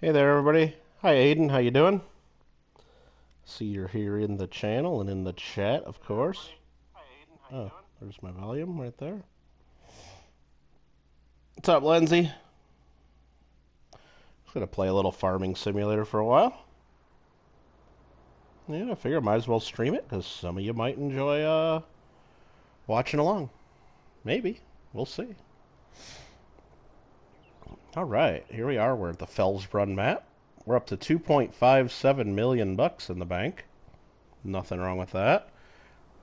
Hey there, everybody. Hi, Aiden. How you doing? See you're here in the channel and in the chat, of course. Oh, there's my volume right there. What's up, Lindsay? Just gonna play a little farming simulator for a while. Yeah, I figure I might as well stream it because some of you might enjoy watching along. Maybe. We'll see. All right, here we are. We're at the Fells Run map. We're up to 2.57 million bucks in the bank. Nothing wrong with that.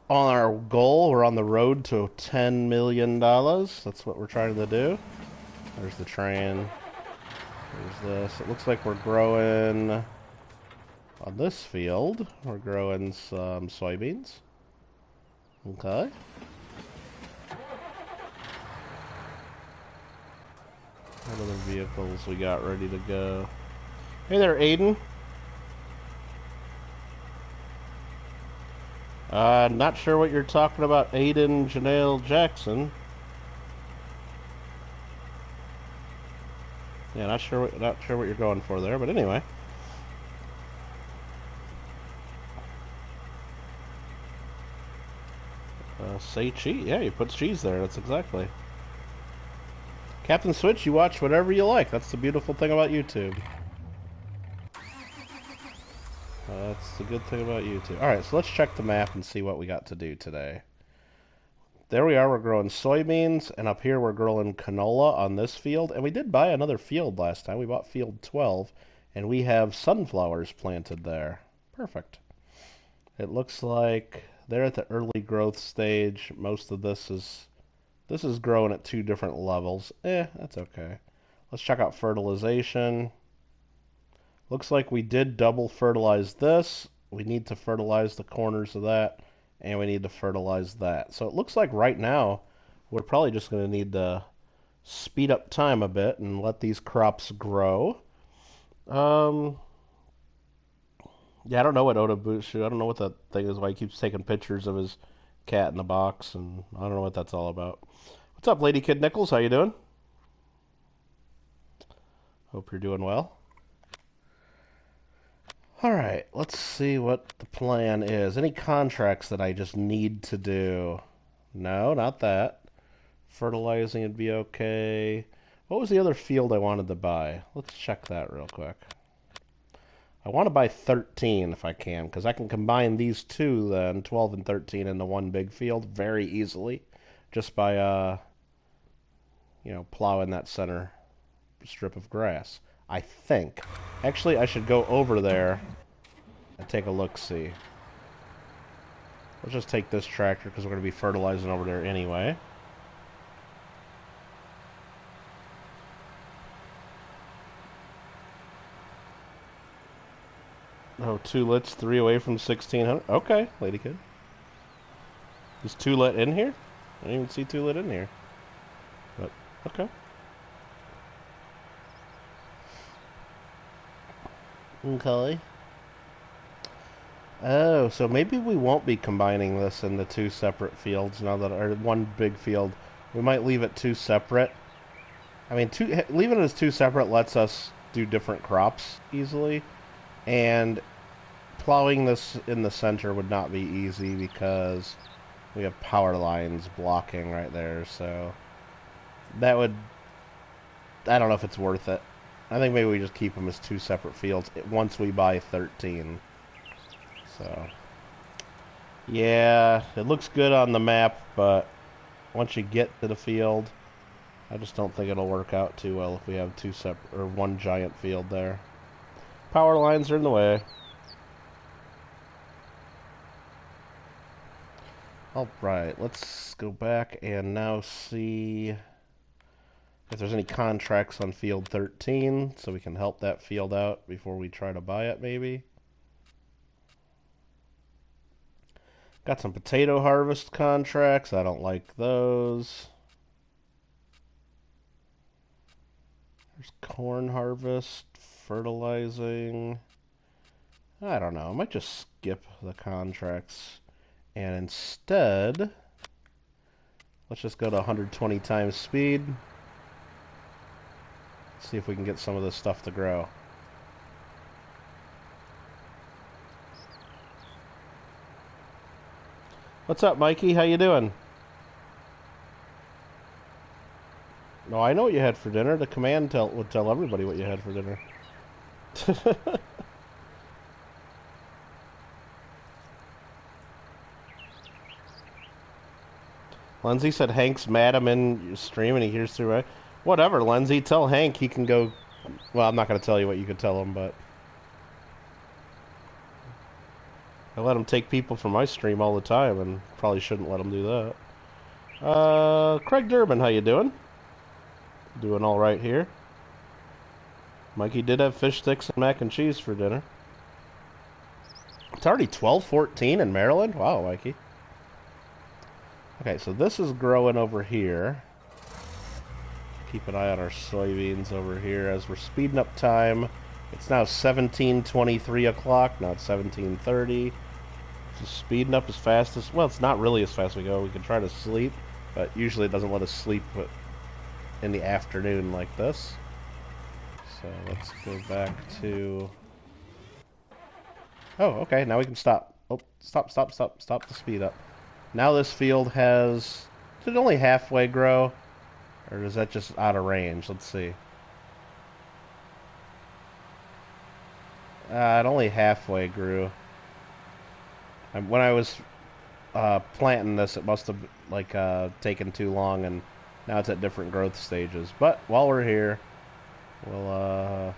On our goal, we're on the road to $10 million. That's what we're trying to do. There's the train. There's this. It looks like we're growing on this field. We're growing some soybeans. Okay. What other vehicles we got ready to go? Hey there, Aiden. Not sure what you're talking about, Aiden Janelle Jackson. Yeah, not sure what you're going for there, but anyway. Say cheese. Yeah, you put cheese there. That's exactly. Captain Switch, you watch whatever you like. That's the beautiful thing about YouTube. That's the good thing about YouTube. Alright, so let's check the map and see what we got to do today. There we are, we're growing soybeans, and up here we're growing canola on this field. And we did buy another field last time. We bought field 12, and we have sunflowers planted there. Perfect. It looks like they're at the early growth stage. Most of this is growing at two different levels. That's okay. Let's check out fertilization. Looks like we did double fertilize this. We need to fertilize the corners of that, and we need to fertilize that. So it looks like right now we're probably just going to need to speed up time a bit and let these crops grow. Yeah, I don't know what Oda Bushu. I don't know what that thing is. Why he keeps taking pictures of his cat in the box, and I don't know what that's all about. What's up, Lady Kid Nichols? How you doing? Hope you're doing well. All right, let's see what the plan is. Any contracts that I just need to do? No, not that. Fertilizing would be okay. What was the other field I wanted to buy? Let's check that real quick. I want to buy 13 if I can, because I can combine these two then, 12 and 13, into one big field very easily, just by plowing that center strip of grass. I think. Actually, I should go over there and take a look-see. Let's just take this tractor because we're going to be fertilizing over there anyway. Oh, 2 lits, 3 away from 1600. Okay, Lady Kid. Is 2 lit in here? I didn't even see 2 lit in here. But, okay. Okay. Oh, so maybe we won't be combining this into 2 separate fields now that, or one big field. We might leave it 2 separate. I mean, leaving it as 2 separate lets us do different crops easily. And plowing this in the center would not be easy because we have power lines blocking right there. So that would, I don't know if it's worth it. I think maybe we just keep them as 2 separate fields once we buy 13. So, yeah, it looks good on the map, but once you get to the field, I just don't think it'll work out too well if we have 2 separate, or 1 giant field there. Power lines are in the way. Alright, let's go back and now see if there's any contracts on field 13, so we can help that field out before we try to buy it, maybe. Got some potato harvest contracts. I don't like those. There's corn harvest, fertilizing. I don't know. I might just skip the contracts. And instead, let's just go to 120 times speed. See if we can get some of this stuff to grow. What's up, Mikey? How you doing? No, I know what you had for dinner. The command would tell everybody what you had for dinner. Lindsay said Hank's mad I'm in your stream and he hears through right. Whatever, Lindsay. Tell Hank he can go. Well, I'm not going to tell you what you could tell him, but I let him take people from my stream all the time, and probably shouldn't let him do that. Craig Durbin, how you doing? Doing all right here. Mikey did have fish sticks and mac and cheese for dinner. It's already 12:14 in Maryland? Wow, Mikey. Okay, so this is growing over here. Keep an eye on our soybeans over here as we're speeding up time. It's now 17:23 o'clock. Now it's 17:30. Just speeding up as fast as... Well, it's not really as fast as we go. We can try to sleep, but usually it doesn't let us sleep in the afternoon like this. So let's go back to... Oh, okay, now we can stop. Oh, stop the speed up. Now this field has... Did it only halfway grow? Or is that just out of range? Let's see. It only halfway grew. When I was planting this, it must have like taken too long, and now it's at different growth stages. But while we're here, we'll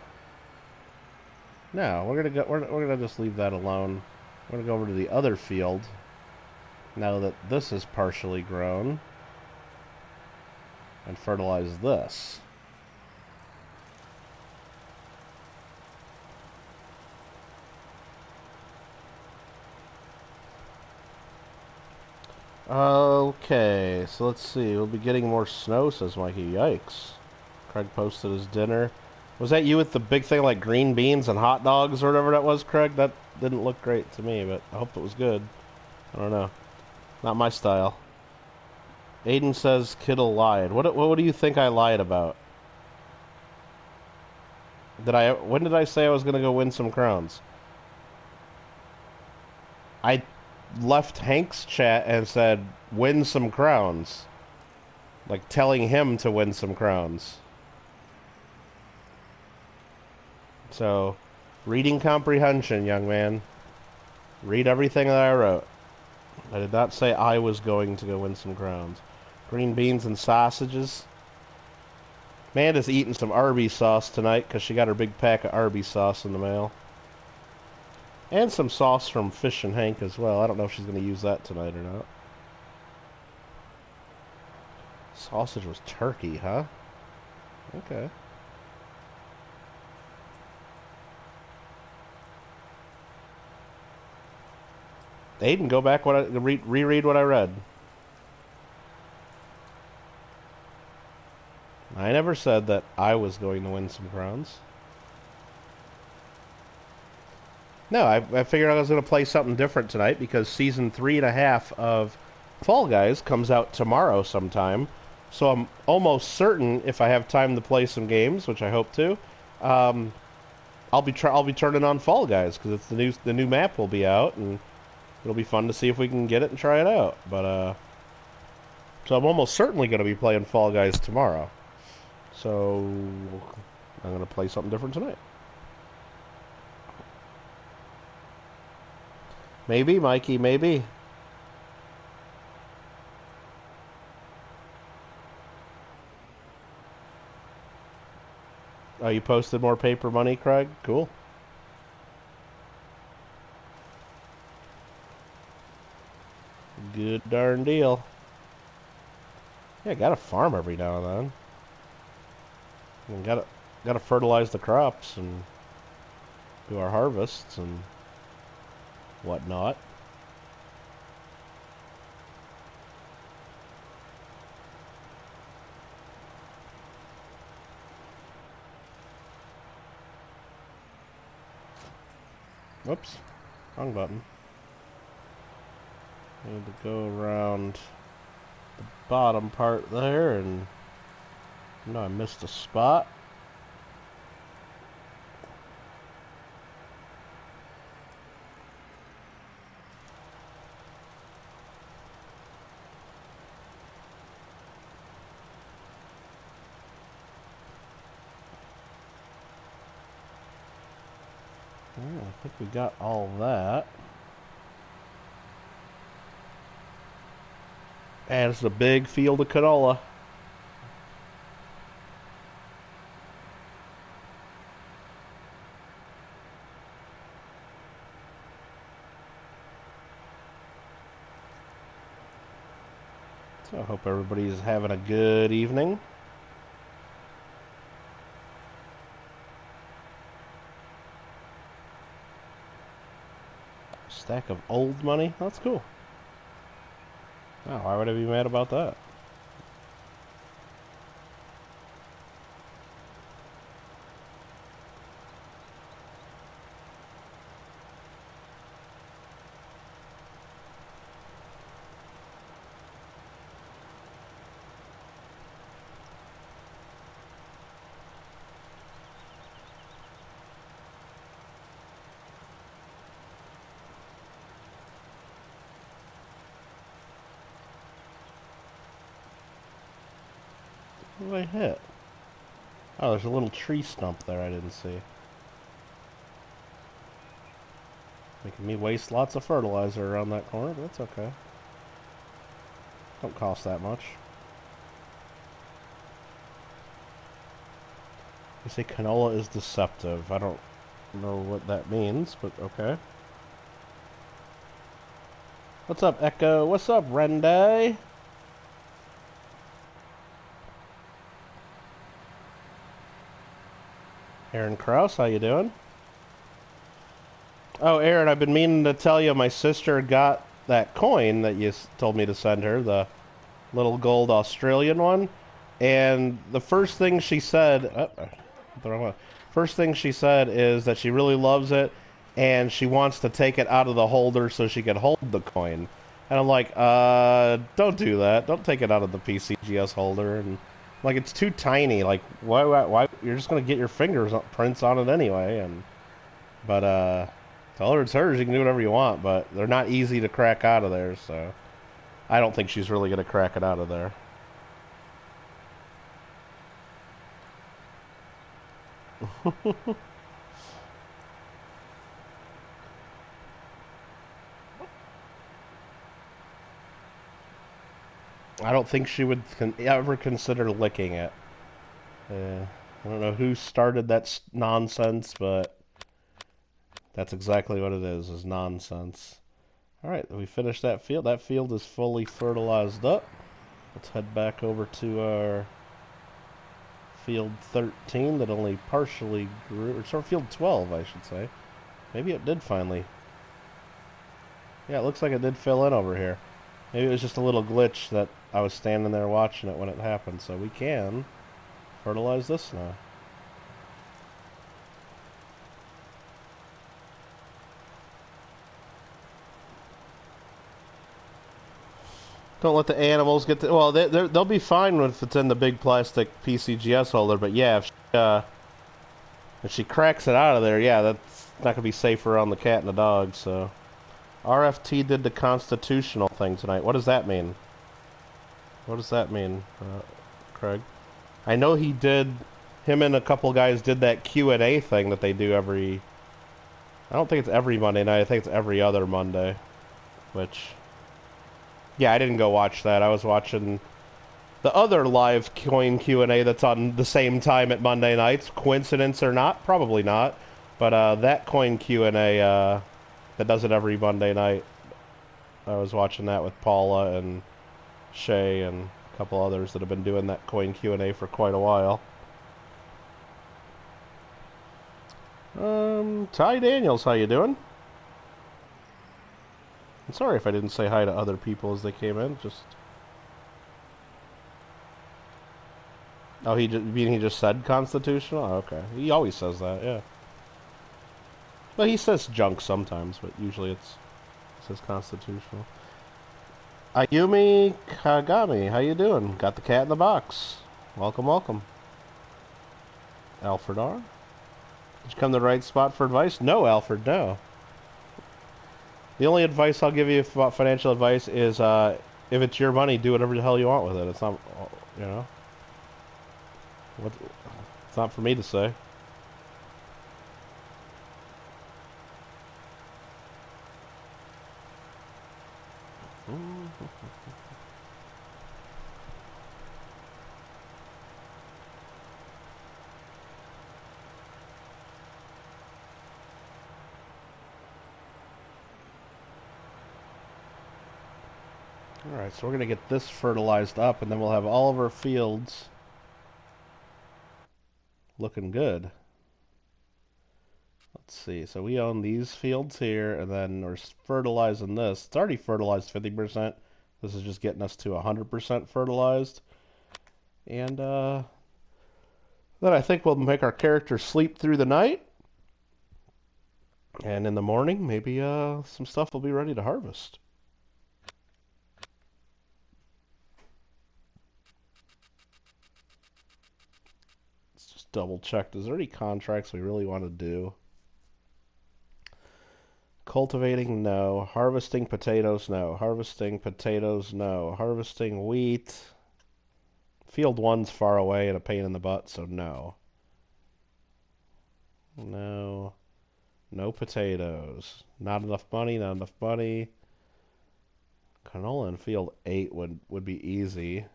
no, we're gonna go. We're gonna just leave that alone. We're gonna go over to the other field now that this is partially grown, and fertilize this. Okay, so let's see. We'll be getting more snow, says Mikey. Yikes. Craig posted his dinner. Was that you with the big thing like green beans and hot dogs or whatever that was, Craig? That didn't look great to me, but I hope it was good. I don't know. Not my style. Aiden says Kittle lied. What do you think I lied about? When did I say I was going to go win some crowns? I left Hank's chat and said, win some crowns. Like telling him to win some crowns. So, reading comprehension, young man. Read everything that I wrote. I did not say I was going to go win some crowns. Green beans and sausages. Amanda's eating some Arby's sauce tonight because she got her big pack of Arby's sauce in the mail. And some sauce from Fish and Hank as well. I don't know if she's going to use that tonight or not. Sausage was turkey, huh? Okay. Aiden, go back reread what I read. I never said that I was going to win some crowns. No, I figured I was going to play something different tonight because season 3.5 of Fall Guys comes out tomorrow sometime. So I'm almost certain if I have time to play some games, which I hope to, I'll be turning on Fall Guys because it's the new map will be out, and it'll be fun to see if we can get it and try it out. But so I'm almost certainly going to be playing Fall Guys tomorrow. So I'm going to play something different tonight. Maybe, Mikey, maybe. Oh, you posted more paper money, Craig? Cool. Good darn deal. Yeah, gotta farm every now and then. And gotta fertilize the crops and do our harvests and whatnot. Whoops, wrong button. I need to go around the bottom part there, and no, I missed a spot. I think we got all that. And it's a big field of canola. So I hope everybody's having a good evening. Stack of old money? That's cool. Oh, why would I be mad about that? What did I hit? Oh, there's a little tree stump there I didn't see. Making me waste lots of fertilizer around that corner, but that's okay. Don't cost that much. You say canola is deceptive. I don't know what that means, but okay. What's up, Echo? What's up, Rende? Aaron Krause, how you doing? Oh, Aaron, I've been meaning to tell you my sister got that coin that you told me to send her, the little gold Australian one. And the first thing she said, first thing she said is that she really loves it, and she wants to take it out of the holder so she can hold the coin. And I'm like, don't do that. Don't take it out of the PCGS holder. And like, it's too tiny. Like, why? You're just gonna get your prints on it anyway. But tell her it's hers. You can do whatever you want, but they're not easy to crack out of there. So I don't think she's really gonna crack it out of there. I don't think she would ever consider licking it. I don't know who started that nonsense, but that's exactly what it is nonsense. Alright, we finished that field. That field is fully fertilized up. Let's head back over to our field 13 that only partially grew, or sorry, field 12, I should say. Maybe it did finally. Yeah, it looks like it did fill in over here. Maybe it was just a little glitch that I was standing there watching it when it happened, so we can fertilize this now. Don't let the animals get the... Well, they'll be fine if it's in the big plastic PCGS holder, but yeah, if she cracks it out of there, yeah, that's not going to be safe around the cat and the dog, so... RFT did the constitutional thing tonight. What does that mean? What does that mean, Craig? I know he did... Him and a couple guys did that Q&A thing that they do every... I don't think it's every Monday night. I think it's every other Monday, which... Yeah, I didn't go watch that. I was watching the other live coin Q&A that's on the same time at Monday nights. Coincidence or not? Probably not. But that coin Q&A that does it every Monday night, I was watching that with Paula and Shay and a couple others that have been doing that coin Q&A for quite a while. Ty Daniels, how you doing? I'm sorry if I didn't say hi to other people as they came in. Just... Oh, he just said constitutional? Oh, okay. He always says that, yeah. Well, he says junk sometimes, but usually it says constitutional. Ayumi Kagami, how you doing? Got the cat in the box. Welcome, welcome. Alfred R. Did you come to the right spot for advice? No, Alfred, no. The only advice I'll give you about financial advice is if it's your money, do whatever the hell you want with it. It's not, you know, it's not for me to say. Alright, so we're going to get this fertilized up, and then we'll have all of our fields looking good. Let's see, so we own these fields here, and then we're fertilizing this. It's already fertilized 50%. This is just getting us to 100% fertilized. And then I think we'll make our character sleep through the night. And in the morning, maybe some stuff will be ready to harvest. Let's just double check. Is there any contracts we really want to do? Cultivating, no. Harvesting potatoes, no. Harvesting potatoes, no. Harvesting wheat. Field 1's far away and a pain in the butt, so no. No. No potatoes. Not enough money, not enough money. Canola in field 8 would be easy.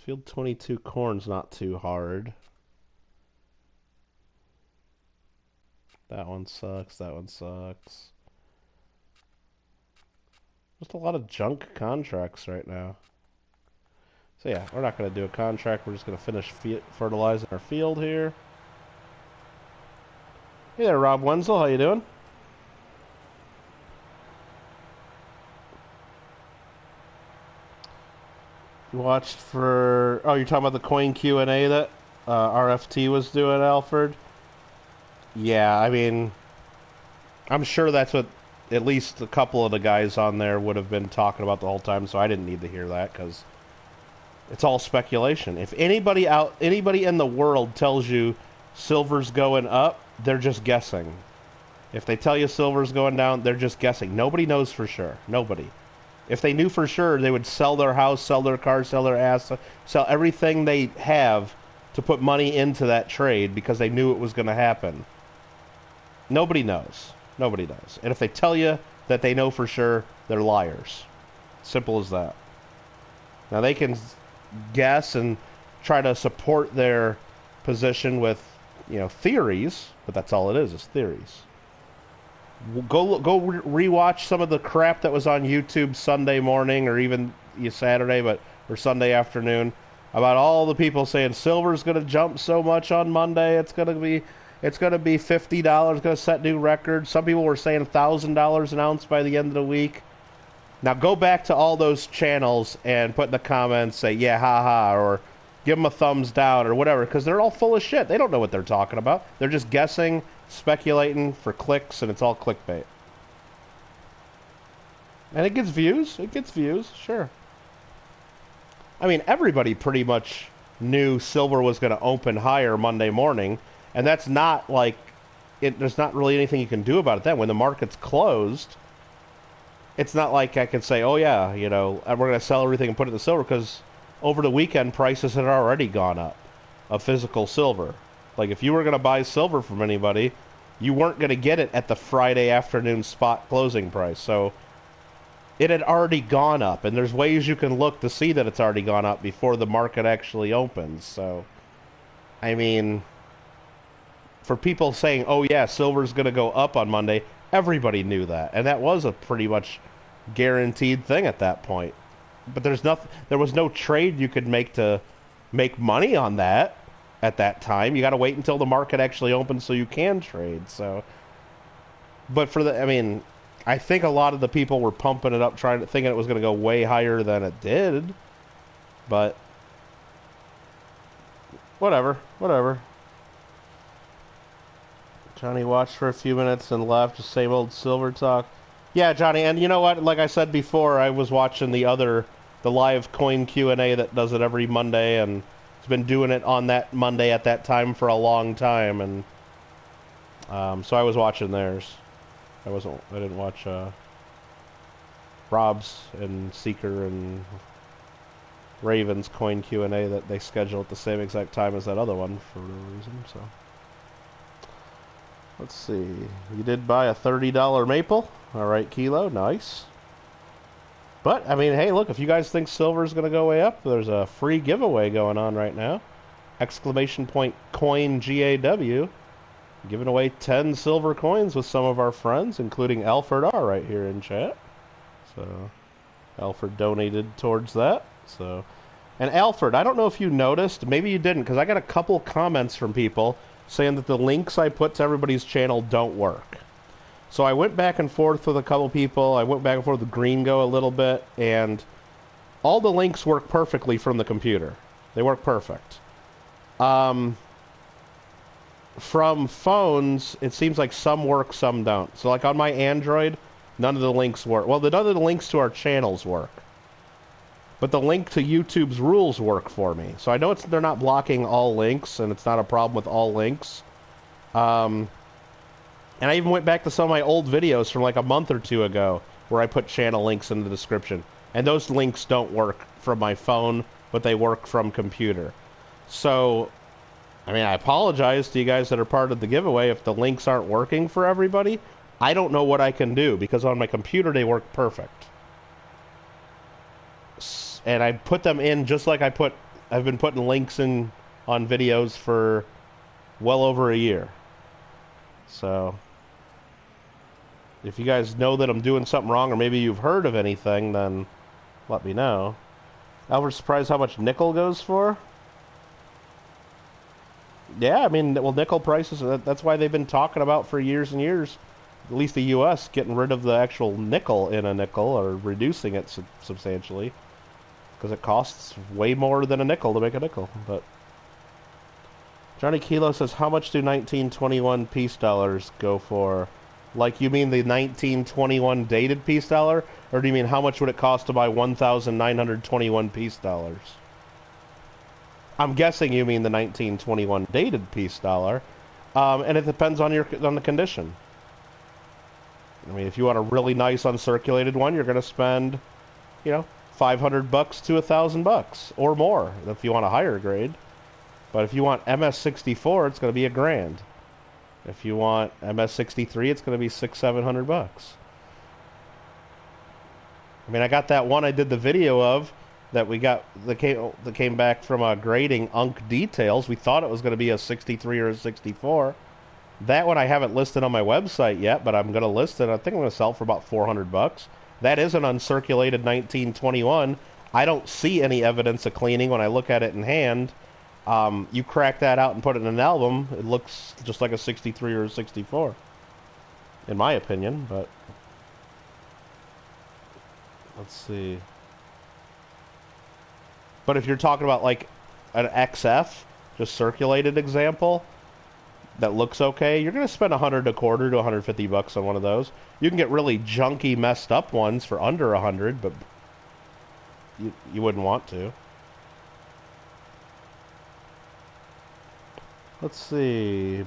Field 22 corn's not too hard. That one sucks, that one sucks. Just a lot of junk contracts right now. So yeah, we're not going to do a contract. We're just going to finish fertilizing our field here. Hey there, Rob Wenzel. How you doing? You watched for... Oh, you're talking about the coin Q&A that RFT was doing, Alfred? Yeah, I mean, I'm sure that's what at least a couple of the guys on there would have been talking about the whole time, so I didn't need to hear that, because it's all speculation. If anybody in the world tells you silver's going up, they're just guessing. If they tell you silver's going down, they're just guessing. Nobody knows for sure. Nobody. If they knew for sure, they would sell their house, sell their car, sell their ass, sell everything they have to put money into that trade because they knew it was going to happen. Nobody knows. Nobody knows. And if they tell you that they know for sure, they're liars. Simple as that. Now, they can guess and try to support their position with, theories, but that's all it is theories. Go rewatch some of the crap that was on YouTube Sunday morning or even Saturday, or Sunday afternoon about all the people saying silver's going to jump so much on Monday. It's going to be $50. Going to set new records. Some people were saying $1,000 an ounce by the end of the week. Now go back to all those channels and put in the comments, say yeah, haha, or give them a thumbs down or whatever, because they're all full of shit. They don't know what they're talking about. They're just guessing, speculating for clicks, and it's all clickbait. And it gets views. It gets views, sure. I mean, everybody pretty much knew silver was going to open higher Monday morning, and that's not like there's not really anything you can do about it then. When the market's closed, it's not like I can say, oh yeah, we're going to sell everything and put it in the silver, because over the weekend prices had already gone up of physical silver. Like if you were going to buy silver from anybody, you weren't going to get it at the Friday afternoon spot closing price. So it had already gone up, and there's ways you can look to see that it's already gone up before the market actually opens. So, I mean, for people saying, oh yeah, silver's going to go up on Monday, everybody knew that. And that was a pretty much guaranteed thing at that point. But there was no trade you could make to make money on that at that time. You got to wait until the market actually opens so you can trade. So, but I think a lot of the people were pumping it up, thinking it was going to go way higher than it did. But whatever. Johnny watched for a few minutes and left. Just same old silver talk. Yeah, Johnny, and you know what? Like I said before, I was watching the live coin Q&A that does it every Monday, and it's been doing it on that Monday at that time for a long time, and so I was watching theirs. I didn't watch Rob's and Seeker and Raven's coin Q&A that they schedule at the same exact time as that other one for no reason. So let's see. You did buy a $30 maple. All right, Kilo, nice. But, I mean, hey, look, if you guys think silver's going to go way up, there's a free giveaway going on right now. Exclamation point coin GAW. Giving away 10 silver coins with some of our friends, including Alfred R. right here in chat. So, Alfred donated towards that. So, and Alfred, I don't know if you noticed, maybe you didn't, because I got a couple comments from people saying that the links I put to everybody's channel don't work. So I went back and forth with a couple people. I went back and forth with Gringo a little bit, and all the links work perfectly from the computer. They work perfect. From phones, it seems like some work, some don't. So like on my Android, none of the links work. Well, none of the links to our channels work. But the link to YouTube's rules work for me. So I know they're not blocking all links, and it's not a problem with all links. And I even went back to some of my old videos from like a month or two ago where I put channel links in the description. And those links don't work from my phone, but they work from computer. So, I mean, I apologize to you guys that are part of the giveaway if the links aren't working for everybody. I don't know what I can do because on my computer they work perfect. And I put them in just like I've been putting links in on videos for well over a year. So, if you guys know that I'm doing something wrong, or maybe you've heard of anything, then let me know. Alfred's surprised how much nickel goes for? Yeah, I mean, well, nickel prices, that's why they've been talking about for years and years, at least the U.S., getting rid of the actual nickel in a nickel, or reducing it substantially, because it costs way more than a nickel to make a nickel. But Johnny Kilo says, how much do 1921 peace dollars go for? Like, you mean the 1921 dated peace dollar? Or do you mean how much would it cost to buy 1,921 peace dollars? I'm guessing you mean the 1921 dated peace dollar. And it depends on the condition. I mean, if you want a really nice uncirculated one, you're going to spend, you know, $500 to $1,000 or more if you want a higher grade. But if you want MS64, it's going to be $1,000. If you want MS63, it's going to be $600-700. I mean, I got that one I did the video of that we got that came back from grading Unk Details. We thought it was going to be a 63 or a 64. That one I haven't listed on my website yet, but I'm going to list it. I think I'm going to sell it for about $400. That is an uncirculated 1921. I don't see any evidence of cleaning when I look at it in hand. You crack that out and put it in an album, it looks just like a 63 or a 64, in my opinion. But let's see. But if you're talking about like an XF, just circulated example, that looks okay, you're going to spend $100 a quarter to $150 on one of those. You can get really junky, messed up ones for under $100, but you wouldn't want to. Let's see.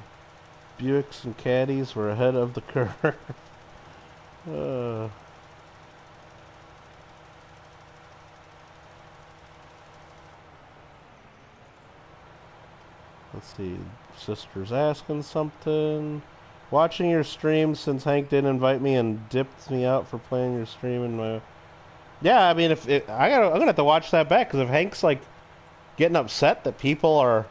Buicks and Caddies were ahead of the curve. Let's see. Sister's asking something. Watching your stream since Hank didn't invite me and dipped me out for playing your stream in my... Yeah, I mean, I'm gonna have to watch that back, because if Hank's like getting upset that people are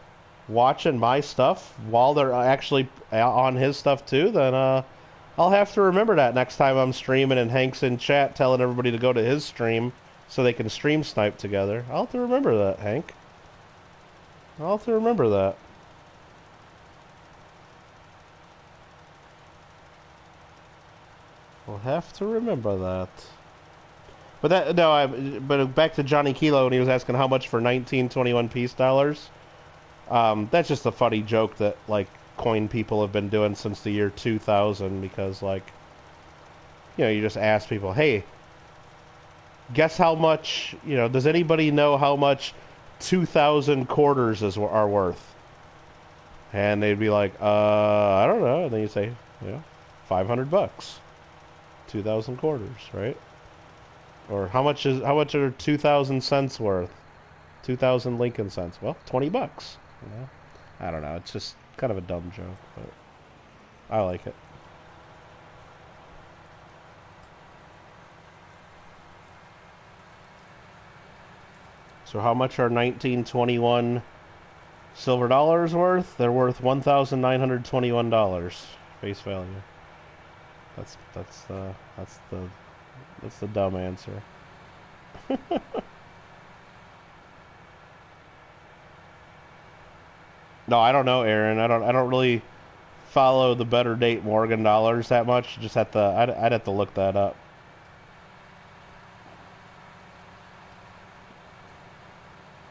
watching my stuff while they're actually on his stuff too, then I'll have to remember that next time I'm streaming and Hank's in chat telling everybody to go to his stream so they can stream snipe together. I'll have to remember that, Hank. I'll have to remember that. I'll have to remember that. But that but back to Johnny Kilo when he was asking how much for 1921 peace dollars. That's just a funny joke that, like, coin people have been doing since the year 2000, because, like, you know, you just ask people, hey, guess how much, you know, does anybody know how much 2,000 quarters are worth? And they'd be like, I don't know. And then you say, you know, $500. 2,000 quarters, right? Or how much are 2,000 cents worth? 2,000 Lincoln cents. Well, $20. You know? I don't know. It's just kind of a dumb joke, but I like it. So how much are 1921 silver dollars worth? They're worth $1,921 face value. That's the dumb answer. No, I don't know, Aaron. I don't really follow the better date Morgan dollars that much. Just have to I'd have to look that up.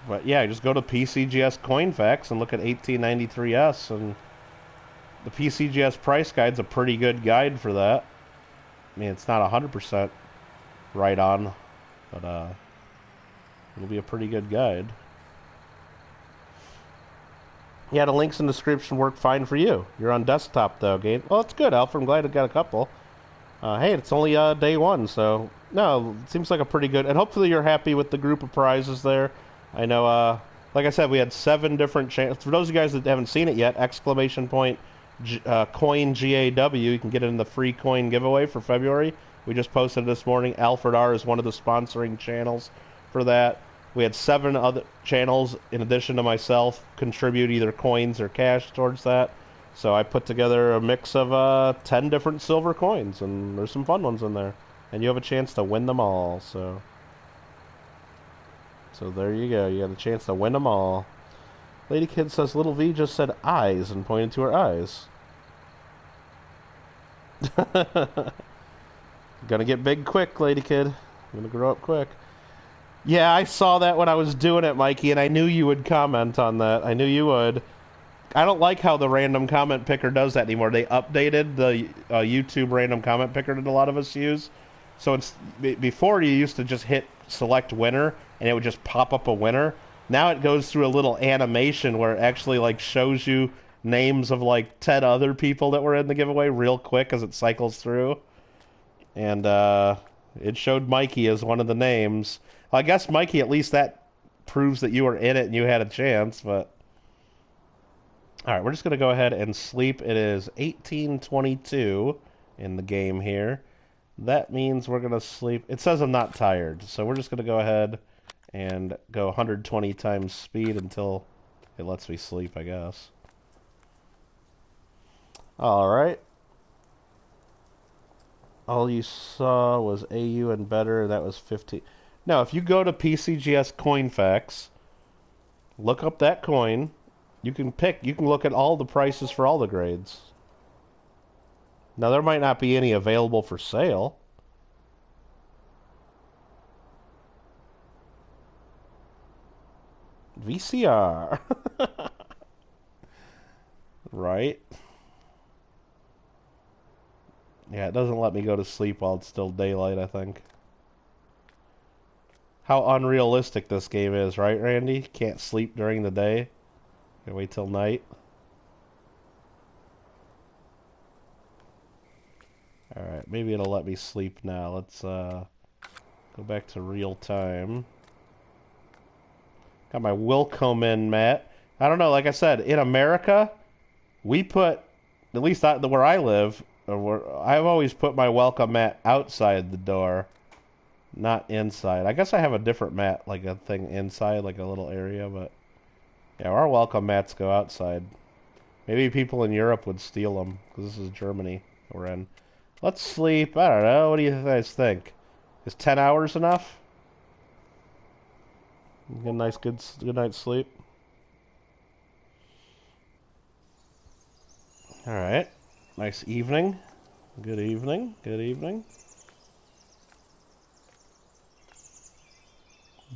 But yeah, just go to PCGS CoinFacts and look at 1893S, and the PCGS price guide's a pretty good guide for that. I mean, it's not 100% right on, but it'll be a pretty good guide. Yeah, the links in the description work fine for you. You're on desktop though, Gabe. Well, that's good, Alfred. I'm glad I got a couple. Hey, it's only day one, so no, it seems like a pretty good. And hopefully you're happy with the group of prizes there. I know, like I said, we had 7 different channels. For those of you guys that haven't seen it yet, exclamation point coin GAW. You can get it in the free coin giveaway for February. We just posted it this morning. Alfred R is one of the sponsoring channels for that. We had 7 other channels in addition to myself contribute either coins or cash towards that. So I put together a mix of 10 different silver coins, and there's some fun ones in there. And you have a chance to win them all, so there you go. You got a chance to win them all. Lady Kid says Little V just said eyes and pointed to her eyes. Gonna get big quick, Lady Kid. Gonna grow up quick. Yeah, I saw that when I was doing it, Mikey, and I knew you would comment on that. I knew you would. I don't like how the random comment picker does that anymore. They updated the YouTube random comment picker that a lot of us use. So it's before you used to just hit select winner and it would just pop up a winner. Now it goes through a little animation where it actually like shows you names of like 10 other people that were in the giveaway real quick as it cycles through. And it showed Mikey as one of the names. Well, I guess Mikey, at least that proves that you were in it and you had a chance, but all right, we're just going to go ahead and sleep. It is 18:22 in the game here. That means we're going to sleep. It says I'm not tired, so we're just going to go ahead and go 120 times speed until it lets me sleep, I guess. All right. All you saw was AU and better. That was 50. Now, if you go to PCGS CoinFacts, look up that coin. You can look at all the prices for all the grades. Now, there might not be any available for sale. VCR. Right. Yeah, it doesn't let me go to sleep while it's still daylight, I think. How unrealistic this game is, right, Randy? Can't sleep during the day. Gotta wait till night. Alright, maybe it'll let me sleep now. Let's go back to real time. Got my Willkomen mat. I don't know, like I said, in America, we put, at least where I live, I've always put my welcome mat outside the door, not inside. I guess I have a different mat, like a thing inside, like a little area, but yeah, our welcome mats go outside. Maybe people in Europe would steal them, because this is Germany we're in. Let's sleep. I don't know. What do you guys think? Is 10 hours enough? Get a nice, good night's sleep. All right. Nice evening. Good evening. Good evening.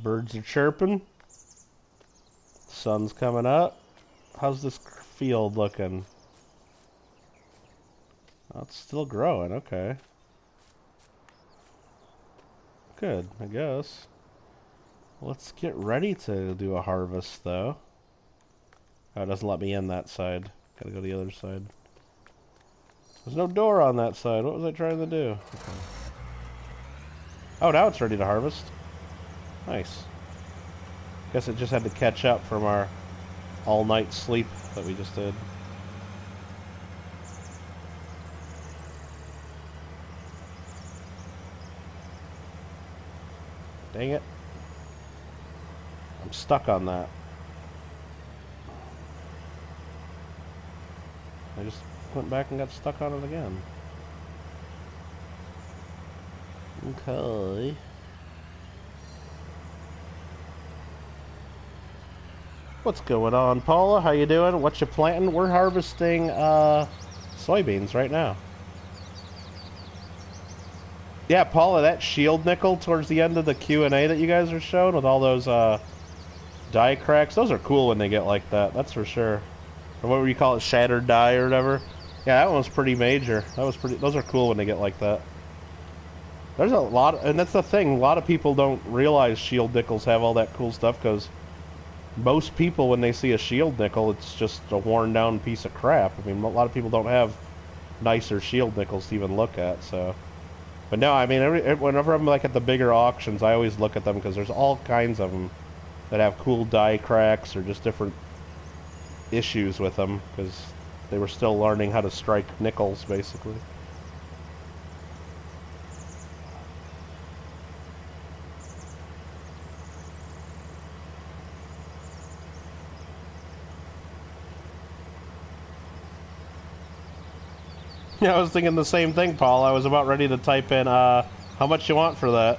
Birds are chirping. Sun's coming up. How's this field looking? Oh, it's still growing. Okay. Good, I guess. Let's get ready to do a harvest, though. Oh, it doesn't let me in that side. Gotta go to the other side. There's no door on that side. What was I trying to do? Okay. Oh, now it's ready to harvest. Nice. Guess it just had to catch up from our all-night sleep that we just did. Dang it. I'm stuck on that. I just went back and got stuck on it again. Okay. What's going on, Paula? How you doing? What you planting? We're harvesting soybeans right now. Yeah, Paula, that shield nickel towards the end of the Q&A that you guys are showing with all those die cracks, those are cool when they get like that, that's for sure. Or what would you call it, shattered die or whatever? Yeah, that one was pretty major. Those are cool when they get like that. There's a lot, and that's the thing, a lot of people don't realize shield nickels have all that cool stuff, because most people, when they see a shield nickel, it's just a worn down piece of crap. I mean, a lot of people don't have nicer shield nickels to even look at, so. But no, I mean, whenever I'm like at the bigger auctions, I always look at them, because there's all kinds of them that have cool die cracks or just different issues with them, because they were still learning how to strike nickels, basically. Yeah, I was thinking the same thing, Paul. I was about ready to type in, how much you want for that?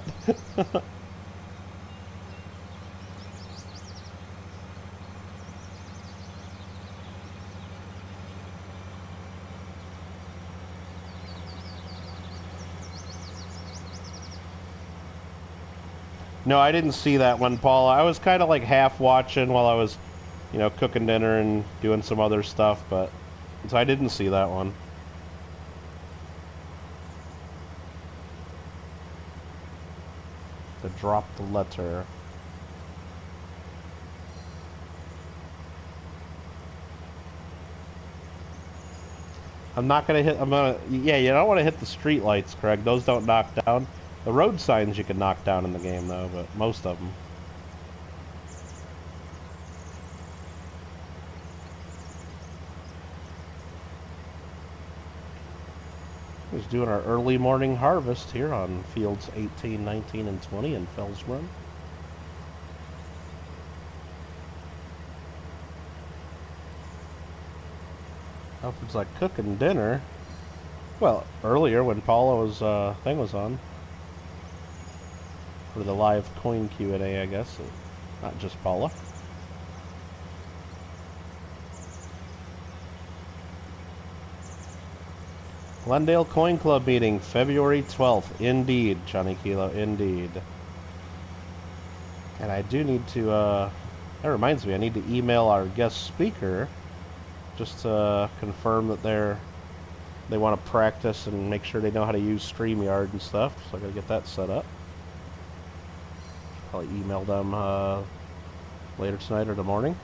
No, I didn't see that one, Paul. I was kind of like half watching while I was, you know, cooking dinner and doing some other stuff, but so I didn't see that one. To drop the letter. I'm not gonna hit. Yeah, you don't want to hit the street lights, Craig. Those don't knock down. The road signs you can knock down in the game, though, but most of them. We're just doing our early morning harvest here on fields 18, 19, and 20 in Fells Run. Alfred's like cooking dinner. Well, earlier when Paula was thing was on for the live coin Q&A, I guess, not just Paula. Glendale Coin Club meeting, February 12th. Indeed, Johnny Kilo, indeed. And I do need to, that reminds me, I need to email our guest speaker just to confirm that they want to practice and make sure they know how to use StreamYard and stuff. So I gotta get that set up. Probably email them later tonight or the morning.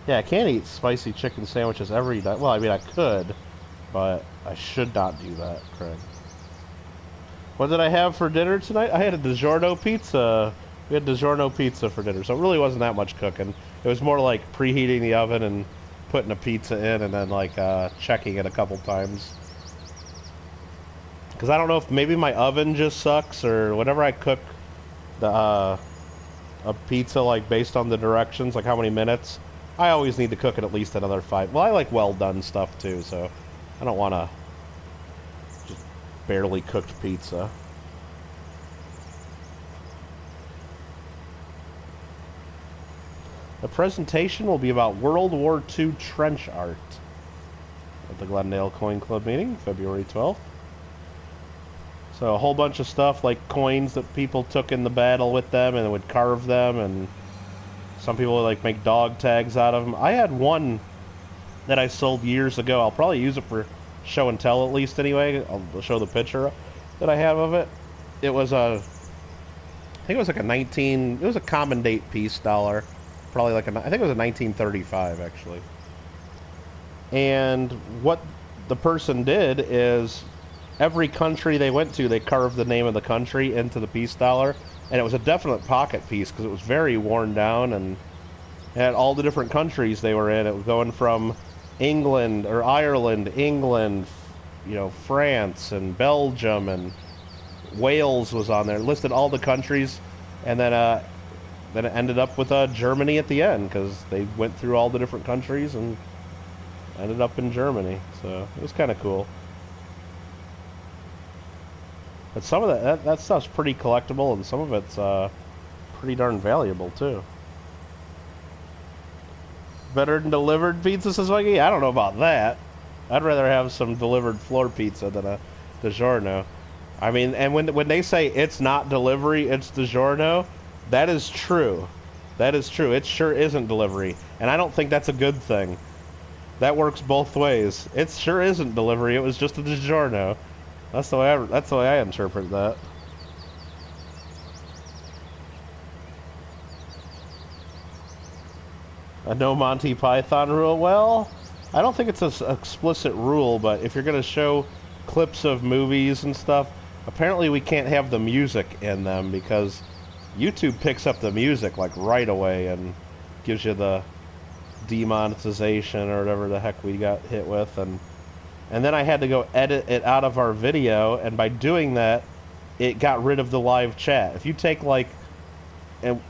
Yeah, I can't eat spicy chicken sandwiches every night. Well, I mean, I could, but I should not do that, Craig. What did I have for dinner tonight? I had a DiGiorno pizza. We had DiGiorno pizza for dinner, so it really wasn't that much cooking. It was more like preheating the oven and putting a pizza in and then like checking it a couple times. Because I don't know if maybe my oven just sucks, or whenever I cook the a pizza like based on the directions, like how many minutes, I always need to cook it at least another 5. Well, I like well done stuff too, so I don't want to just barely cooked pizza. The presentation will be about World War II trench art at the Glendale Coin Club meeting, February 12th. So a whole bunch of stuff like coins that people took in the battle with them and would carve them, and some people would like make dog tags out of them. I had one that I sold years ago. I'll probably use it for show and tell at least anyway. I'll show the picture that I have of it. It was I think it was like it was a common date piece dollar. Probably like I think it was a 1935 actually. And what the person did is every country they went to, they carved the name of the country into the peace dollar, and it was a definite pocket piece because it was very worn down and had all the different countries they were in. It was going from England or Ireland, England, you know, France and Belgium, and Wales was on there. It listed all the countries, and then then it ended up with Germany at the end because they went through all the different countries and ended up in Germany. So it was kind of cool. But some of that stuff's pretty collectible, and some of it's pretty darn valuable too. Better than delivered pizza, says Mikey? I don't know about that. I'd rather have some delivered floor pizza than a DiGiorno. I mean, and when they say it's not delivery, it's DiGiorno, that is true. That is true. It sure isn't delivery, and I don't think that's a good thing. That works both ways. It sure isn't delivery. It was just a DiGiorno. That's the way I interpret that. A no Monty Python rule? Well, I don't think it's an explicit rule, but if you're going to show clips of movies and stuff, apparently we can't have the music in them because YouTube picks up the music like right away and gives you the demonetization or whatever the heck we got hit with, and then I had to go edit it out of our video, and by doing that, it got rid of the live chat. If you take like, and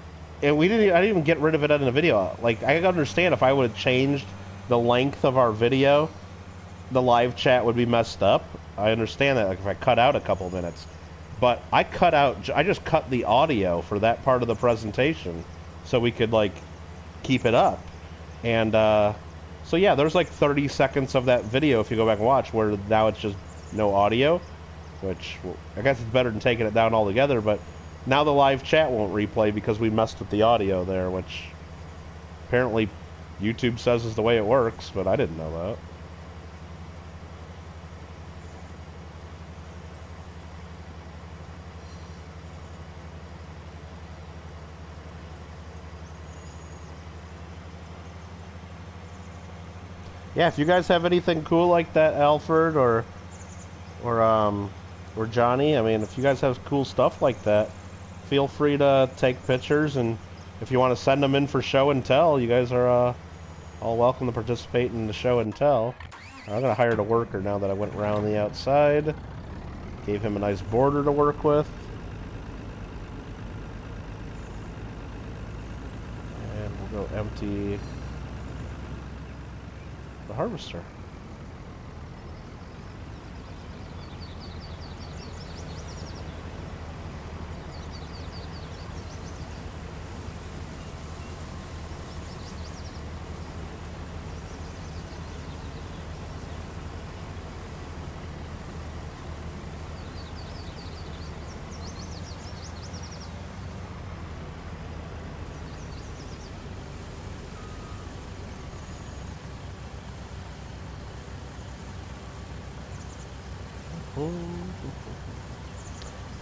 I didn't even get rid of it in the video. Like, I understand if I would have changed the length of our video, the live chat would be messed up. I understand that, like if I cut out a couple minutes. But I just cut the audio for that part of the presentation so we could, like, keep it up. And, so yeah, there's like 30 seconds of that video if you go back and watch where now it's just no audio, which I guess it's better than taking it down altogether, but now the live chat won't replay because we messed with the audio there, which apparently YouTube says is the way it works, but I didn't know that. Yeah, if you guys have anything cool like that, Alfred or Johnny, I mean, if you guys have cool stuff like that, feel free to take pictures, and if you want to send them in for show and tell, you guys are all welcome to participate in the show and tell. I'm gonna hire a worker now that I went around the outside. Gave him a nice border to work with. And we'll go empty the harvester.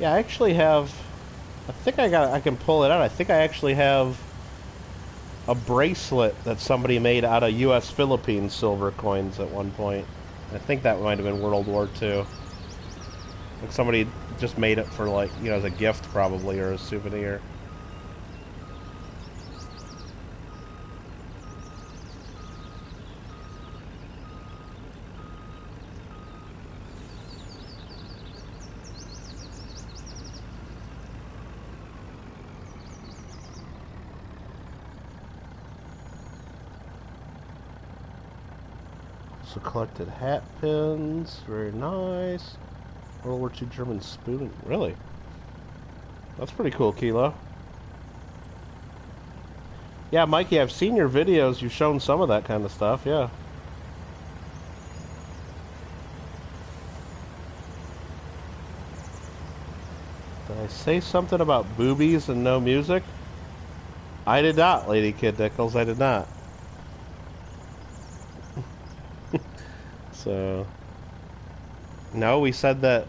Yeah, I actually have, I think I can pull it out. I think I actually have a bracelet that somebody made out of U.S. Philippines silver coins at one point. I think that might have been World War II. Like somebody just made it for, like, you know, as a gift probably, or a souvenir. So collected hat pins, very nice. World War II German spoon, really? That's pretty cool, Kilo. Yeah, Mikey, I've seen your videos. You've shown some of that kind of stuff, yeah. Did I say something about boobies and no music? I did not, Lady Kid Nichols, I did not. So, no, we said that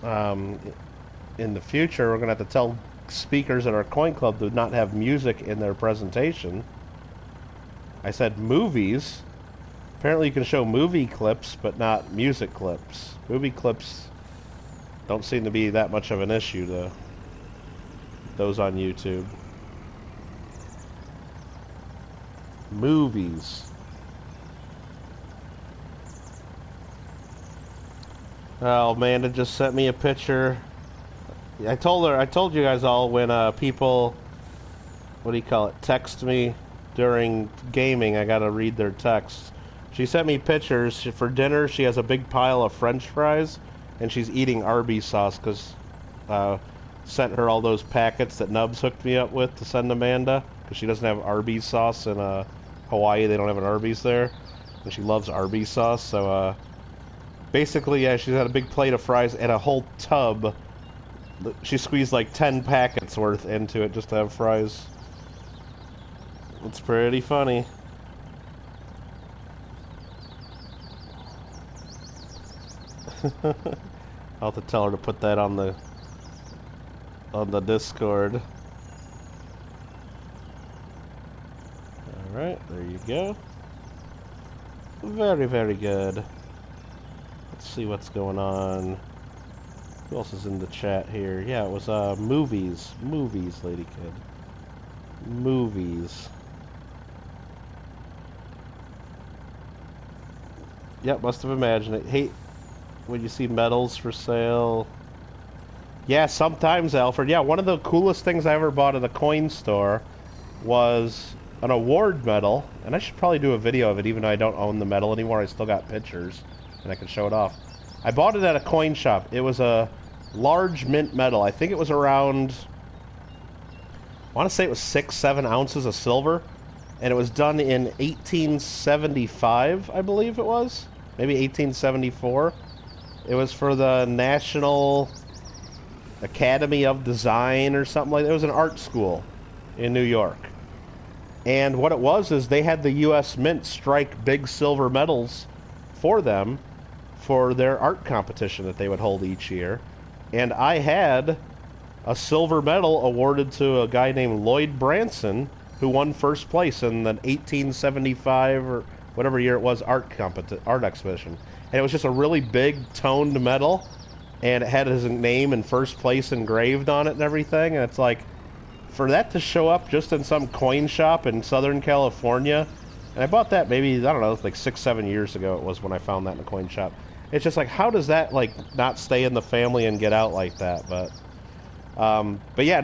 in the future we're going to have to tell speakers at our coin club to not have music in their presentation. I said movies. Apparently you can show movie clips, but not music clips. Movie clips don't seem to be that much of an issue to those on YouTube. Movies. Oh, Amanda just sent me a picture. I told you guys all when people what do you call it, text me during gaming. I gotta read their texts. She sent me pictures. For dinner, she has a big pile of French fries, and she's eating Arby's sauce because sent her all those packets that Nubs hooked me up with to send Amanda because she doesn't have Arby's sauce in Hawaii. They don't have an Arby's there, and she loves Arby's sauce. So basically, yeah, she's had a big plate of fries and a whole tub. She squeezed like 10 packets worth into it just to have fries. It's pretty funny. I'll have to tell her to put that on the Discord. Alright, there you go. Very, very good. Let's see what's going on. Who else is in the chat here? Yeah, it was movies. Movies, Lady Kid. Movies. Yep, must have imagined it. Hey, when you see medals for sale. Yeah, sometimes, Alfred. Yeah, one of the coolest things I ever bought at a coin store was an award medal. And I should probably do a video of it, even though I don't own the medal anymore. I still got pictures, and I can show it off. I bought it at a coin shop. It was a large mint medal. I think it was around, I want to say it was 6-7 ounces of silver. And it was done in 1875, I believe it was. Maybe 1874. It was for the National Academy of Design or something like that. It was an art school in New York. And what it was is they had the U.S. Mint strike big silver medals for them for their art competition that they would hold each year. And I had a silver medal awarded to a guy named Lloyd Branson, who won first place in the 1875 or whatever year it was art exhibition. And it was just a really big toned medal, and it had his name in first place engraved on it and everything. And it's like, for that to show up just in some coin shop in Southern California, and I bought that maybe, I don't know, like 6-7 years ago it was when I found that in a coin shop. It's just like, how does that like not stay in the family and get out like that? But yeah,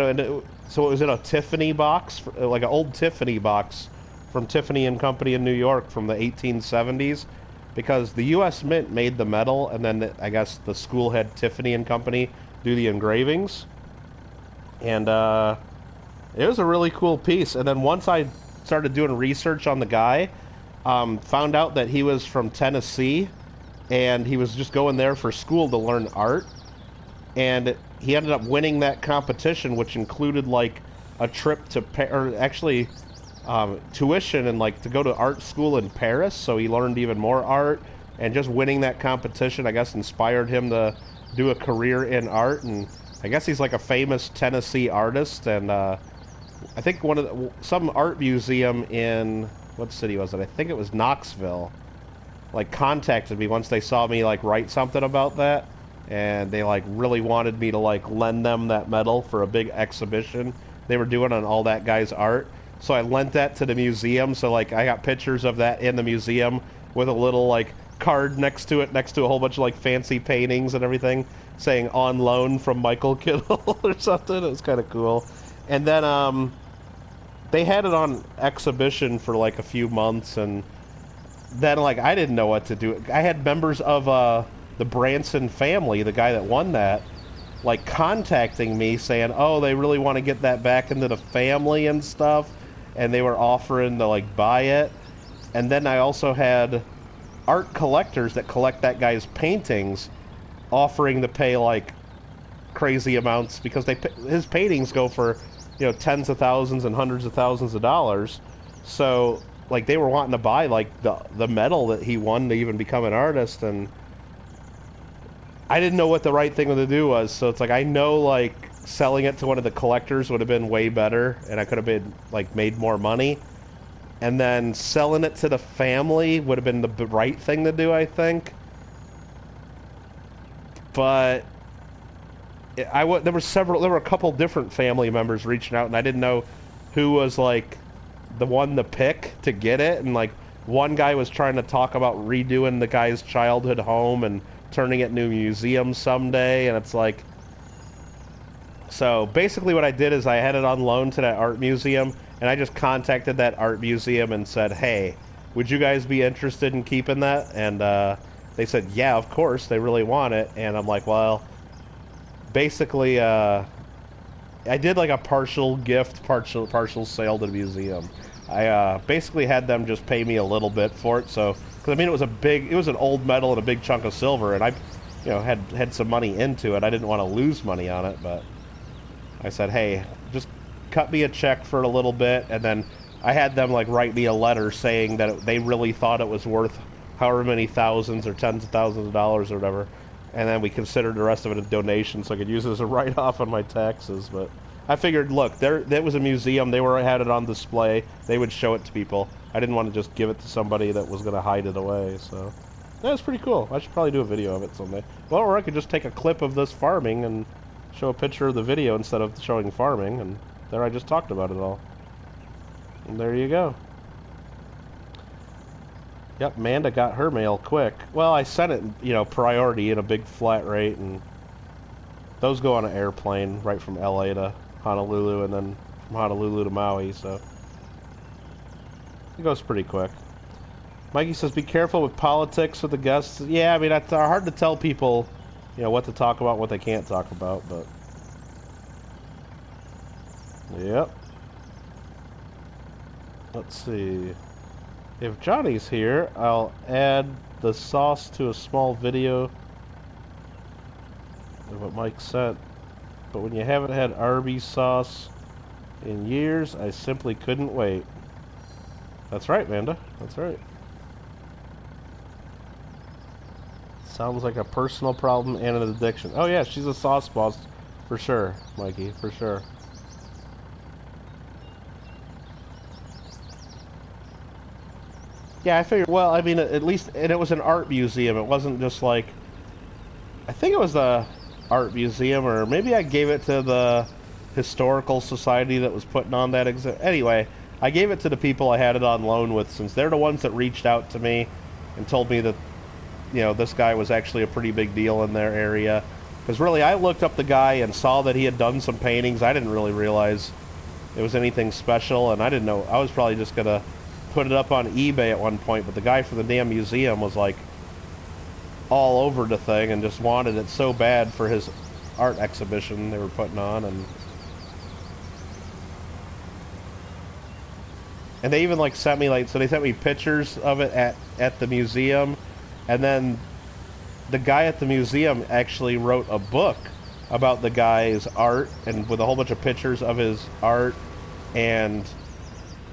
so it was in a Tiffany box, like an old Tiffany box from Tiffany and Company in New York from the 1870s, because the U.S. Mint made the medal, and then I guess the school had Tiffany and Company do the engravings, and it was a really cool piece. And then once I started doing research on the guy, found out that he was from Tennessee, and he was just going there for school to learn art, and he ended up winning that competition, which included like a trip to tuition and like to go to art school in Paris. So he learned even more art, and just winning that competition, I guess, inspired him to do a career in art. And I guess he's like a famous Tennessee artist. And I think some art museum in, what city was it? I think it was Knoxville. Like contacted me once they saw me like write something about that. And they like really wanted me to like lend them that medal for a big exhibition they were doing on all that guy's art. So I lent that to the museum. So like I got pictures of that in the museum with a little like card next to a whole bunch of like fancy paintings and everything saying on loan from Michael Kittle or something. It was kind of cool. And then they had it on exhibition for like a few months, and then like I didn't know what to do. I had members of the Branson family, the guy that won that, like contacting me saying, oh, they really want to get that back into the family and stuff, and they were offering to like buy it. And then I also had art collectors that collect that guy's paintings offering to pay like crazy amounts, because his paintings go for, you know, tens of thousands and hundreds of thousands of dollars. So like they were wanting to buy like the medal that he won to even become an artist, and I didn't know what the right thing to do was. So it's like, I know like selling it to one of the collectors would have been way better, and I could have been like made more money. And then selling it to the family would have been the right thing to do, I think. But there were a couple different family members reaching out, and I didn't know who was like the one to pick to get it. And like one guy was trying to talk about redoing the guy's childhood home and turning it into a museum someday, and it's like, so basically what I did is I had it on loan to that art museum, and I just contacted that art museum and said, "Hey, would you guys be interested in keeping that?" And they said, "Yeah, of course, they really want it." And I'm like, "Well, basically, I did like a partial gift, partial sale to the museum. I basically had them just pay me a little bit for it. So, because I mean, it was an old metal and a big chunk of silver, and I, had some money into it. I didn't want to lose money on it, but I said, hey, just cut me a check for a little bit, and then I had them like write me a letter saying that they really thought it was worth however many thousands or tens of thousands of dollars or whatever, and then we considered the rest of it a donation, so I could use it as a write-off on my taxes. But I figured, look, that was a museum. They had it on display. They would show it to people. I didn't want to just give it to somebody that was going to hide it away. So that was pretty cool. I should probably do a video of it someday. Well, or I could just take a clip of this farming and show a picture of the video instead of showing farming, and there I just talked about it all. And there you go. Yep, Amanda got her mail quick. Well, I sent it, priority in a big flat rate, and those go on an airplane right from LA to Honolulu, and then from Honolulu to Maui, so it goes pretty quick. Mikey says, be careful with politics with the guests. Yeah, I mean, it's hard to tell people, what to talk about, what they can't talk about, but yep. Let's see. If Johnny's here, I'll add the sauce to a small video of what Mike sent. But when you haven't had Arby's sauce in years, I simply couldn't wait. That's right, Amanda. That's right. Sounds like a personal problem and an addiction. Oh yeah, she's a sauce boss for sure, Mikey, for sure. Yeah, I figured, well, I mean, at least, and it was an art museum. It wasn't just like, I think it was the art museum, or maybe I gave it to the historical society that was putting on that exhibit. Anyway, I gave it to the people I had it on loan with, since they're the ones that reached out to me and told me that, this guy was actually a pretty big deal in their area. Because really, I looked up the guy and saw that he had done some paintings. I didn't really realize it was anything special, and I didn't know. I was probably just going to put it up on eBay at one point, but the guy from the damn museum was like all over the thing and just wanted it so bad for his art exhibition they were putting on, and they even like sent me so they sent me pictures of it at the museum, and then the guy at the museum actually wrote a book about the guy's art, and with a whole bunch of pictures of his art, and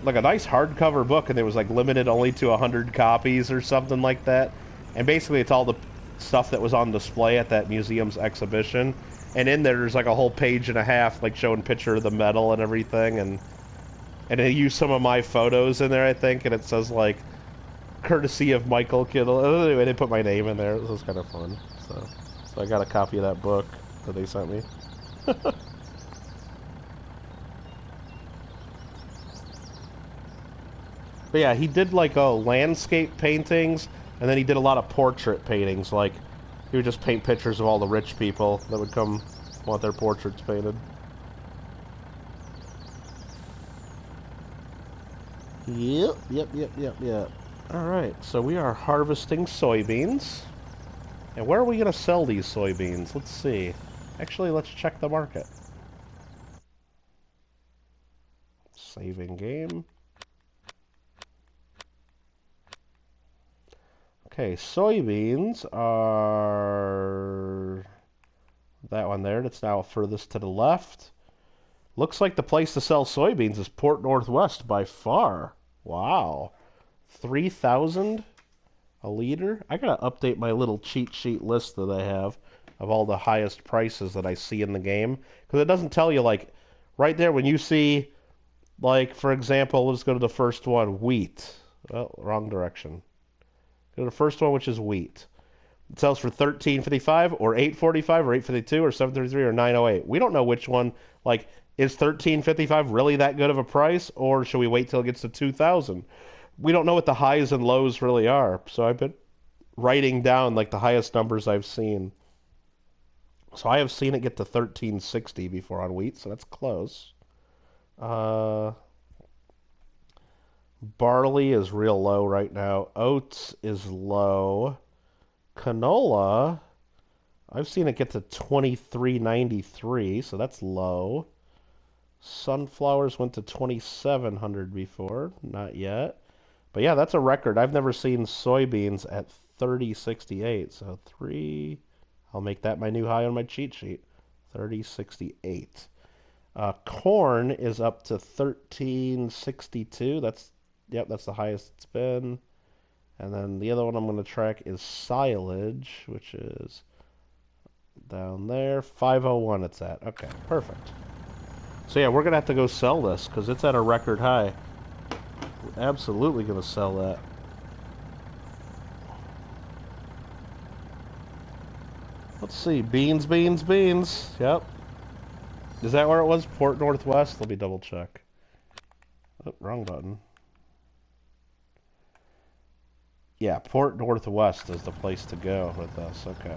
like a nice hardcover book, and it was like limited only to 100 copies or something like that. And basically it's all the stuff that was on display at that museum's exhibition. And in there's like a whole page and a half like showing picture of the metal and everything, and they used some of my photos in there, I think, and it says like courtesy of Michael Kittle. Anyway, they put my name in there. This was kind of fun. So I got a copy of that book that they sent me. But yeah, he did like landscape paintings, and then he did a lot of portrait paintings. Like, he would just paint pictures of all the rich people that would come want their portraits painted. Yep. Alright, so we are harvesting soybeans. And where are we going to sell these soybeans? Let's see. Actually, let's check the market. Saving game. Okay, soybeans are that one there. That's now furthest to the left. Looks like the place to sell soybeans is Port Northwest by far. Wow. 3,000 a liter? I gotta update my little cheat sheet list that I have of all the highest prices that I see in the game. Because it doesn't tell you, like, right there when you see, like, for example, let's go to the first one, wheat. Oh, wrong direction. Go to the first one, which is wheat. It sells for $13.55 or $8.45 or $8.52 or $7.33 or $9.08. We don't know which one. Like, is $13.55 really that good of a price, or should we wait till it gets to $2,000? We don't know what the highs and lows really are. So I've been writing down like the highest numbers I've seen. So I have seen it get to $13.60 before on wheat, so that's close. Barley is real low right now. Oats is low. Canola, I've seen it get to 23.93, so that's low. Sunflowers went to 2,700 before, not yet. But yeah, that's a record. I've never seen soybeans at 30.68. So I'll make that my new high on my cheat sheet. 30.68. Corn is up to 13.62. That's the highest it's been. And then the other one I'm going to track is silage, which is down there. 501 it's at. Okay, perfect. So yeah, we're going to have to go sell this because it's at a record high. We're absolutely going to sell that. Let's see. Beans, beans, beans. Yep. Is that where it was? Port Northwest? Let me double check. Oh, wrong button. Yeah, Port Northwest is the place to go with this. Okay.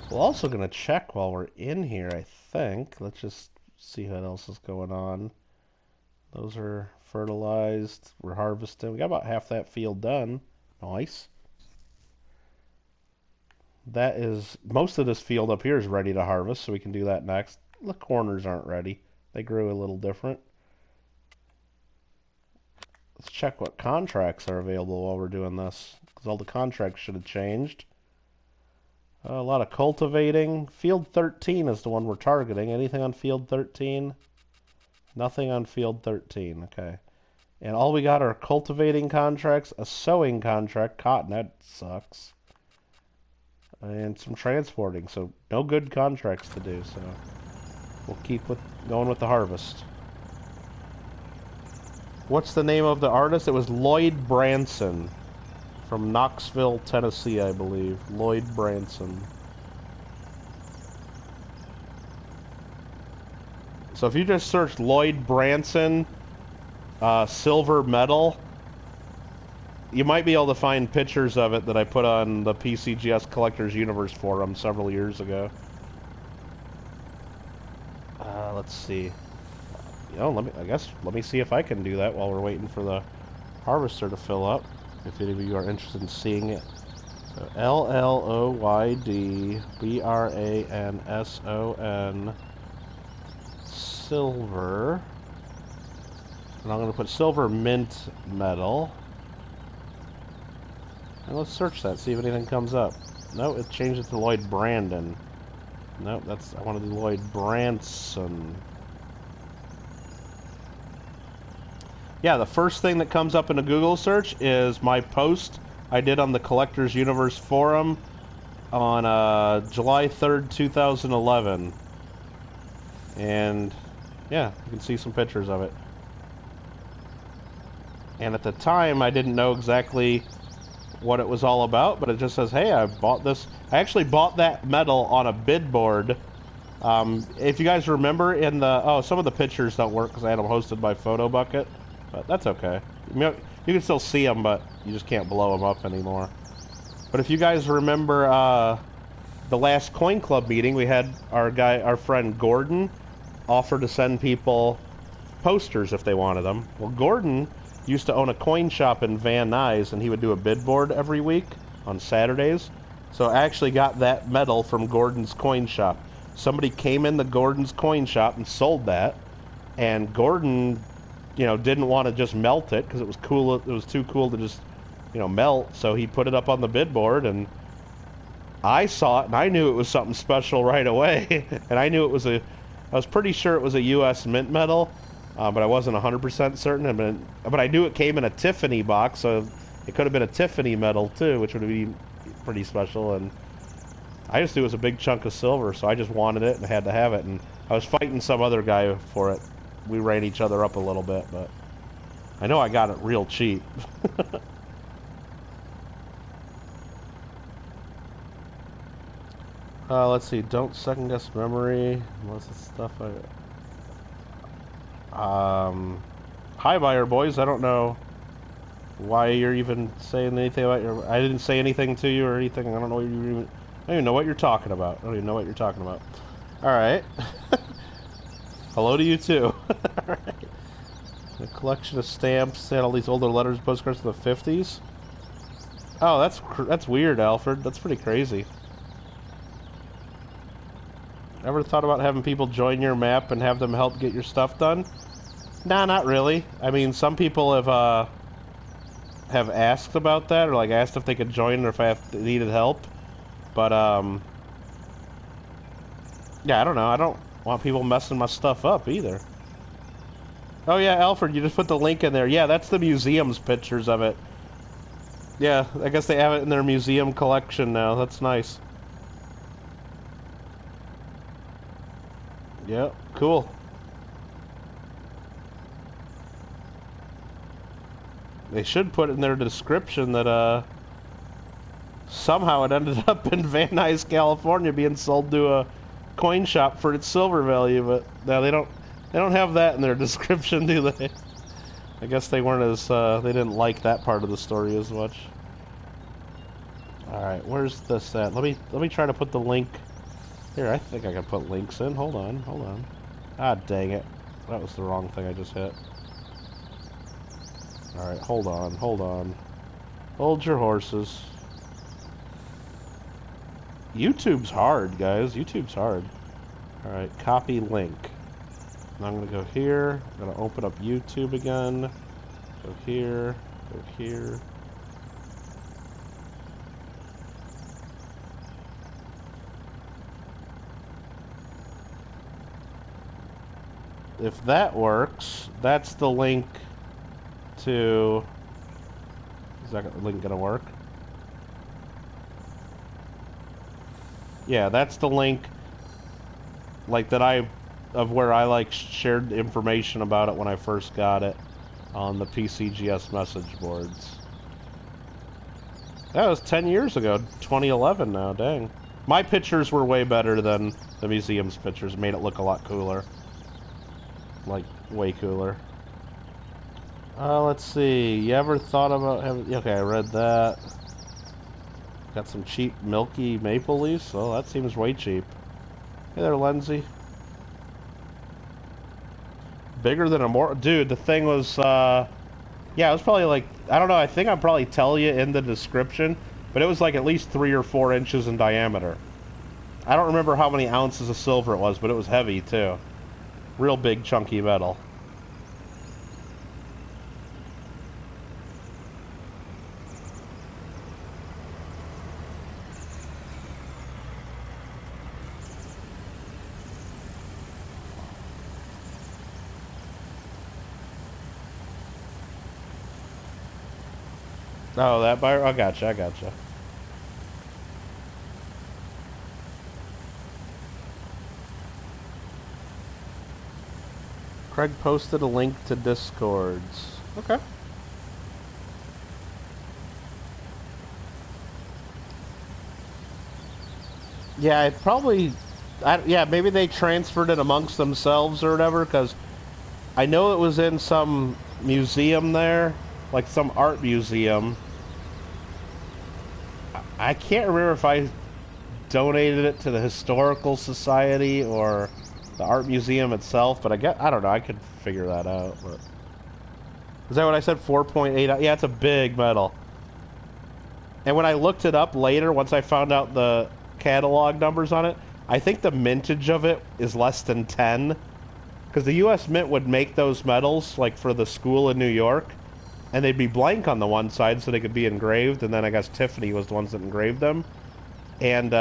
We're also going to check while we're in here, I think. Let's just see what else is going on. Those are fertilized. We're harvesting. We got about half that field done. Nice. That is, most of this field up here is ready to harvest, so we can do that next. The corners aren't ready. They grew a little different. Let's check what contracts are available while we're doing this, because all the contracts should have changed. A lot of cultivating. Field 13 is the one we're targeting. Anything on Field 13? Nothing on Field 13. Okay. And all we got are cultivating contracts, a sowing contract, cotton, that sucks, and some transporting. So no good contracts to do, so we'll keep going with the harvest. What's the name of the artist? It was Lloyd Branson from Knoxville, Tennessee, I believe. Lloyd Branson. So if you just search Lloyd Branson silver medal, you might be able to find pictures of it that I put on the PCGS Collectors Universe forum several years ago. Let's see. You know, let me see if I can do that while we're waiting for the harvester to fill up. If any of you are interested in seeing it. So LLOYDBRANSON silver. And I'm going to put silver mint metal. And let's search that, see if anything comes up. No, it changed it to Lloyd Brandon. No, I want to do Lloyd Branson. Yeah, the first thing that comes up in a Google search is my post I did on the Collectors Universe forum on July 3rd, 2011. And yeah, you can see some pictures of it. And at the time, I didn't know exactly what it was all about, but it just says, hey, I bought this. I actually bought that medal on a bid board. If you guys remember in the... some of the pictures don't work because I had them hosted by PhotoBucket, but that's okay. You can still see them, but you just can't blow them up anymore. But if you guys remember the last Coin Club meeting, we had our friend Gordon offer to send people posters if they wanted them. Well, Gordon used to own a coin shop in Van Nuys, and he would do a bid board every week on Saturdays. So I actually got that medal from Gordon's coin shop. Somebody came into Gordon's coin shop and sold that, and Gordon, didn't want to just melt it because it was cool. It was too cool to just, melt. So he put it up on the bid board, and I saw it, and I knew it was something special right away. And I knew I was pretty sure it was a U.S. Mint medal. But I wasn't 100% certain. But I knew it came in a Tiffany box, so it could have been a Tiffany medal too, which would be pretty special. And I just knew it was a big chunk of silver, so I just wanted it and had to have it. And I was fighting some other guy for it. We ran each other up a little bit, but I know I got it real cheap. Let's see. Don't second guess memory. Most of the stuff hi Buyer Boys, I don't know why you're even saying anything about I didn't say anything to you or anything. I don't don't even know what you're talking about. I don't even know what you're talking about. Alright. Hello to you too. Alright. A collection of stamps. They had all these older letters, postcards from the 50s. Oh, that's weird, Alfred. That's pretty crazy. Ever thought about having people join your map and have them help get your stuff done? Nah, not really. I mean, some people have asked about that, or like asked if they could join or if needed help. But yeah, I don't know. I don't want people messing my stuff up either. Oh yeah, Alfred, you just put the link in there. Yeah, that's the museum's pictures of it. Yeah, I guess they have it in their museum collection now. That's nice. Yep, cool. They should put in their description that somehow it ended up in Van Nuys, California, being sold to a coin shop for its silver value. But no, they don't have that in their description, do they? I guess they weren't as they didn't like that part of the story as much. All right, where's this at? Let me try to put the link. Here, I think I can put links in. Hold on. Ah, dang it. That was the wrong thing I just hit. Alright, hold on. Hold your horses. YouTube's hard, guys. YouTube's hard. Alright, copy link. Now I'm gonna go here. I'm gonna open up YouTube again. Go here. Go here. If that works, that's the link to... Is that link gonna work? Yeah, that's the link, like, of where I, like, shared information about it when I first got it on the PCGS message boards. That was 10 years ago, 2011 now, dang. My pictures were way better than the museum's pictures, made it look a lot cooler. Like, way cooler. Let's see. You ever thought about having... Okay, I read that. Got some cheap milky maple leaves. Oh, that seems way cheap. Hey there, Lindsay. Bigger than a more... Dude, the thing was, yeah, it was probably like... I don't know, I think I'll probably tell you in the description, but it was like at least 3 or 4 inches in diameter. I don't remember how many ounces of silver it was, but it was heavy, too. Real big, chunky metal. Oh, that buyer? I gotcha. Craig posted a link to Discords. Okay. Yeah, it probably... yeah, maybe they transferred it amongst themselves or whatever, because I know it was in some museum there, like some art museum. I can't remember if I donated it to the Historical Society or the art museum itself, but I don't know, I could figure that out. But is that what I said? 4.8? Yeah, it's a big metal. And when I looked it up later, once I found out the catalog numbers on it, I think the mintage of it is less than 10. Because the U.S. Mint would make those medals, like, for the school in New York, and they'd be blank on the one side so they could be engraved, and then I guess Tiffany was the ones that engraved them. And,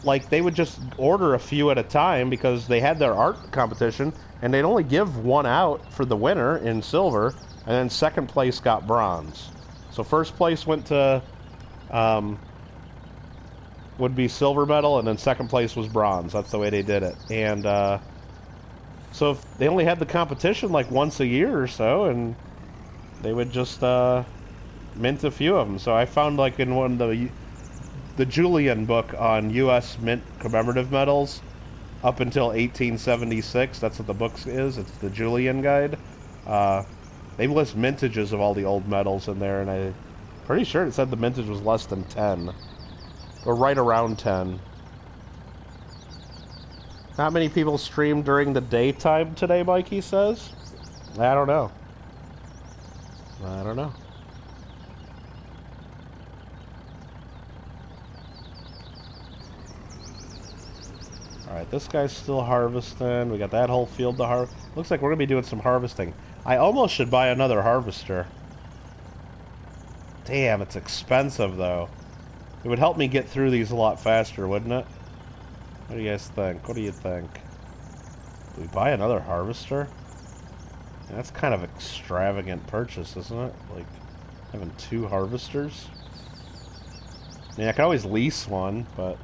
like, they would just order a few at a time because they had their art competition, and they'd only give one out for the winner in silver, and then second place got bronze. So first place went to, would be silver medal, and then second place was bronze. That's the way they did it. And, so if they only had the competition like once a year or so, and they would just, mint a few of them. So I found, like, in one of the Julian book on U.S. Mint commemorative medals up until 1876. That's what the book is. It's the Julian Guide. They list mintages of all the old medals in there, and I'm pretty sure it said the mintage was less than 10. Or right around 10. Not many people stream during the daytime today, Mikey says. I don't know. I don't know. Alright, this guy's still harvesting. We got that whole field to harvest. Looks like we're going to be doing some harvesting. I almost should buy another harvester. Damn, it's expensive, though. It would help me get through these a lot faster, wouldn't it? What do you guys think? What do you think? Do we buy another harvester? That's kind of extravagant purchase, isn't it? Like, having 2 harvesters? I mean, I could always lease one, but...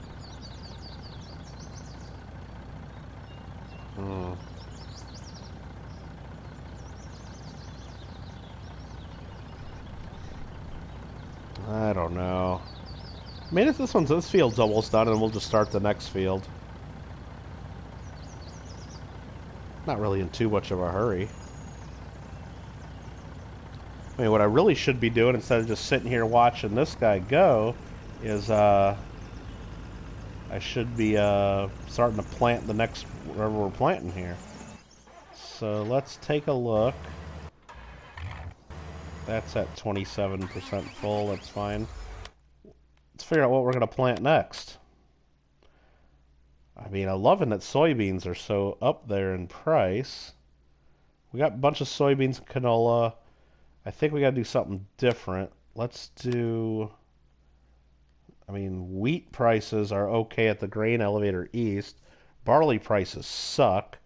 I don't know. I mean, if this field's almost done, and we'll just start the next field. Not really in too much of a hurry. I mean, what I really should be doing, instead of just sitting here watching this guy go, is, I should be, starting to plant the next, wherever we're planting here. So, let's take a look. That's at 27% full, that's fine. Let's figure out what we're going to plant next. I mean, I'm loving that soybeans are so up there in price. We got a bunch of soybeans and canola. I think we got to do something different. Let's do... I mean, wheat prices are okay at the grain elevator east. Barley prices suck.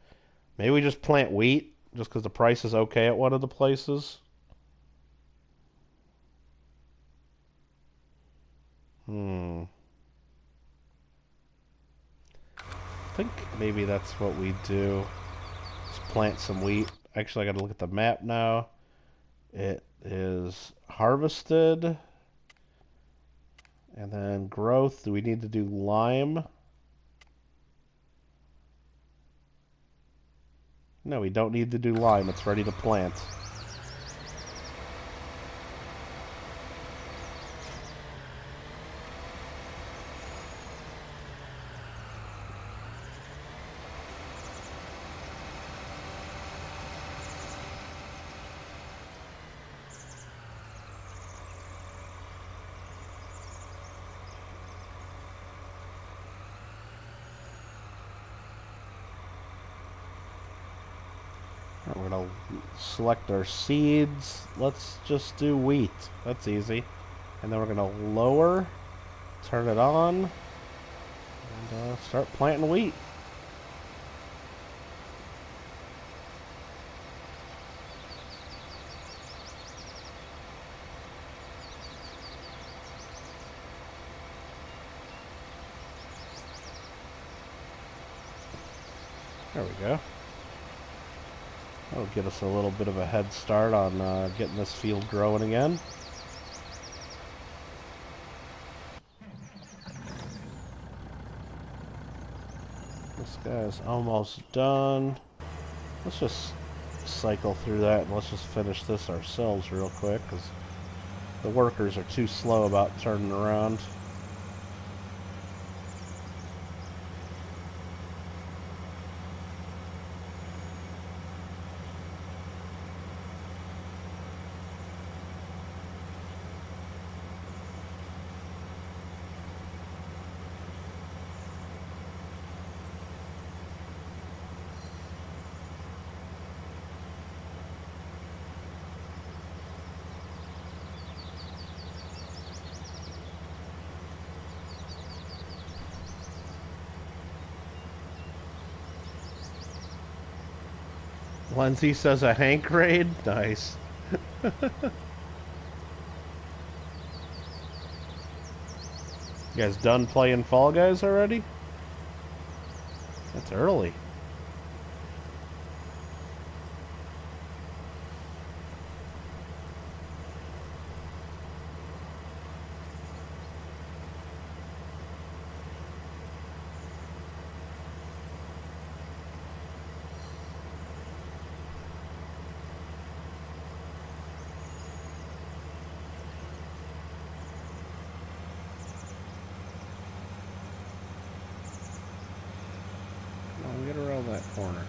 Maybe we just plant wheat just because the price is okay at one of the places. I think maybe that's what we do. Just plant some wheat. Actually, I got to look at the map now. It is harvested. And then growth. Do we need to do lime? No, we don't need to do lime. It's ready to plant. We're going to select our seeds. Let's just do wheat. That's easy. And then we're going to lower, turn it on, and start planting wheat. There we go. That'll get us a little bit of a head start on getting this field growing again. This guy's almost done. Let's just cycle through that and let's just finish this ourselves real quick because the workers are too slow about turning around. Lindsay says a Hank raid? Nice. You guys done playing Fall Guys already? That's early. Get around that corner.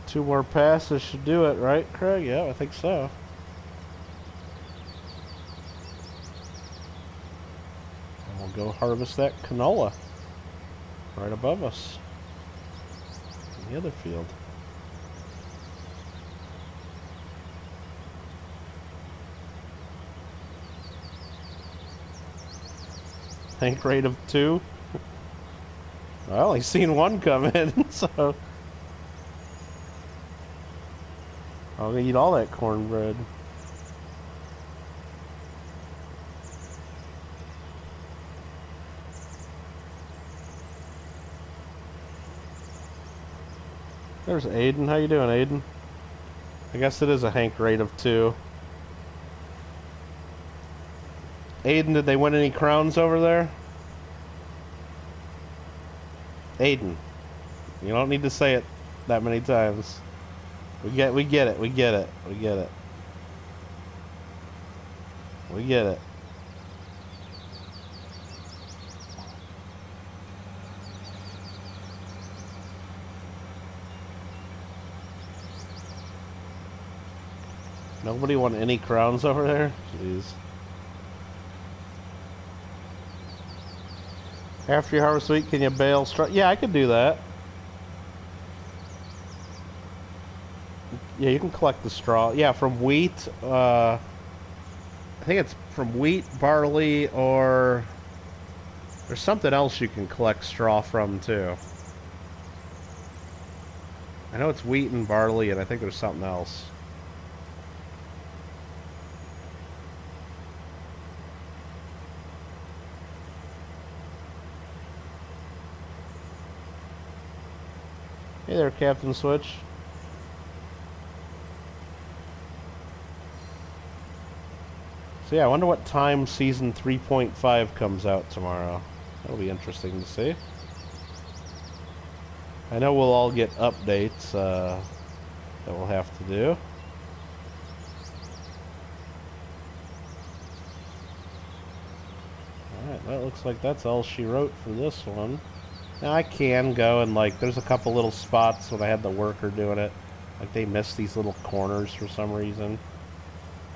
2 more passes should do it, right, Craig? Yeah, I think so. And we'll go harvest that canola right above us in the other field. Tank rate of 2. I only seen 1 come in, so I'll eat all that cornbread. There's Aiden. How you doing, Aiden? I guess it is a Hank rate of 2. Aiden, did they win any crowns over there? Aiden. You don't need to say it that many times. We get it. We get it. We get it. We get it. Nobody won any crowns over there? Jeez. After your harvest week, can you bale straw? Yeah, I could do that. Yeah, you can collect the straw. Yeah, from wheat. I think it's from wheat, barley, or there's something else you can collect straw from too. I know it's wheat and barley, and I think there's something else. Hey there, Captain Switch. So yeah, I wonder what time Season 3.5 comes out tomorrow. That'll be interesting to see. I know we'll all get updates that we'll have to do. Alright, that looks like that's all she wrote for this one. Now I can go and, like, there's a couple little spots when I had the worker doing it. Like, they missed these little corners for some reason.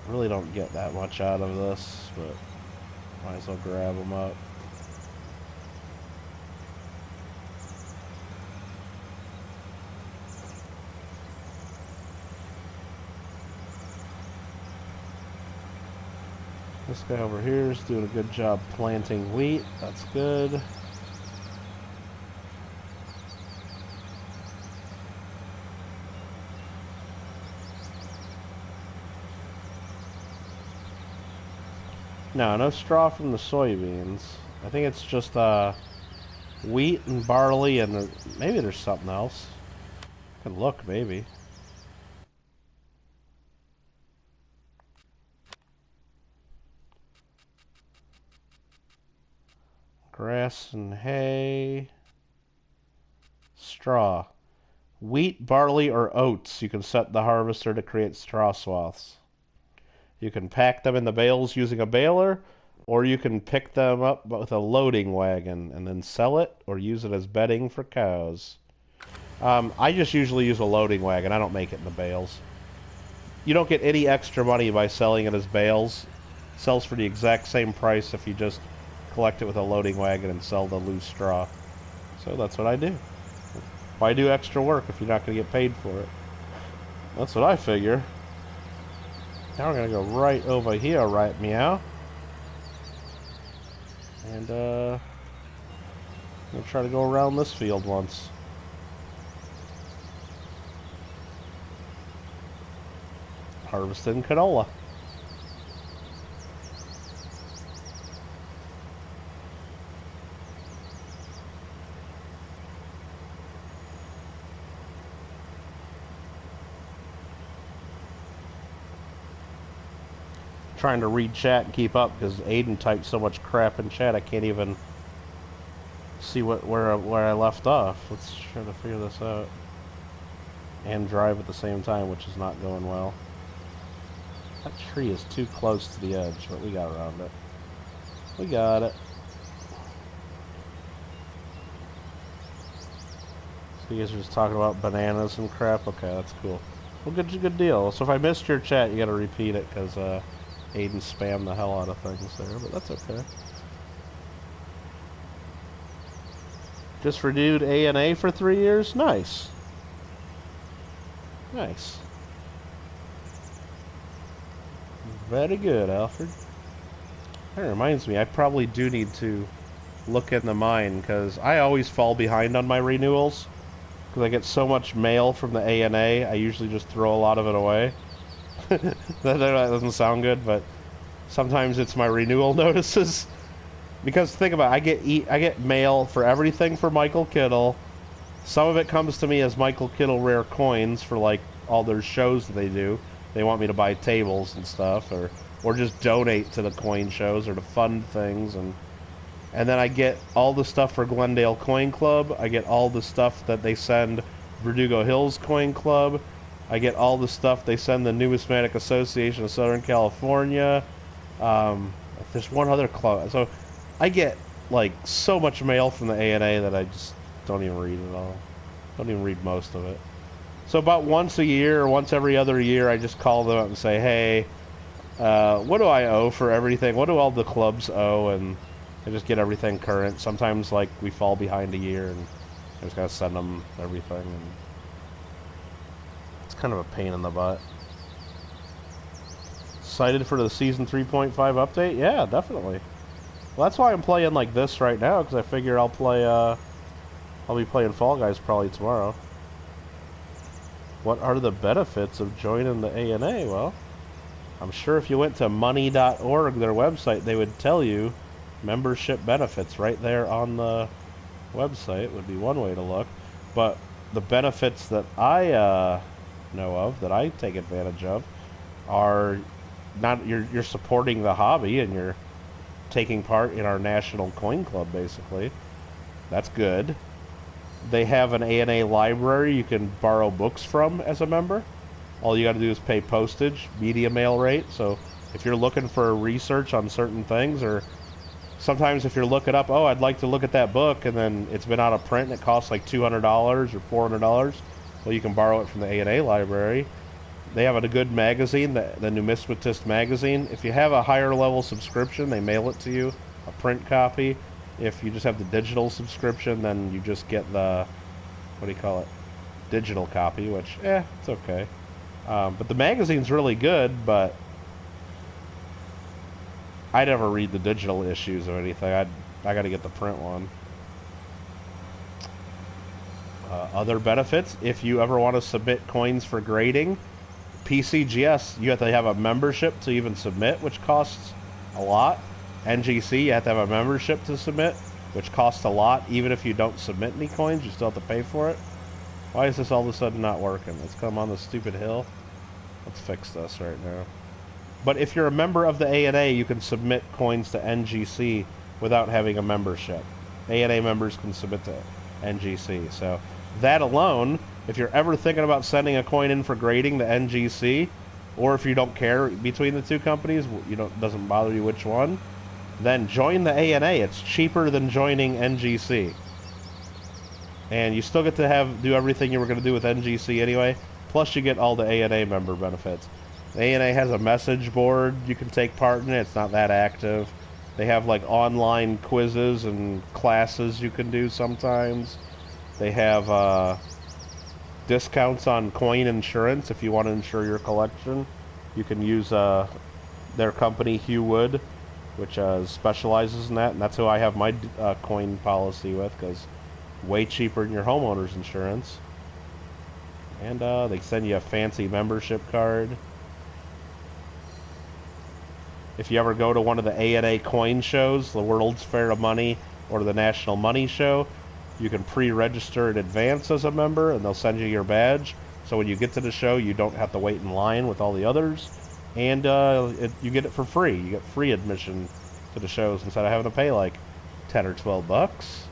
I really don't get that much out of this, but might as well grab them up. This guy over here is doing a good job planting wheat. That's good. No straw from the soybeans. I think it's just wheat and barley, and maybe there's something else. I can look, maybe. Grass and hay. Straw. Wheat, barley, or oats. You can set the harvester to create straw swaths. You can pack them in the bales using a baler, or you can pick them up with a loading wagon and then sell it or use it as bedding for cows. I just usually use a loading wagon. I don't make it in the bales. You don't get any extra money by selling it as bales. It sells for the exact same price if you just collect it with a loading wagon and sell the loose straw. So that's what I do. Why do extra work if you're not going to get paid for it? That's what I figure. Now we're going to go right over here, right meow. And, I'm going to try to go around this field once. Harvesting canola. Trying to read chat and keep up because Aiden typed so much crap in chat I can't even see where I left off. Let's try to figure this out. And drive at the same time, which is not going well. That tree is too close to the edge, but we got around it. We got it. You guys are just talking about bananas and crap. Okay, that's cool. Well, good deal. So if I missed your chat, you got to repeat it because Aiden spammed the hell out of things there, but that's okay. Just renewed A&A for 3 years? Nice. Nice. Very good, Alfred. That reminds me, I probably do need to look into mine, because I always fall behind on my renewals. Because I get so much mail from the A&A, I usually just throw a lot of it away. That doesn't sound good, but sometimes it's my renewal notices. Because think about it, I get mail for everything for Michael Kittle. Some of it comes to me as Michael Kittle Rare Coins for like all their shows that they do. They want me to buy tables and stuff, or just donate to the coin shows or to fund things, and then I get all the stuff for Glendale Coin Club. I get all the stuff that they send Verdugo Hills Coin Club. I get all the stuff they send the Numismatic Association of Southern California. There's one other club. So I get like so much mail from the A&A that I just don't even read it all. Don't even read most of it. So about once a year or once every other year, I just call them up and say, hey, what do I owe for everything? What do all the clubs owe? And I just get everything current. Sometimes, like, we fall behind a year, and I just gotta send them everything. And it's kind of a pain in the butt. Excited for the Season 3.5 update? Yeah, definitely. Well, that's why I'm playing like this right now, because I figure I'll be playing Fall Guys probably tomorrow. What are the benefits of joining the A&A? Well, I'm sure if you went to money.org, their website, they would tell you membership benefits right there on the website would be one way to look. But the benefits that I know of, that I take advantage of, are not you're supporting the hobby and you're taking part in our national coin club, basically. That's good. They have an A&A library you can borrow books from as a member. All you got to do is pay postage, media mail rate. So if you're looking for research on certain things, or sometimes if you're looking up, oh, I'd like to look at that book, and then it's been out of print and it costs like $200 or $400, well, you can borrow it from the A&A library. They have a good magazine, the Numismatist magazine. If you have a higher level subscription, they mail it to you, a print copy. If you just have the digital subscription, then you just get the, what do you call it, digital copy, which, it's okay. But the magazine's really good, but I never read the digital issues or anything. I got to get the print one. Other benefits, if you ever want to submit coins for grading, PCGS, you have to have a membership to even submit, which costs a lot. NGC, you have to have a membership to submit, which costs a lot. Even if you don't submit any coins, you still have to pay for it. Why is this all of a sudden not working? Let's come on this stupid hill. Let's fix this right now. But if you're a member of the A&A, you can submit coins to NGC without having a membership. A&A members can submit to NGC. So that alone, if you're ever thinking about sending a coin in for grading to NGC, or if you don't care between the two companies, doesn't bother you which one, then join the A&A. It's cheaper than joining NGC. And you still get to do everything you were going to do with NGC anyway, plus you get all the A&A member benefits. The A&A has a message board you can take part in. It's not that active. They have like online quizzes and classes you can do sometimes. They have discounts on coin insurance if you want to insure your collection. You can use their company, Hugh Wood, which specializes in that, and that's who I have my coin policy with, because way cheaper than your homeowner's insurance. And they send you a fancy membership card. If you ever go to one of the A&A coin shows, the World's Fair of Money or the National Money Show, you can pre-register in advance as a member, and they'll send you your badge. So when you get to the show, you don't have to wait in line with all the others. And you get it for free. You get free admission to the shows instead of having to pay like 10 or 12 bucks.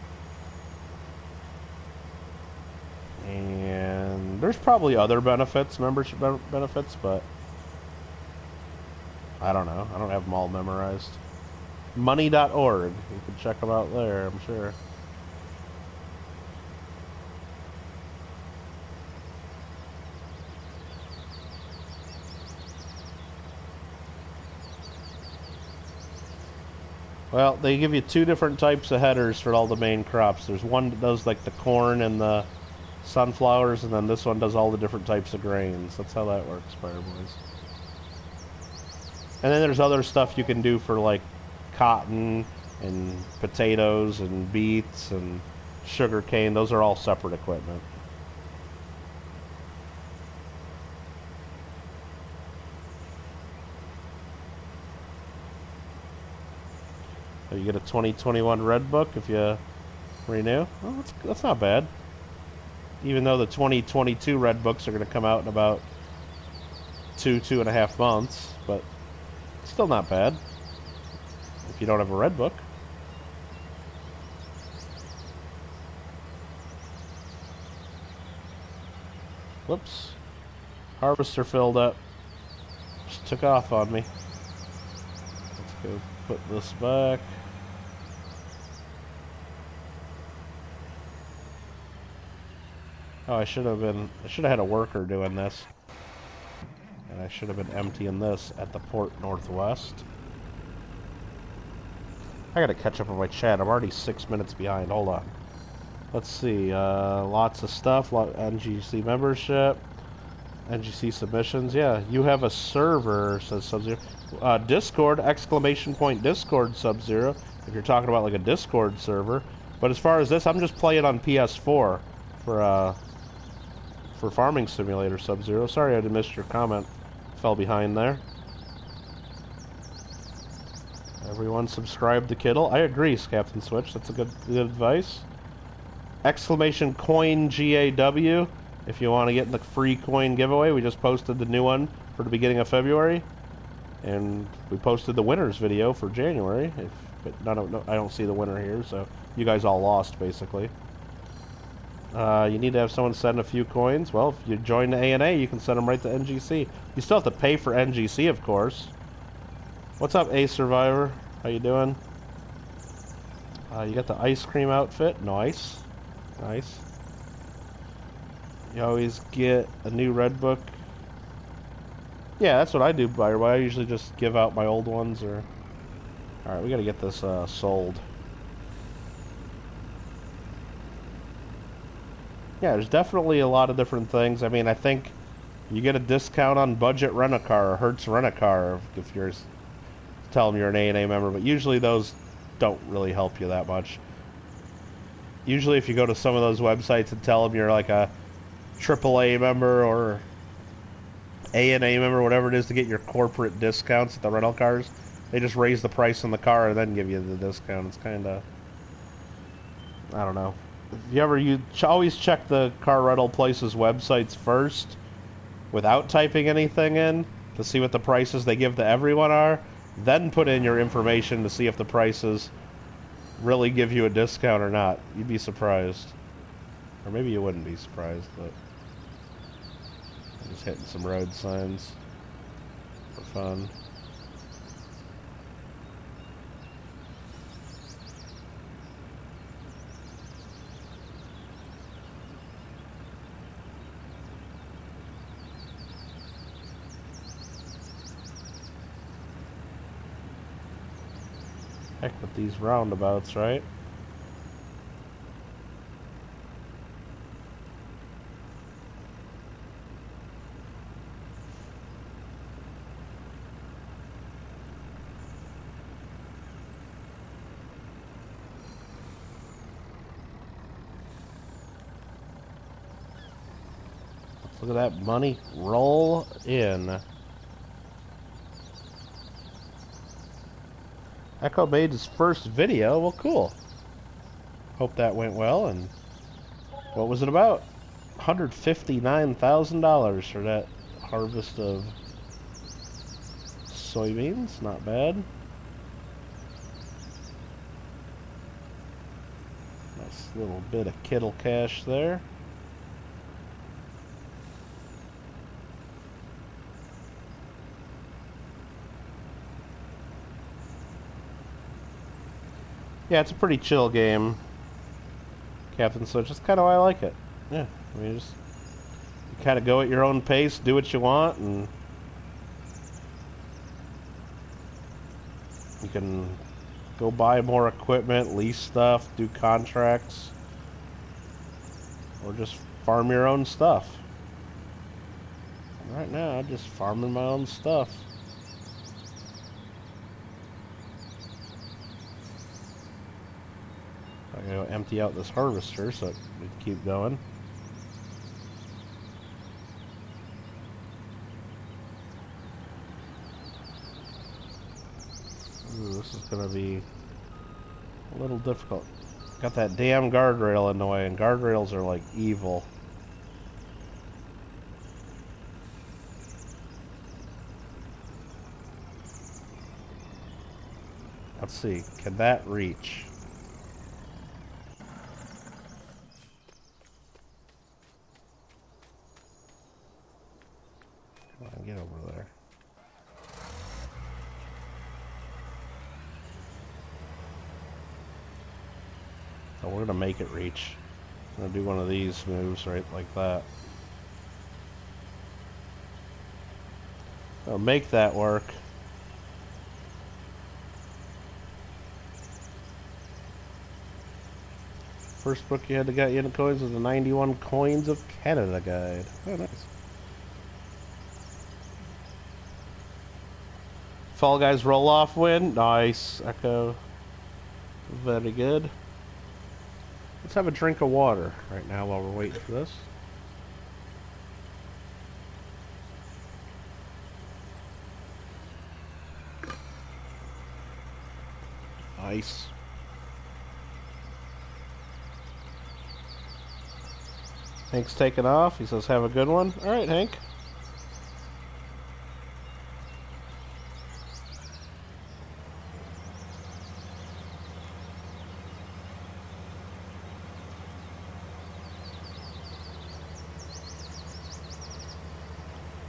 And there's probably other benefits, membership benefits, but I don't know. I don't have them all memorized. Money.org. You can check them out there, I'm sure. Well, they give you two different types of headers for all the main crops. There's one that does like the corn and the sunflowers, and then this one does all the different types of grains. That's how that works, Fireboys. And then there's other stuff you can do for like cotton and potatoes and beets and sugar cane. Those are all separate equipment. So you get a 2021 Red Book if you renew. Well, that's not bad. Even though the 2022 Red Books are going to come out in about 2.5 months, but still not bad if you don't have a Red Book. Whoops. Harvester filled up. Just took off on me. Let's go put this back. Oh, I should have had a worker doing this. And I should have been emptying this at the port northwest. I gotta catch up on my chat. I'm already 6 minutes behind. Hold on. Let's see. Lots of stuff. NGC membership. NGC submissions. Yeah, you have a server, says Sub-Zero. Discord, exclamation point Discord, Sub-Zero. If you're talking about like a Discord server. But as far as this, I'm just playing on PS4 for Farming Simulator, Sub-Zero. Sorry I missed your comment. Fell behind there. Everyone subscribe to Kittle. I agree, Captain Switch. That's a good advice. Exclamation coin GAW. If you want to get in the free coin giveaway, we just posted the new one for the beginning of February. And we posted the winner's video for January. But I don't see the winner here, so you guys all lost, basically. You need to have someone send a few coins. Well, if you join the ANA, you can send them right to NGC. You still have to pay for NGC, of course. What's up, A Survivor? How you doing? You got the ice cream outfit. Nice. Nice. You always get a new Red Book. Yeah, that's what I do, by the way. I usually just give out my old ones. Or alright, we gotta get this sold. Yeah, there's definitely a lot of different things. I mean, I think you get a discount on Budget Rent-A-Car or Hertz Rent-A-Car if you're tell them you're an ANA member, but usually those don't really help you that much. Usually if you go to some of those websites and tell them you're like a AAA member or ANA member, whatever it is, to get your corporate discounts at the rental cars, they just raise the price on the car and then give you the discount. It's kind of, I don't know. If you ever, you always check the car rental places' websites first without typing anything in to see what the prices they give to everyone are. Then put in your information to see if the prices really give you a discount or not. You'd be surprised. Or maybe you wouldn't be surprised, but I'm just hitting some road signs for fun. Heck with these roundabouts, right? Look at that money roll in. Echo made his first video. Well, cool. Hope that went well. And what was it about? $159,000 for that harvest of soybeans. Not bad. Nice little bit of Kittle cash there. Yeah, it's a pretty chill game, Captain Switch. That's kind of why I like it. Yeah, I mean, you kind of go at your own pace, do what you want, and you can Go buy more equipment, lease stuff, do contracts, or just farm your own stuff. Right now, I'm just farming my own stuff. I gotta go empty out this harvester so it can keep going. Ooh, this is gonna be a little difficult. Got that damn guardrail in the way, and guardrails are like evil. Let's see, can that reach? Come on, get over there. So we're gonna make it reach. I'm gonna do one of these moves right like that. I'll make that work. First book you had to get unit coins was the 91 Coins of Canada guide. Oh, nice. Fall Guys roll-off win. Nice. Echo. Very good. Let's have a drink of water right now while we're waiting for this. Nice. Hank's taking off. He says, have a good one. All right, Hank.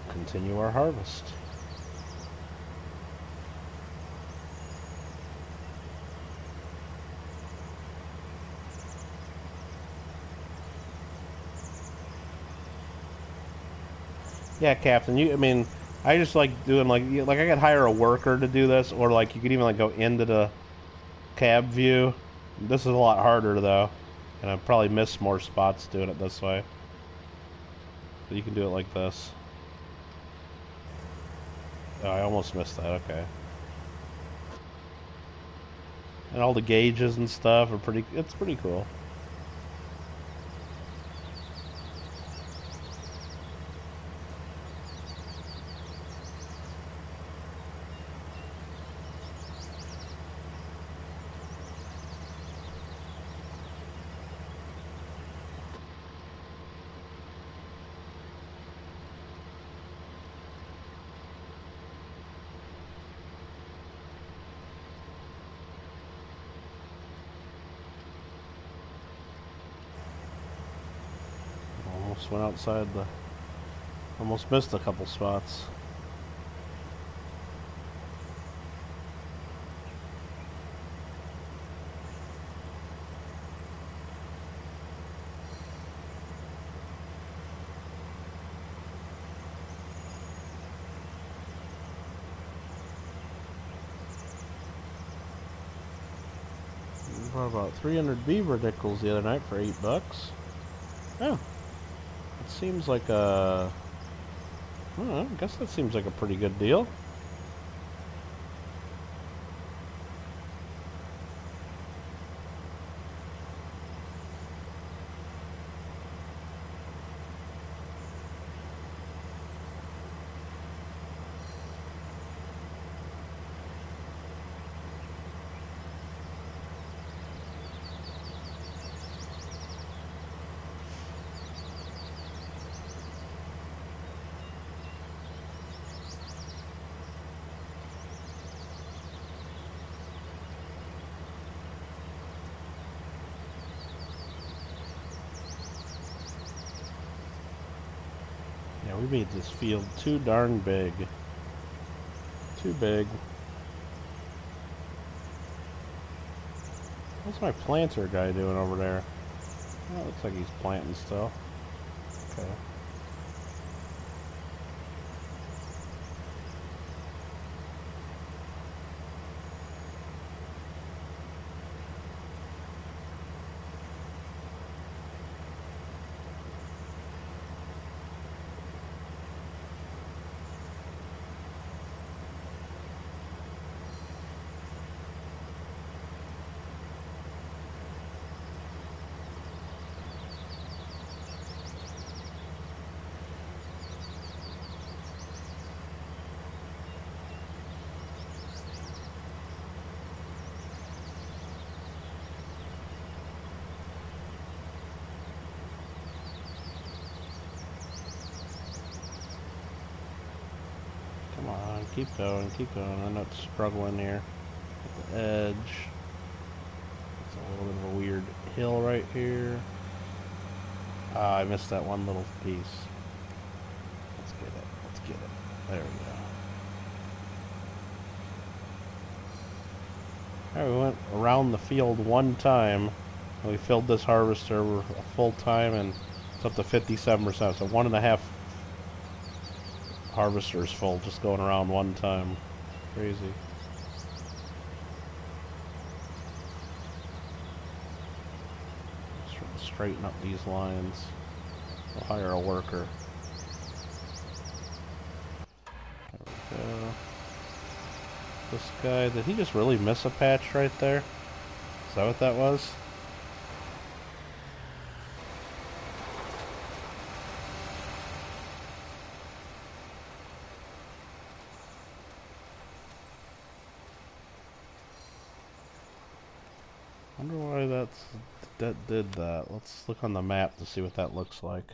Continue our harvest. Yeah, Captain. I mean, I just like doing like I could hire a worker to do this, or like you could even like go into the cab view. This is a lot harder though, and I probably miss more spots doing it this way. But you can do it like this. Oh, I almost missed that. Okay. And all the gauges and stuff are pretty. It's pretty cool. Almost went outside the... Almost missed a couple spots. We bought about 300 beaver nickels the other night for $8. Oh. It seems like a... I don't know, I guess that seems like a pretty good deal. Yeah, we made this field too darn big. Too big. What's my planter guy doing over there? Oh, looks like he's planting still. Okay. keep going, keep going. I'm not struggling here at the edge. It's a little bit of a weird hill right here. Ah, I missed that one little piece. Let's get it. Let's get it. There we go. Alright, we went around the field one time. And we filled this harvester a full time, and it's up to 57%. So 1.5 harvesters full just going around one time. Crazy. Straighten up these lines. We'll hire a worker. There we go. This guy, did he just really miss a patch right there? Is that what that was? I wonder why that did that. Let's look on the map to see what that looks like.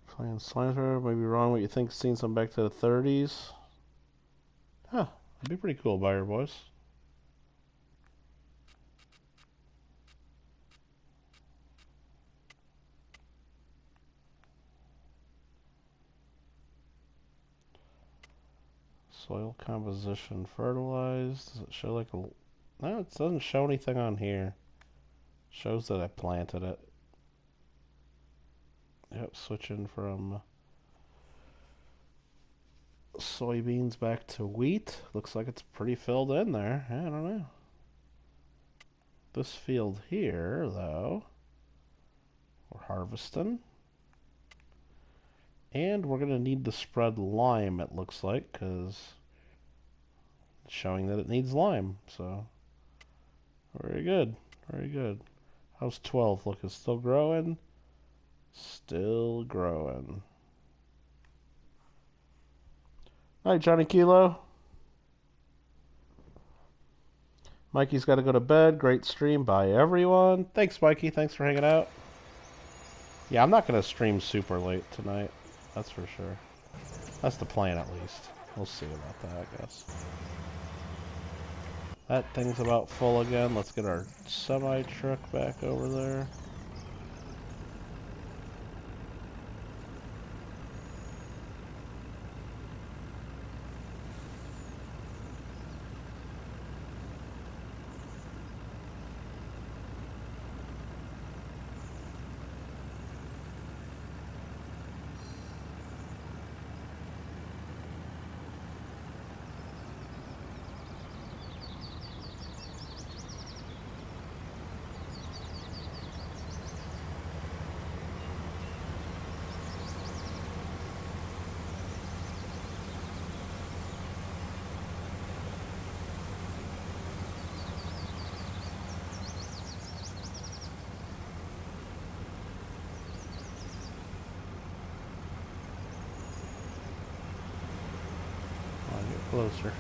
Playing Slimer, might be wrong what you think, seen some back to the 30s. Huh, that'd be pretty cool, buyer boys. Soil composition fertilized. Does it show like a... No, it doesn't show anything on here. It shows that I planted it. Yep, switching from soybeans back to wheat. Looks like it's pretty filled in there. I don't know. This field here, though, we're harvesting. And we're going to need to spread lime, it looks like, because it's showing that it needs lime. So, very good. Very good. How's 12 looking? Still growing? Still growing. All right, Johnny Kilo. Mikey's got to go to bed. Great stream. Bye, everyone. Thanks, Mikey. Thanks for hanging out. Yeah, I'm not going to stream super late tonight. That's for sure. That's the plan, at least. We'll see about that, I guess. That thing's about full again. Let's get our semi-truck back over there. Closer.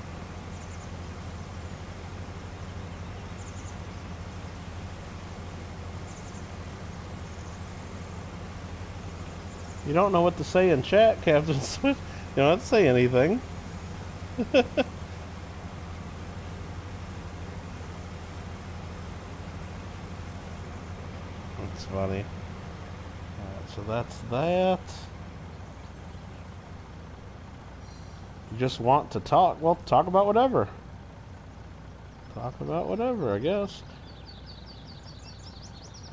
You don't know what to say in chat, Captain Swift. You don't have to say anything. That's funny. Alright, so that's that. You just want to talk? Well, talk about whatever. Talk about whatever, I guess.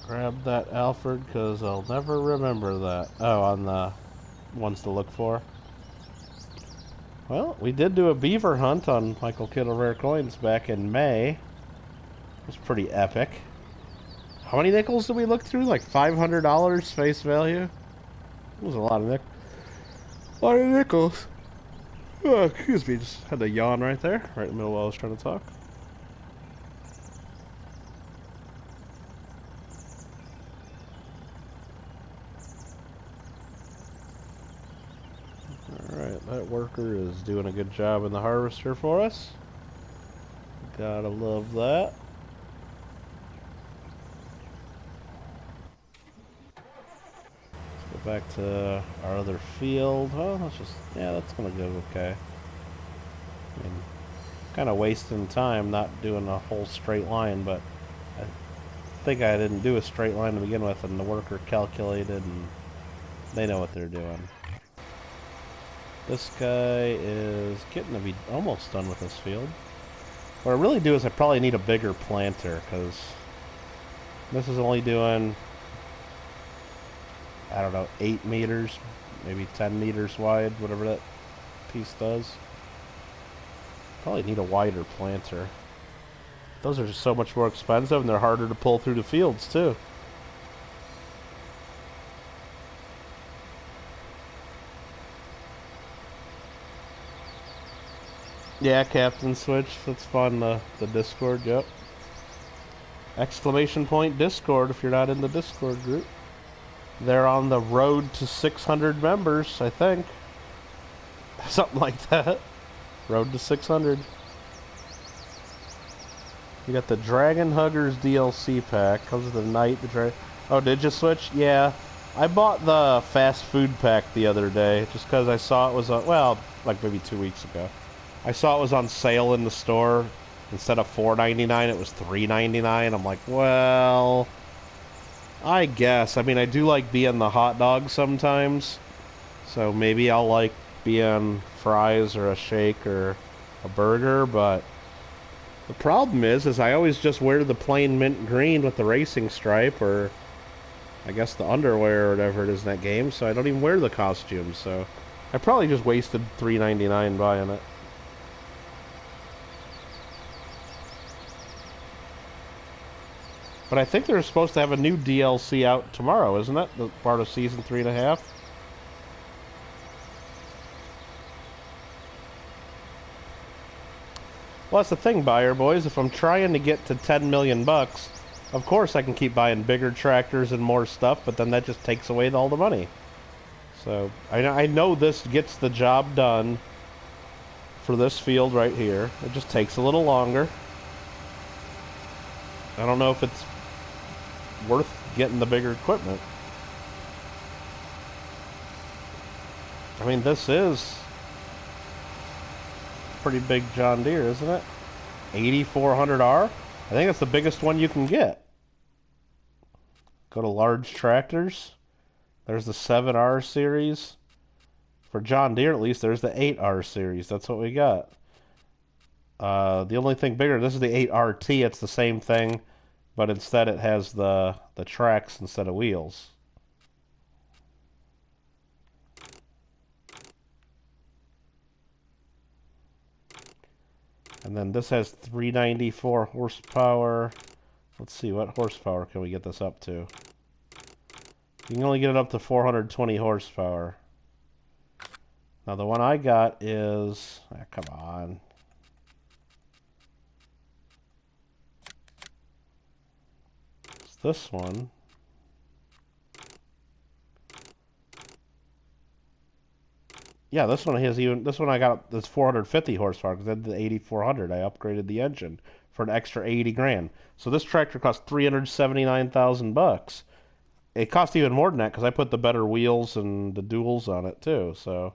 Grab that Alfred, because I'll never remember that. Oh, on the ones to look for. Well, we did do a beaver hunt on Michael Kittle Rare Coins back in May. It was pretty epic. How many nickels did we look through? Like $500 face value? It was a lot of nickels. A lot of nickels. Oh, excuse me, just had to yawn right there, right in the middle while I was trying to talk. Alright, that worker is doing a good job in the harvester for us. Gotta love that. back to our other field. Well, let's just, yeah, that's gonna go okay. I mean, kind of wasting time not doing a whole straight line, but I think I didn't do a straight line to begin with, and the worker calculated, and they know what they're doing. This guy is getting to be almost done with this field. What I really do is I probably need a bigger planter, because this is only doing, I don't know, 8 meters, maybe 10 meters wide, whatever that piece does. Probably need a wider planter. Those are just so much more expensive, and they're harder to pull through the fields, too. Yeah, Captain Switch. That's fun. The Discord, yep. Exclamation point Discord if you're not in the Discord group. They're on the road to 600 members, I think. Something like that. Road to 600. You got the Dragon Huggers DLC pack. Comes with the Knight, the Dragon... Oh, did you switch? Yeah. I bought the fast food pack the other day, just because I saw it was on... Well, like maybe 2 weeks ago. I saw it was on sale in the store. Instead of $4.99, it was $3.99. I'm like, well... I guess. I mean, I do like being the hot dog sometimes. So maybe I'll like being fries or a shake or a burger, but... The problem is I always just wear the plain mint green with the racing stripe, or I guess the underwear or whatever it is in that game, so I don't even wear the costume, so I probably just wasted $3.99 buying it. But I think they're supposed to have a new DLC out tomorrow, isn't it? The part of Season 3.5? Well, that's the thing, buyer boys. If I'm trying to get to 10 million bucks, of course I can keep buying bigger tractors and more stuff, but then that just takes away all the money. So, I know this gets the job done for this field right here. It just takes a little longer. I don't know if it's worth getting the bigger equipment. I mean, this is pretty big John Deere, isn't it? 8400R? I think that's the biggest one you can get. Go to large tractors. There's the 7R series. For John Deere, at least, there's the 8R series. That's what we got. The only thing bigger, this is the 8RT. It's the same thing, but instead it has the tracks instead of wheels. And then this has 394 horsepower. Let's see, what horsepower can we get this up to? You can only get it up to 420 horsepower. Now the one I got is... come on. It's this one. Yeah, this one has even... This one I got this 450 horsepower because then the 8400 I upgraded the engine for an extra 80 grand. So this tractor cost 379,000 bucks. It cost even more than that because I put the better wheels and the duals on it too. So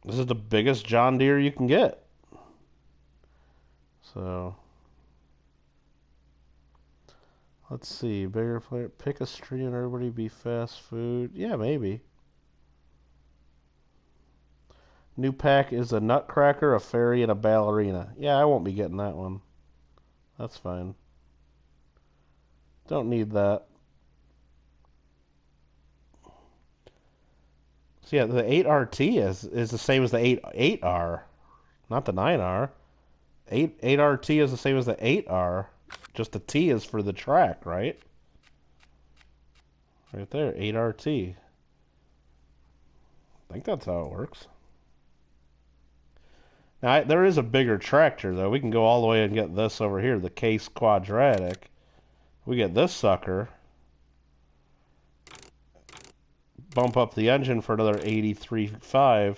this is the biggest John Deere you can get. So let's see, bigger player, pick a street and everybody be fast food. Yeah, maybe. New pack is a nutcracker, a fairy, and a ballerina. Yeah, I won't be getting that one. That's fine. Don't need that. So yeah, the 8RT is the same as the 8R, not the 9R. 8RT is the same as the 8R. Just the T is for the track, right? Right there, 8RT. I think that's how it works. Now, there is a bigger tractor, though. We can go all the way and get this over here, the Case Quadratic. We get this sucker. Bump up the engine for another 83.5.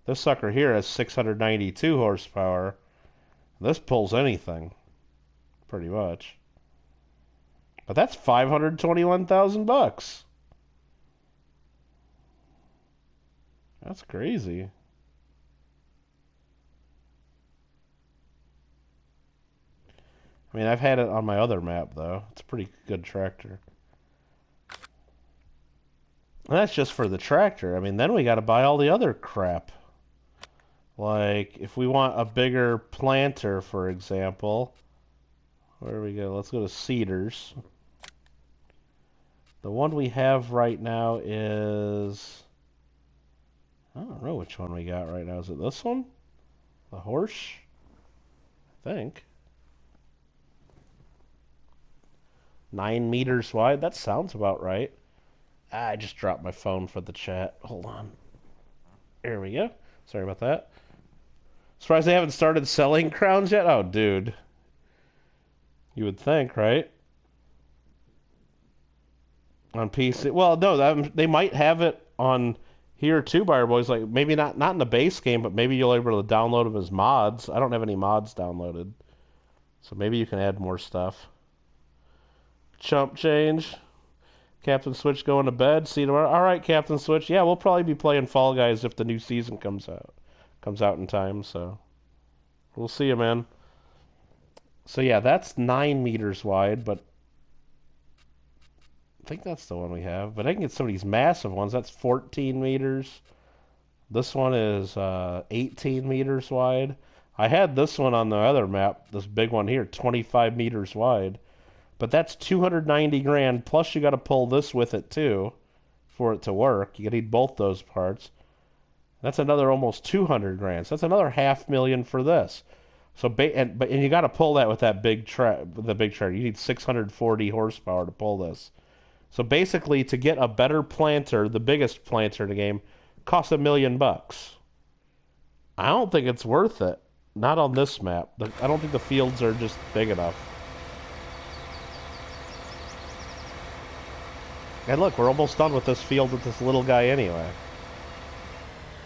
This sucker here has 692 horsepower. This pulls anything, pretty much. But that's 521,000 bucks. That's crazy. I mean, I've had it on my other map, though. It's a pretty good tractor. And that's just for the tractor. I mean, then we got to buy all the other crap. Like, if we want a bigger planter, for example, where do we go? Let's go to Cedars. The one we have right now is... I don't know which one we got right now. Is it this one? The horse? I think. 9 meters wide? That sounds about right. I just dropped my phone for the chat. Hold on. There we go. Sorry about that. Surprised they haven't started selling crowns yet? Oh, dude. You would think, right? On PC. Well, no, they might have it on here too, Buyer Boys. Like, maybe not in the base game, but maybe you'll be able to download them as mods. I don't have any mods downloaded. So maybe you can add more stuff. Chump change. Captain Switch going to bed. See you tomorrow. All right, Captain Switch. Yeah, we'll probably be playing Fall Guys if the new season comes out in time. So we'll see you, man. So yeah, that's 9 meters wide, but I think that's the one we have. But I can get some of these massive ones. That's 14 meters. This one is 18 meters wide. I had this one on the other map, this big one here, 25 meters wide. But that's 290 grand, plus you got to pull this with it too for it to work. You need both those parts. That's another almost 200 grand. So that's another $500,000 for this. So and you got to pull that with that big tractor. You need 640 horsepower to pull this. So basically, to get a better planter, the biggest planter in the game, costs $1 million. I don't think it's worth it. Not on this map. I don't think the fields are just big enough. And look, we're almost done with this field with this little guy anyway.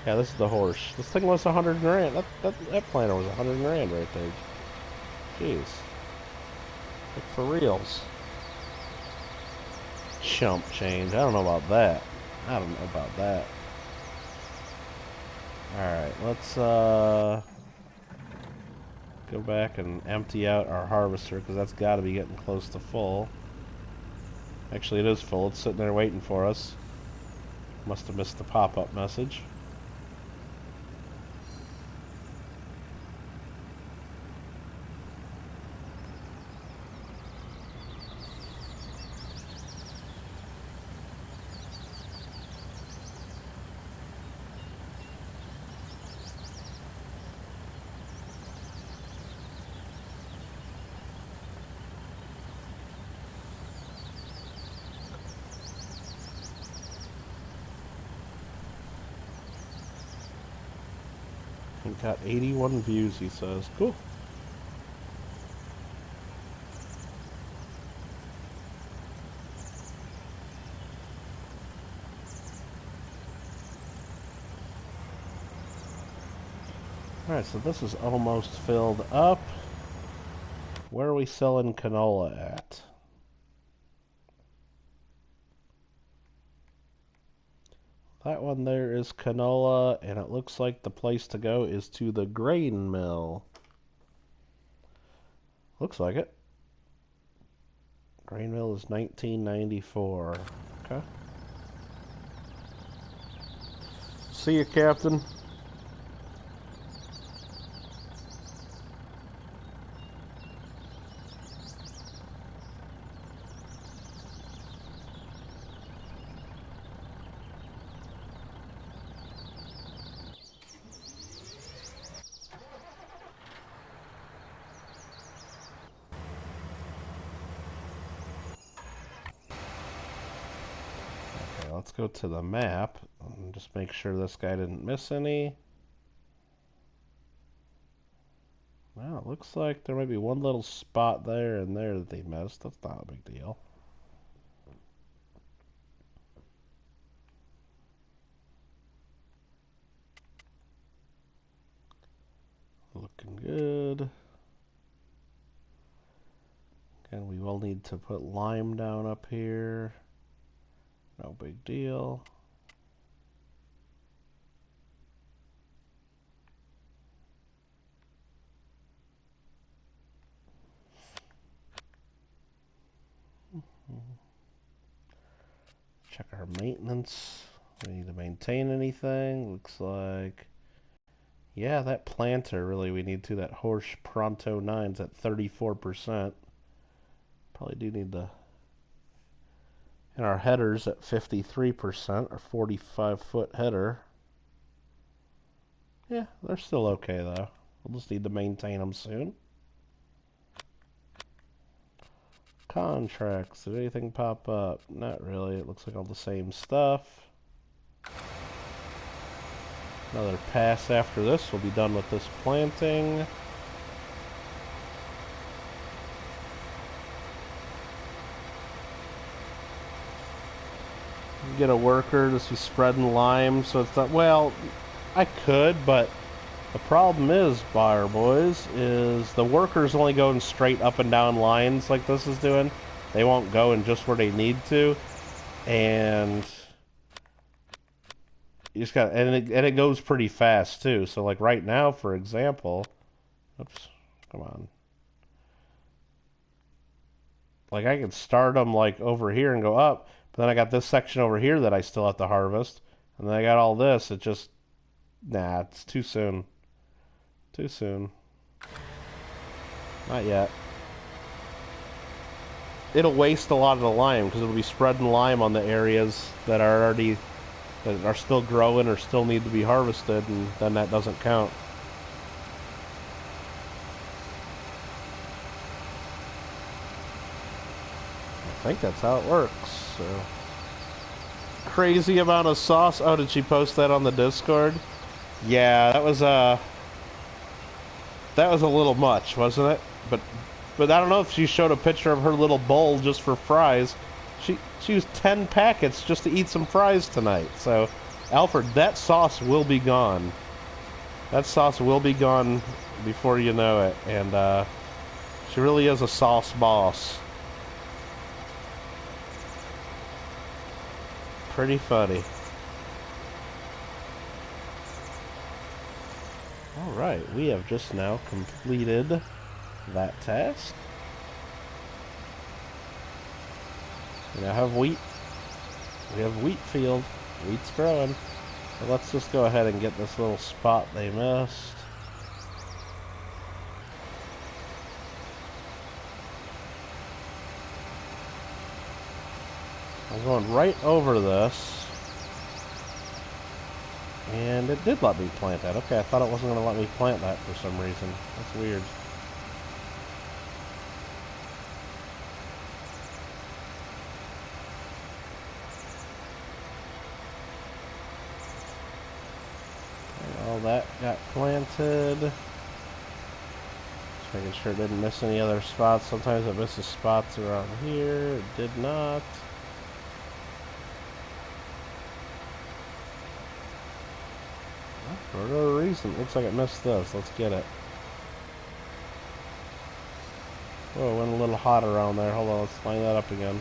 Yeah, this is the horse. This thing was 100 grand. That planter was 100 grand right there. Jeez. Like for reals. Chump change. I don't know about that. I don't know about that. Alright, let's go back and empty out our harvester, because that's got to be getting close to full. Actually, it is full. It's sitting there waiting for us. Must have missed the pop-up message. It got 81 views, he says. Cool. Alright, so this is almost filled up. Where are we selling canola at? That one there is canola, and it looks like the place to go is to the grain mill. Looks like it. Grain mill is 1994. Okay. See you, Captain. Let's go to the map and just make sure this guy didn't miss any. Well, it looks like there might be one little spot there and there that they missed. That's not a big deal. Looking good. And we will need to put lime down up here. No big deal. check our maintenance. We need to maintain anything. Looks like... Yeah, that planter, really, we need to. That Horse Pronto 9's at 34%. Probably do need to... And our header's at 53%, our 45-foot header. Yeah, they're still okay, though. We'll just need to maintain them soon. Contracts. Did anything pop up? Not really. It looks like all the same stuff. Another pass after this. We'll be done with this planting. Get a worker just be spreading lime, so it's not... Well, I could, but the problem is, Bar Boys, is the workers only going straight up and down lines like this is doing. They won't go in just where they need to, and you just got... And it goes pretty fast too. So like right now, for example, oops, come on. Like I could start them like over here and go up, but then I got this section over here that I still have to harvest, and then I got all this. It just... Nah, it's too soon. Too soon. Not yet. It'll waste a lot of the lime because it'll be spreading lime on the areas that are already... that are still growing or still need to be harvested, and then that doesn't count. I think that's how it works. So. Crazy amount of sauce. Oh, did she post that on the Discord? Yeah, that was a little much, wasn't it? But I don't know if she showed a picture of her little bowl just for fries. She used 10 packets just to eat some fries tonight. So, Alfred, that sauce will be gone. That sauce will be gone before you know it. And she really is a sauce boss. Pretty funny. Alright, we have just now completed that task. We now have wheat. We have wheat field. Wheat's growing. So let's just go ahead and get this little spot they missed. I'm going right over this. And it did let me plant that. Okay, I thought it wasn't going to let me plant that for some reason. That's weird. Okay, all that got planted. Just making sure it didn't miss any other spots. Sometimes it misses spots around here. It did not. For no reason. Looks like it missed this. Let's get it. Whoa, it went a little hot around there. Hold on, let's line that up again.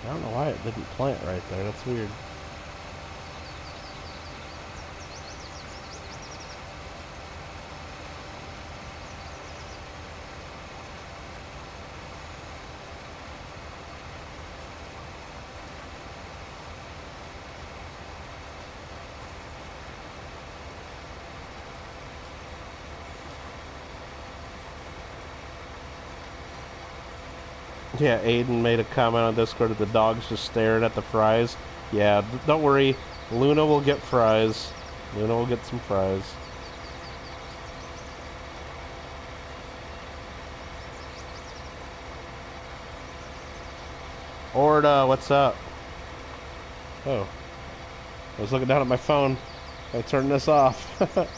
I don't know why it didn't plant right there. That's weird. Yeah, Aiden made a comment on Discord that the dog's just staring at the fries. Yeah, don't worry. Luna will get fries. Luna will get some fries. Orda, what's up? Oh. I was looking down at my phone. I turned this off. Went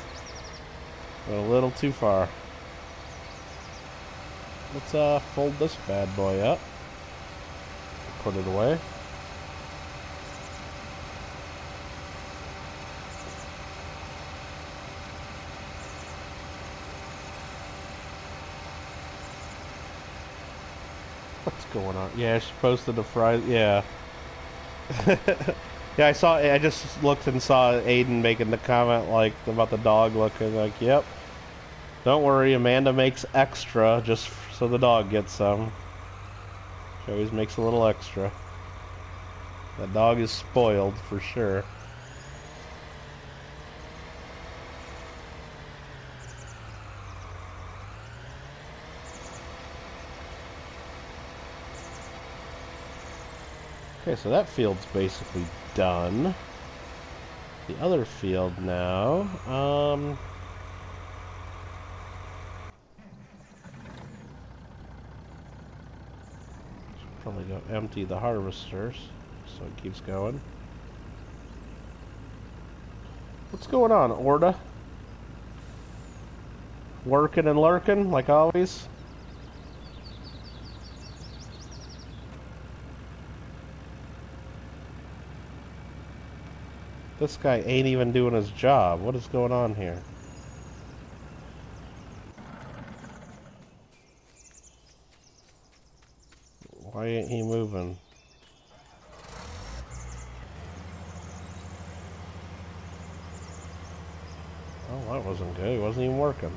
a little too far. Let's fold this bad boy up. Put it away. What's going on? Yeah, she posted the fries. Yeah. Yeah, I saw. I just looked and saw Aiden making the comment like about the dog looking like. Yep. Don't worry, Amanda makes extra just so the dog gets some. She always makes a little extra. That dog is spoiled for sure. Okay, so that field's basically done. The other field now, should probably go empty the harvesters so it keeps going. What's going on, Orda? Working and lurking, like always? This guy ain't even doing his job. What is going on here? Why ain't he moving? Oh, that wasn't good. He wasn't even working.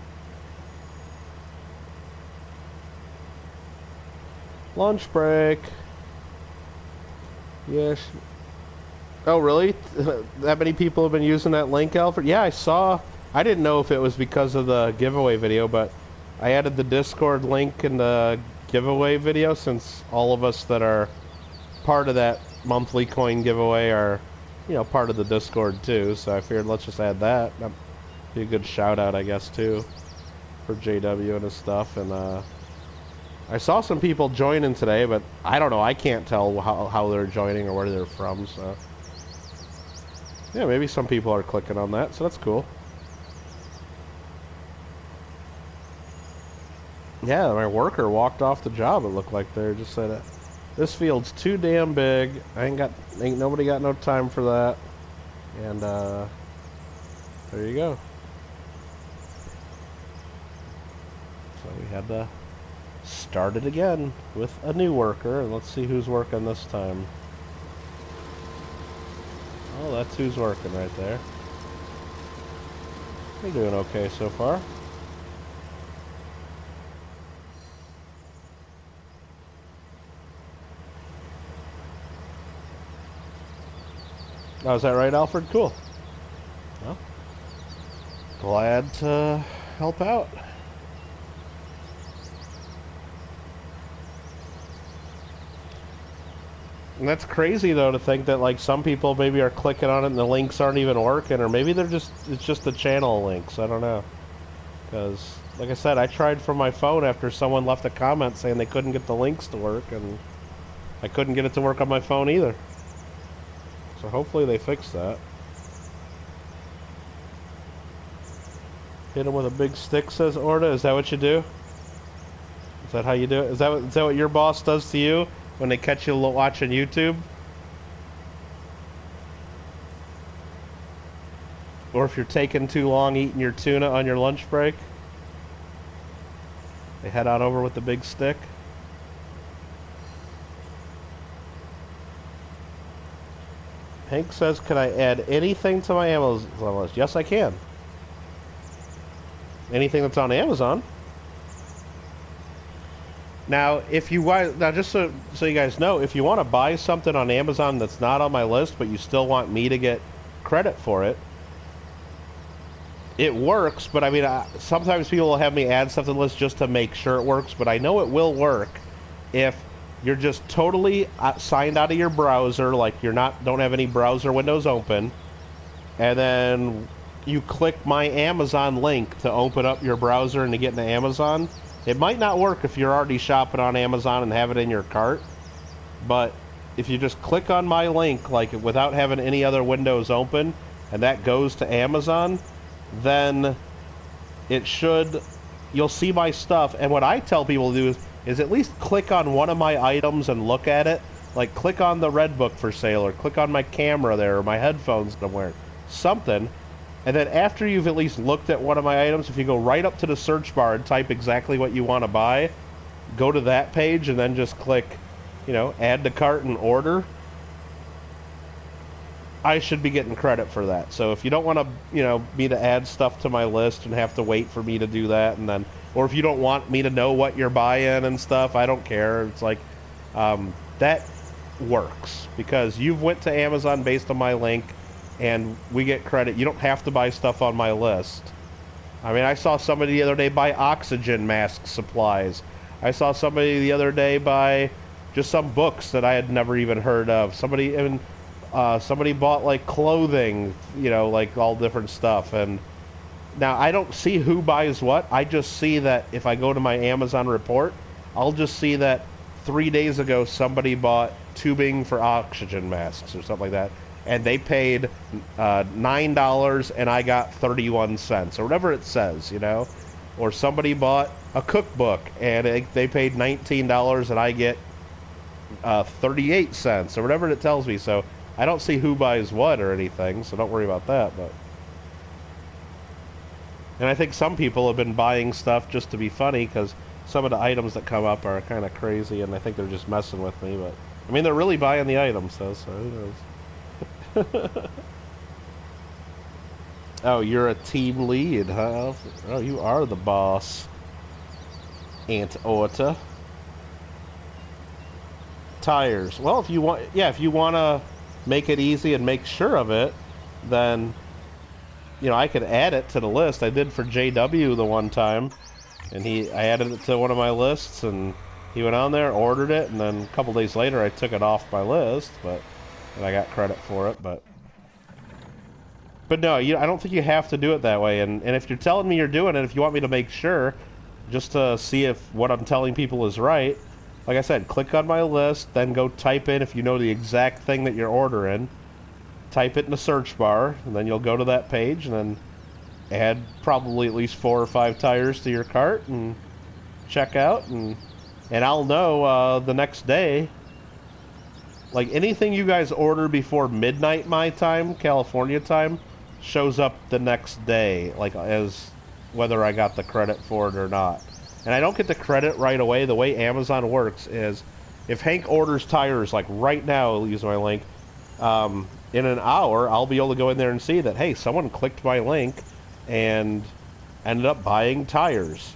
Lunch break. Yes. Oh, really? That many people have been using that link, Alfred? Yeah, I saw. I didn't know if it was because of the giveaway video, but I added the Discord link in the giveaway video since all of us that are part of that monthly coin giveaway are, you know, part of the Discord too. So I figured let's just add that. That'd be a good shout out, I guess, too, for JW and his stuff. And I saw some people joining today, but I don't know. I can't tell how they're joining or where they're from. So yeah, maybe some people are clicking on that, so that's cool. Yeah, my worker walked off the job, it looked like. They just said, this field's too damn big. Ain't nobody got no time for that. And there you go. So we had to start it again with a new worker, and let's see who's working this time. Oh, that's who's working right there. We're doing okay so far. Oh, is that right, Alfred? Cool. Well, glad to help out. And that's crazy, though, to think that, like, some people maybe are clicking on it and the links aren't even working, or maybe it's just the channel links. I don't know. Because, like I said, I tried from my phone after someone left a comment saying they couldn't get the links to work, and I couldn't get it to work on my phone either. So hopefully they fix that. Hit him with a big stick, says Orda. Is that what you do? Is that how you do it? Is that what your boss does to you when they catch you watching YouTube? Or if you're taking too long eating your tuna on your lunch break? They head on over with the big stick? Hank says, can I add anything to my Amazon list? Yes, I can. Anything that's on Amazon. Now, if you want, now just so you guys know, if you want to buy something on Amazon that's not on my list, but you still want me to get credit for it, it works. But I mean, sometimes people will have me add stuff to the list just to make sure it works. But I know it will work if you're just totally signed out of your browser, like don't have any browser windows open, and then you click my Amazon link to open up your browser and to get into Amazon. It might not work if you're already shopping on Amazon and have it in your cart, but if you just click on my link, like without having any other windows open, and that goes to Amazon, then you'll see my stuff. And what I tell people to do is at least click on one of my items and look at it. Like click on the Red Book for sale, or click on my camera there, or my headphones that I'm wearing. Something. And then after you've at least looked at one of my items, if you go right up to the search bar and type exactly what you want to buy, go to that page and then just click, add to cart and order. I should be getting credit for that. So if you don't want to, me to add stuff to my list and have to wait for me to do that, and then, or if you don't want me to know what you're buying and stuff, I don't care. It's like, that works because you've went to Amazon based on my link, and we get credit. You don't have to buy stuff on my list. I mean, I saw somebody the other day buy oxygen mask supplies. I saw somebody the other day buy just some books that I had never even heard of. Somebody bought like clothing, like all different stuff. And now I don't see who buys what. I just see that if I go to my Amazon report, I'll just see that 3 days ago somebody bought tubing for oxygen masks or something like that, and they paid $9 and I got 31 cents or whatever it says, Or somebody bought a cookbook and they paid $19 and I get 38 cents or whatever it tells me. So I don't see who buys what or anything, so don't worry about that. And I think some people have been buying stuff just to be funny because some of the items that come up are kind of crazy, and I think they're just messing with me. But I mean, they're really buying the items, though, so who knows? Oh, you're a team lead, huh? Oh, you are the boss, Aunt Orta. Tires. Well, if you want to make it easy and make sure of it, then I could add it to the list. I did for JW the one time, and I added it to one of my lists, and he went on there, ordered it, and then a couple days later I took it off my list, and I got credit for it. But no, I don't think you have to do it that way. And if you're telling me you're doing it, if you want me to make sure, just to see if what I'm telling people is right, like I said, click on my list, then go type in, if you know the exact thing that you're ordering, type it in the search bar, and then you'll go to that page, and then add probably at least 4 or 5 tires to your cart, and check out, and I'll know the next day. Like, anything you guys order before midnight my time, California time, shows up the next day, like, as whether I got the credit for it or not. And I don't get the credit right away. The way Amazon works is, if Hank orders tires, like right now, I'll use my link, in an hour, I'll be able to go in there and see that, hey, someone clicked my link and ended up buying tires.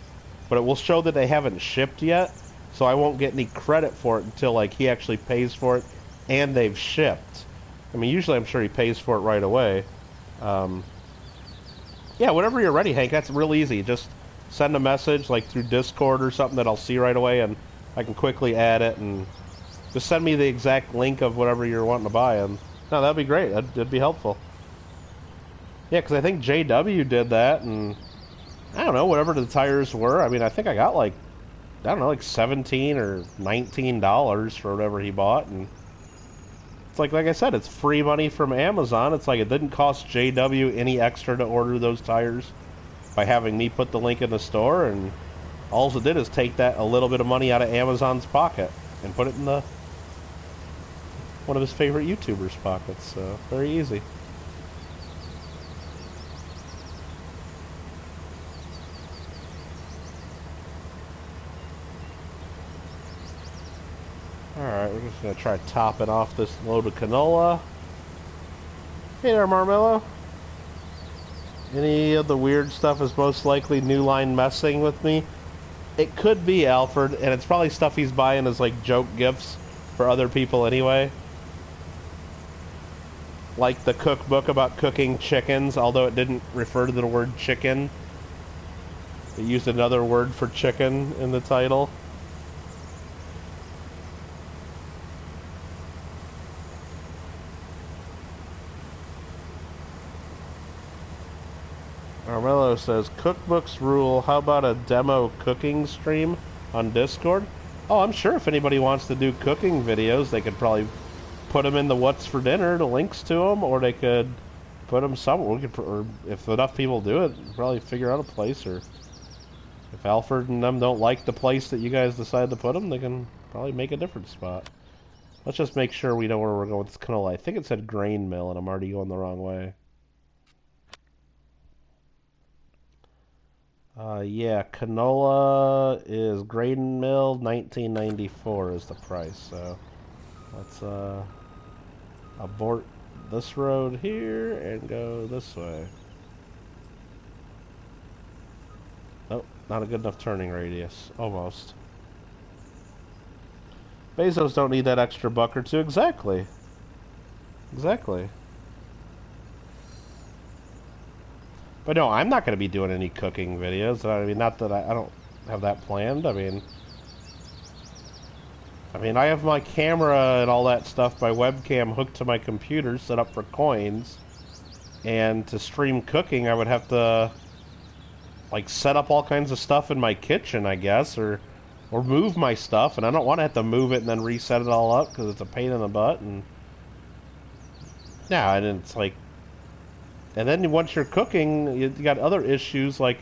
But it will show that they haven't shipped yet, so I won't get any credit for it until, like, he actually pays for it and they've shipped. I mean, usually I'm sure he pays for it right away. Yeah, whenever you're ready, Hank, that's real easy. Just send a message, like, through Discord or something that I'll see right away, and I can quickly add it, and just send me the exact link of whatever you're wanting to buy, and no, that'd be great. That'd be helpful. Yeah, because I think JW did that, and I don't know, whatever the tires were. I mean, I think I got like $17 or $19 for whatever he bought, and it's like I said, it's free money from Amazon. It's like it didn't cost JW any extra to order those tires by having me put the link in the store, and all it did is take that a little bit of money out of Amazon's pocket and put it in one of his favorite YouTubers' pockets. So very easy. Alright, we're just going to try topping off this load of canola. Hey there, Marmello. Any of the weird stuff is most likely New Line messing with me. It could be Alfred, and it's probably stuff he's buying as like joke gifts for other people anyway. Like the cookbook about cooking chickens, although it didn't refer to the word chicken. It used another word for chicken in the title. Armello says, cookbooks rule, how about a demo cooking stream on Discord? Oh, I'm sure if anybody wants to do cooking videos, they could probably put them in the What's for Dinner, the links to them, or they could put them somewhere. Or if enough people do it, probably figure out a place, or if Alfred and them don't like the place that you guys decide to put them, they can probably make a different spot. Let's just make sure we know where we're going with this canola. I think it said grain mill, and I'm already going the wrong way. Yeah, canola is grain mill, $19.94 is the price, so let's abort this road here and go this way. Nope, not a good enough turning radius. Almost. Bezos don't need that extra buck or two. Exactly. Exactly. But no, I'm not going to be doing any cooking videos. I mean, not that I don't have that planned. I mean, I have my camera and all that stuff, my webcam hooked to my computer, set up for coins. And to stream cooking, I would have to, like, set up all kinds of stuff in my kitchen, I guess, or move my stuff. And I don't want to have to move it and then reset it all up because it's a pain in the butt. And yeah, and it's like, and then once you're cooking, you got other issues, like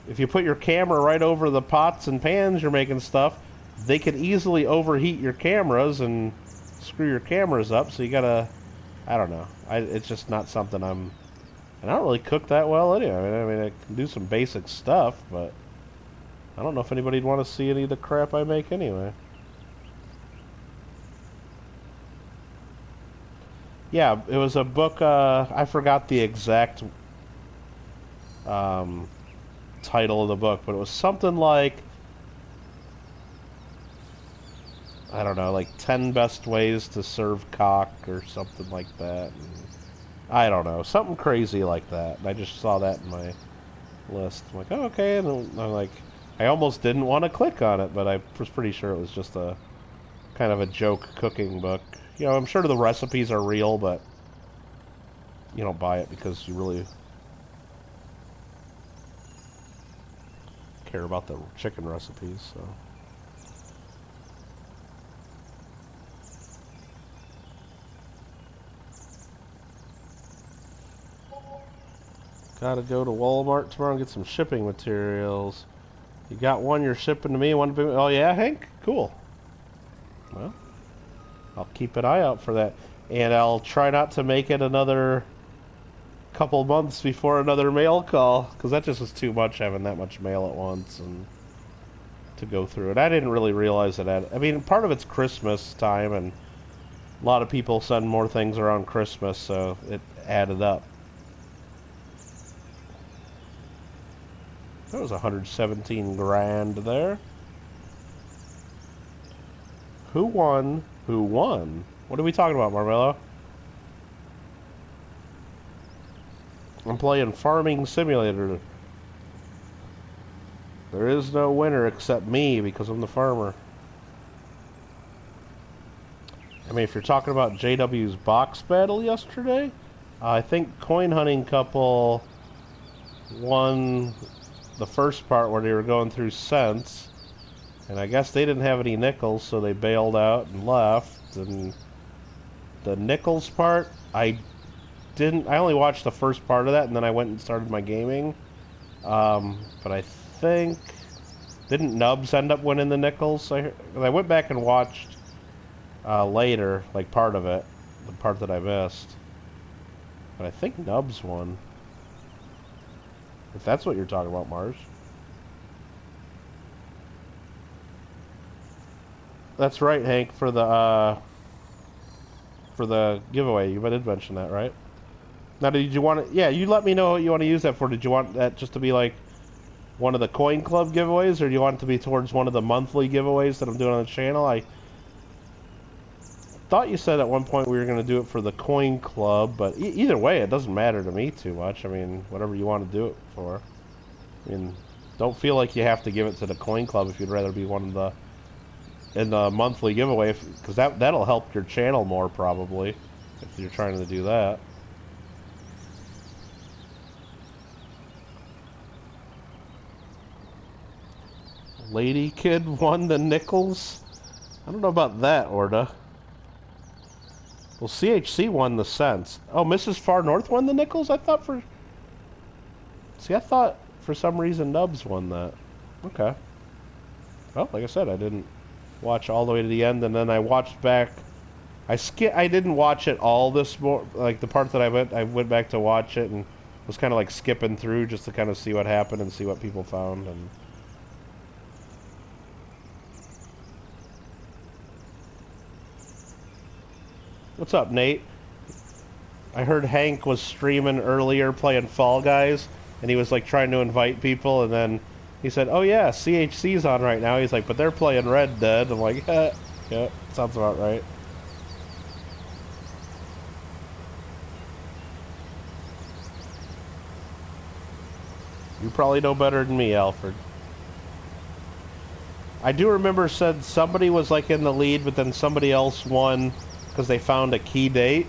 if you put your camera right over the pots and pans you're making stuff, they could easily overheat your cameras and screw your cameras up, so you gotta, I don't know. It's just not something and I don't really cook that well anyway. I mean, I can do some basic stuff, but I don't know if anybody'd want to see any of the crap I make anyway. Yeah, it was a book, I forgot the exact title of the book, but it was something like, I don't know, like 10 best ways to serve cock or something like that. And I don't know, something crazy like that. And I just saw that in my list. I'm like, oh, okay. And I'm like, I almost didn't want to click on it, but I was pretty sure it was just a kind of a joke cooking book. You know, I'm sure the recipes are real, but you don't buy it because you really care about the chicken recipes, so. Gotta go to Walmart tomorrow and get some shipping materials. You got one you're shipping to me, one to me. Oh yeah, Hank? Cool. Well, I'll keep an eye out for that. And I'll try not to make it another couple months before another mail call, because that just was too much having that much mail at once and to go through it. I didn't really realize that. I mean, part of it's Christmas time, and a lot of people send more things around Christmas, so it added up. That was 117 grand there. Who won? Who won? What are we talking about, Marmello? I'm playing Farming Simulator. There is no winner except me because I'm the farmer. I mean, if you're talking about JW's box battle yesterday, I think Coin Hunting Couple won the first part where they were going through cents, and I guess they didn't have any nickels, so they bailed out and left. And the nickels part, I only watched the first part of that, and then I went and started my gaming. But I think, didn't Nubs end up winning the nickels? I went back and watched later, like part of it, the part that I missed. But I think Nubs won. If that's what you're talking about, Mars. That's right, Hank, for the giveaway. You did mention that, right? Now, did you want to... Yeah, you let me know what you want to use that for. Did you want that just to be like one of the Coin Club giveaways, or do you want it to be towards one of the monthly giveaways that I'm doing on the channel? I thought you said at one point we were going to do it for the Coin Club, but either way, it doesn't matter to me too much. I mean, whatever you want to do it for. I mean, don't feel like you have to give it to the Coin Club if you'd rather be one of the in the monthly giveaway, because that'll help your channel more probably if you're trying to do that. Lady Kid won the nickels? I don't know about that, Orda. Well, CHC won the cents. Oh, Mrs. Far North won the nickels? I thought for some reason Nubs won that. Okay. Well, like I said, I didn't watch all the way to the end, and then I watched back. I didn't watch it all like the part that I went back to watch it and was kind of like skipping through just to kind of see what happened and see what people found. And what's up, Nate? I heard Hank was streaming earlier playing Fall Guys, and he was like trying to invite people, and then he said, "Oh yeah, CHC's on right now." He's like, "But they're playing Red Dead." I'm like, yeah, sounds about right." You probably know better than me, Alfred. I do remember said somebody was like in the lead, but then somebody else won because they found a key date,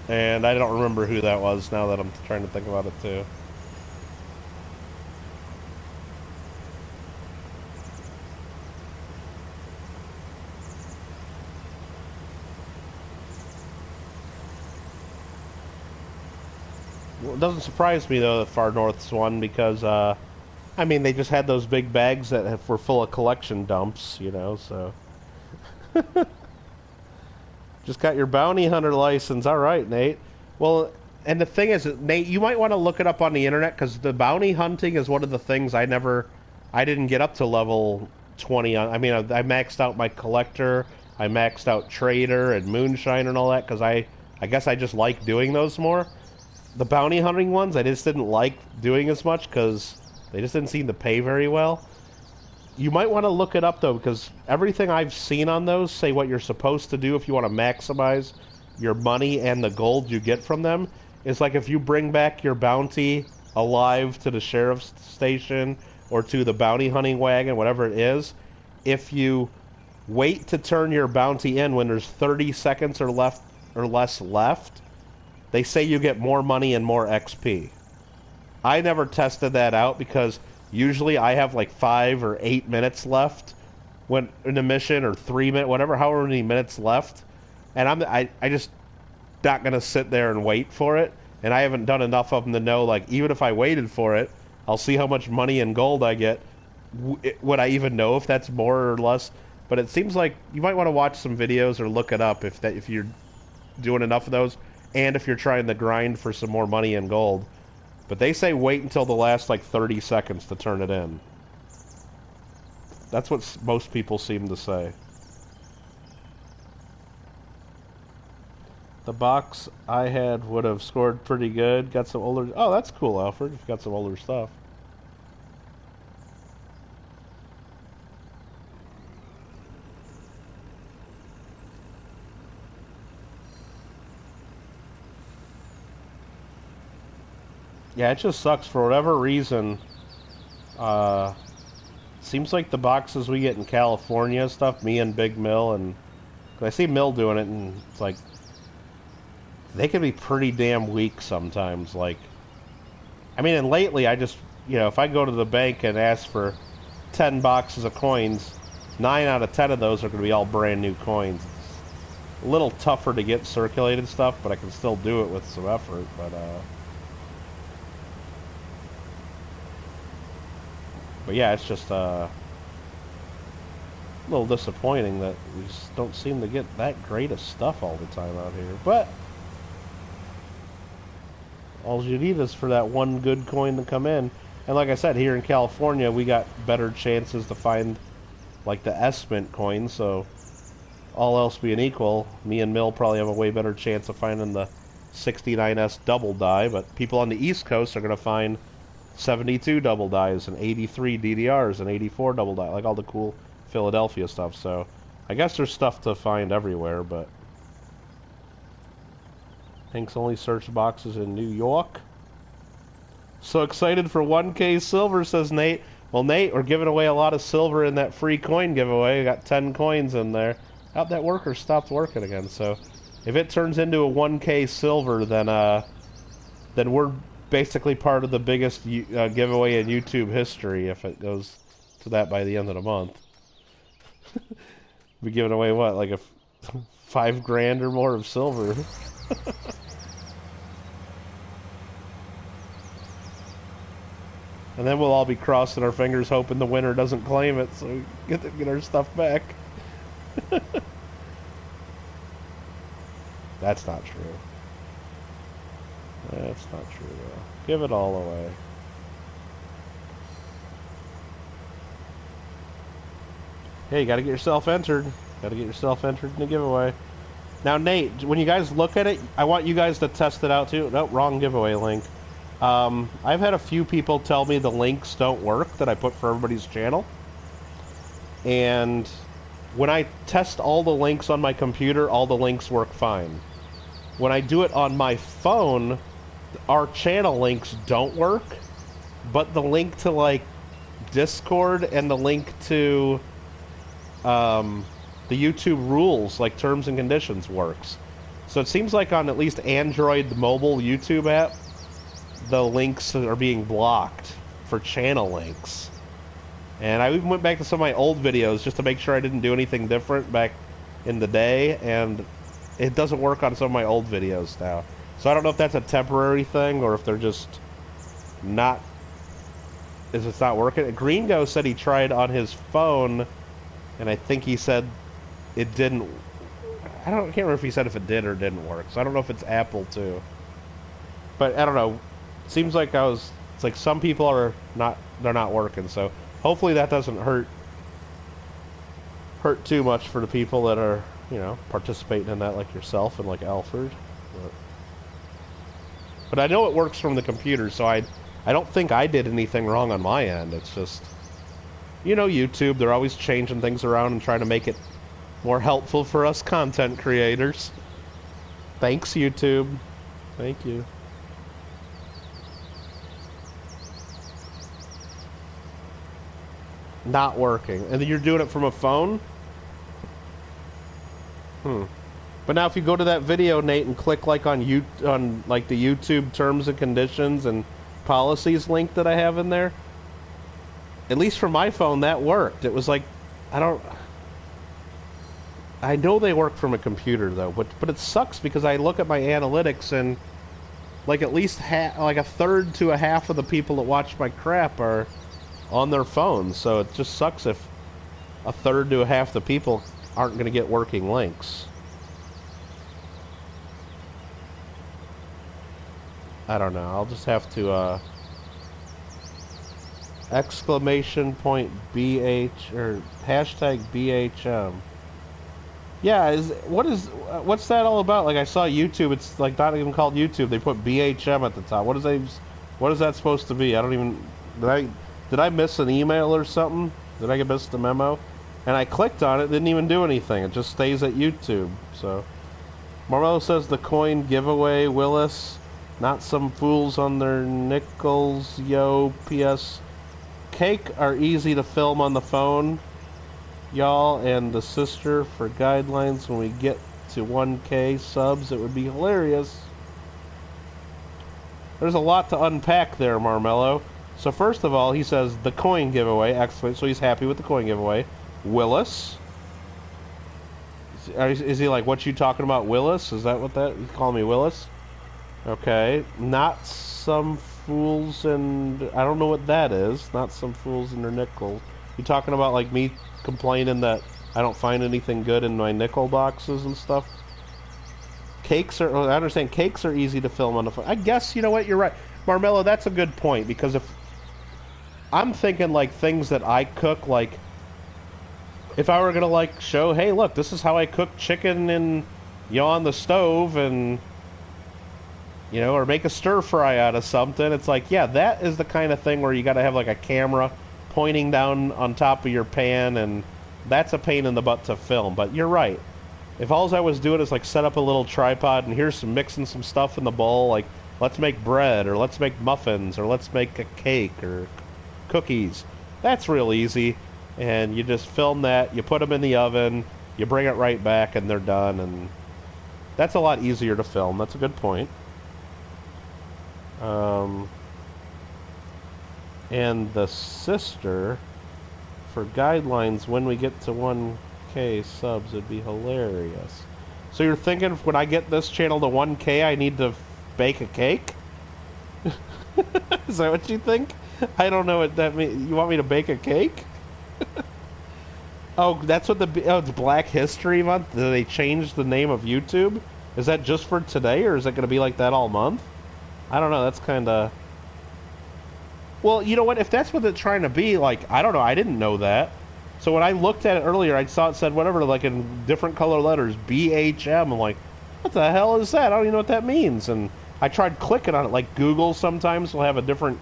and I don't remember who that was now that I'm trying to think about it too. Well, it doesn't surprise me though that Far North's won because I mean they just had those big bags that were full of collection dumps, you know, so just got your bounty hunter license. All right, Nate. Well, and the thing is, Nate, you might want to look it up on the internet because the bounty hunting is one of the things I didn't get up to level 20 on. I mean, I maxed out my collector, I maxed out trader and moonshine and all that because I guess I just like doing those more. The bounty hunting ones, I just didn't like doing as much because they just didn't seem to pay very well. You might want to look it up though, because everything I've seen on those say what you're supposed to do if you want to maximize your money and the gold you get from them. Is like if you bring back your bounty alive to the sheriff's station or to the bounty hunting wagon, whatever it is, if you wait to turn your bounty in when there's 30 seconds or less left, they say you get more money and more XP. I never tested that out because usually I have like 5 or 8 minutes left when in a mission, or 3 minutes, whatever, however many minutes left, and I just not gonna sit there and wait for it. And I haven't done enough of them to know, like, even if I waited for it, I'll see how much money and gold I get. Would I even know if that's more or less? But it seems like you might want to watch some videos or look it up if you're doing enough of those, and if you're trying to grind for some more money and gold. But they say wait until the last, like, 30 seconds to turn it in. That's what most people seem to say. The box I had would have scored pretty good. Got some older... Oh, that's cool, Alfred. You've got some older stuff. Yeah, it just sucks for whatever reason. Seems like the boxes we get in California stuff, me and Big Mill, and I see Mill doing it, and it's like they can be pretty damn weak sometimes. Like, I mean, and lately I just, you know, if I go to the bank and ask for 10 boxes of coins, 9 out of 10 of those are going to be all brand new coins. It's a little tougher to get circulated stuff, but I can still do it with some effort. But yeah, it's just a little disappointing that we just don't seem to get that great of stuff all the time out here. But all you need is for that one good coin to come in. And like I said, here in California, we got better chances to find, like, the S-Mint coins, so all else being equal, me and Mill probably have a way better chance of finding the 69S double die, but people on the East Coast are going to find 72 double dies and 83 DDRs and 84 double die, like all the cool Philadelphia stuff. So I guess there's stuff to find everywhere, but Hank's only search boxes in New York. So excited for 1K silver, says Nate. Well, Nate, we're giving away a lot of silver in that free coin giveaway. We got 10 coins in there. How'd that worker stopped working again? So if it turns into a 1K silver, then we're basically part of the biggest giveaway in YouTube history if it goes to that by the end of the month. We're giving away what, like a $5,000 or more of silver. And then we'll all be crossing our fingers hoping the winner doesn't claim it so we get our stuff back. That's not true. That's not true, though. Give it all away. Hey, you gotta get yourself entered. Gotta get yourself entered in the giveaway. Now, Nate, when you guys look at it, I want you guys to test it out too. Nope, wrong giveaway link. I've had a few people tell me the links don't work that I put for everybody's channel. And when I test all the links on my computer, all the links work fine. When I do it on my phone, our channel links don't work, but the link to, like, Discord and the link to the YouTube rules, like terms and conditions, works. So it seems like on at least Android mobile YouTube app, the links are being blocked for channel links. And I even went back to some of my old videos just to make sure I didn't do anything different back in the day, and it doesn't work on some of my old videos now. So I don't know if that's a temporary thing or if they're just not... if it's not working. Gringo said he tried on his phone, and I think he said it didn't... I can't remember if he said if it did or didn't work. So I don't know if it's Apple too. But I don't know. Seems like it's like some people are not... they're not working. So hopefully that doesn't hurt too much for the people that are, you know, participating in that, like yourself and like Alfred. But I know it works from the computer, so I don't think I did anything wrong on my end. It's just, you know, YouTube, they're always changing things around and trying to make it more helpful for us content creators. Thanks, YouTube. Thank you. Not working. And then you're doing it from a phone? But now if you go to that video, Nate, and click like on like the YouTube terms and conditions and policies link that I have in there, at least for my phone that worked. It was like, I know they work from a computer though, but it sucks because I look at my analytics and like at least like a third to a half of the people that watch my crap are on their phones. So it just sucks if a third to a half the people aren't going to get working links. I don't know. I'll just have to exclamation point BH or hashtag BHM. Yeah, what's that all about? Like I saw YouTube, it's like not even called YouTube. They put BHM at the top. What is that supposed to be? I don't even did I miss an email or something? Did I miss the memo? And I clicked on it, didn't even do anything. It just stays at YouTube. So Marmello says the coin giveaway, Willis. Not some fools on their nickels, yo. P.S. Cake are easy to film on the phone, y'all, and the sister for guidelines when we get to 1K subs. It would be hilarious. There's a lot to unpack there, Marmello. So first of all, he says the coin giveaway, excellent. So he's happy with the coin giveaway. Willis. Is he like, what you talking about, Willis? Is that what you call me Willis? Okay. Not some fools and... I don't know what that is. Not some fools and their nickels. You talking about like me complaining that I don't find anything good in my nickel boxes and stuff? Cakes are... I understand cakes are easy to film on the phone. I guess, you know what, you're right. Marmello, that's a good point, because if... I'm thinking like things that I cook, like... If I were gonna like show, hey look, this is how I cook chicken and, you know, on the stove, and, you know, or make a stir fry out of something, it's like, yeah, that is the kind of thing where you gotta have like a camera pointing down on top of your pan, and that's a pain in the butt to film. But you're right. If all I was doing is like set up a little tripod and here's mixing some stuff in the bowl, like let's make bread, or let's make muffins, or let's make a cake, or cookies, that's real easy. And you just film that, you put them in the oven, you bring it right back, and they're done. And that's a lot easier to film. That's a good point. And the sister, for guidelines, when we get to 1K subs, it'd be hilarious. So you're thinking when I get this channel to 1K, I need to bake a cake? Is that what you think? I don't know what that means. You want me to bake a cake? Oh, that's what it's Black History Month? Did they change the name of YouTube? Is that just for today, or is it going to be like that all month? I don't know, that's kind of... Well, you know what, if that's what it's trying to be, like, I don't know, I didn't know that. So when I looked at it earlier, I saw it said whatever, like in different color letters, BHM. I'm like, what the hell is that? I don't even know what that means. And I tried clicking on it. Like Google sometimes will have a different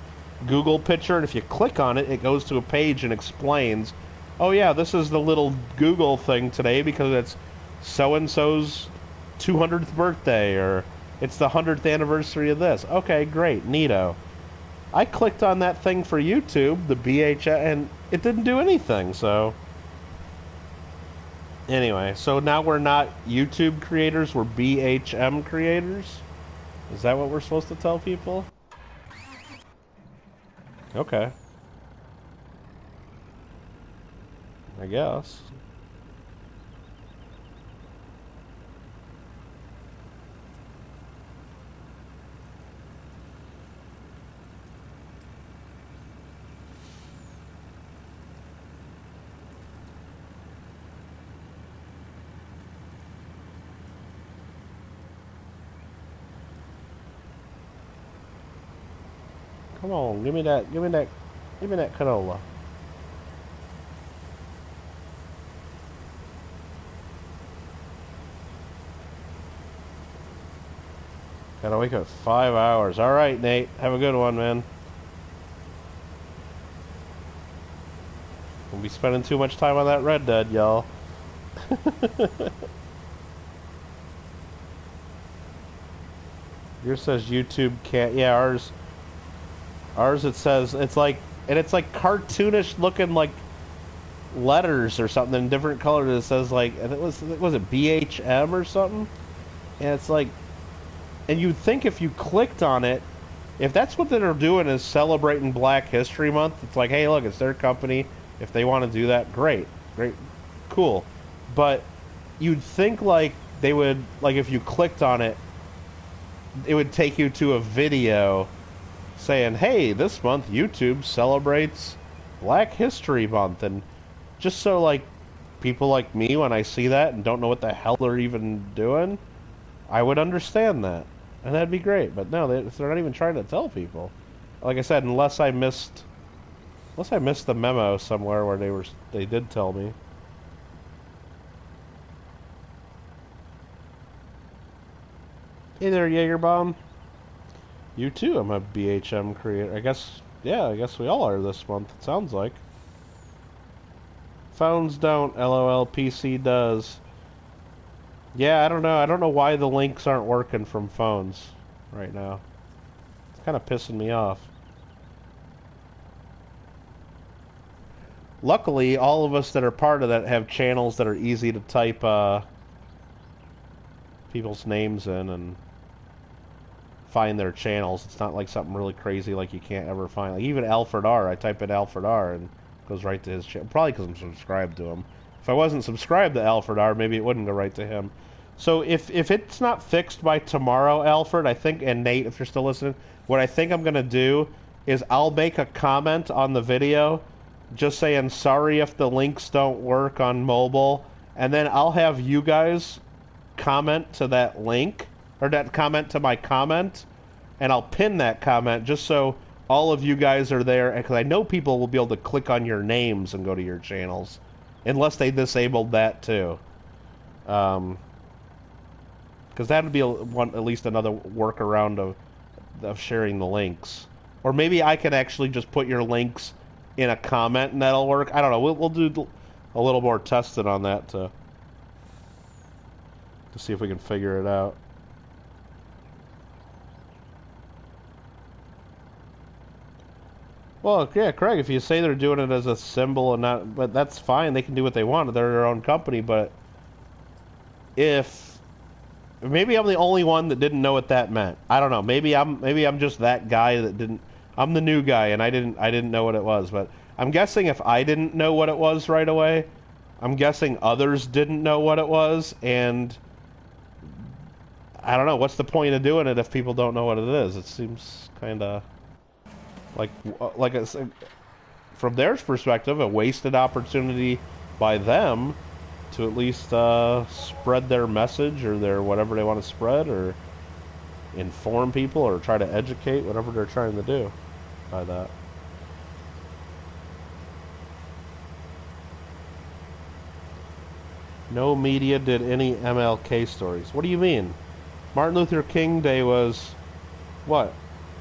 Google picture, and if you click on it, it goes to a page and explains, oh yeah, this is the little Google thing today because it's so and so's 200th birthday, or it's the 100th anniversary of this. Okay, great, neato. I clicked on that thing for YouTube, the BHM, and it didn't do anything, so... Anyway, so now we're not YouTube creators, we're BHM creators? Is that what we're supposed to tell people? Okay. I guess. Come on, give me that canola. Gotta wake up 5 hours. Alright, Nate. Have a good one, man. We'll be spending too much time on that Red Dead, y'all. Yours says YouTube can't... Yeah, ours it says... It's like... And it's like cartoonish looking like letters or something in different colors. It says like... And was it BHM or something? And it's like... And you'd think if you clicked on it, if that's what they're doing is celebrating Black History Month, it's like, hey, look, it's their company. If they want to do that, great. Great. Cool. But you'd think like they would, like if you clicked on it, it would take you to a video saying, hey, this month YouTube celebrates Black History Month. And just so like people like me, when I see that and don't know what the hell they're even doing, I would understand that. And that'd be great. But no, they're not even trying to tell people. Like I said, unless I missed the memo somewhere where they did tell me. Hey there, Jaegerbomb. You too, I'm a BHM creator. I guess we all are this month, it sounds like. Phones don't, LOL, PC does. Yeah, I don't know. I don't know why the links aren't working from phones right now. It's kind of pissing me off. Luckily, all of us that are part of that have channels that are easy to type people's names in and find their channels. It's not like something really crazy like you can't ever find. Like even Alfred R. I type in Alfred R. and it goes right to his channel. Probably because I'm subscribed to him. If I wasn't subscribed to Alfred R., maybe it wouldn't go right to him. So if it's not fixed by tomorrow, Alfred, I think, and Nate, if you're still listening, what I think I'm going to do is I'll make a comment on the video just saying sorry if the links don't work on mobile, and then I'll have you guys comment to that link, or that comment to my comment, and I'll pin that comment just so all of you guys are there, because I know people will be able to click on your names and go to your channels. Unless they disabled that too, because that would be at least another workaround of sharing the links. Or maybe I could actually just put your links in a comment and that'll work. I don't know. We'll do a little more testing on that to see if we can figure it out. Well, yeah, Craig, if you say they're doing it as a symbol and not, but that's fine. They can do what they want. They're their own company. But if maybe I'm the only one that didn't know what that meant. I don't know. Maybe I'm just that guy that didn't. I'm the new guy and I didn't know what it was. But I'm guessing if I didn't know what it was right away, I'm guessing others didn't know what it was, and I don't know. What's the point of doing it if people don't know what it is? It seems kind of like from their perspective, a wasted opportunity by them to at least spread their message or their whatever they want to spread, or inform people, or try to educate, whatever they're trying to do by that. No media did any MLK stories. What do you mean? Martin Luther King Day was, what,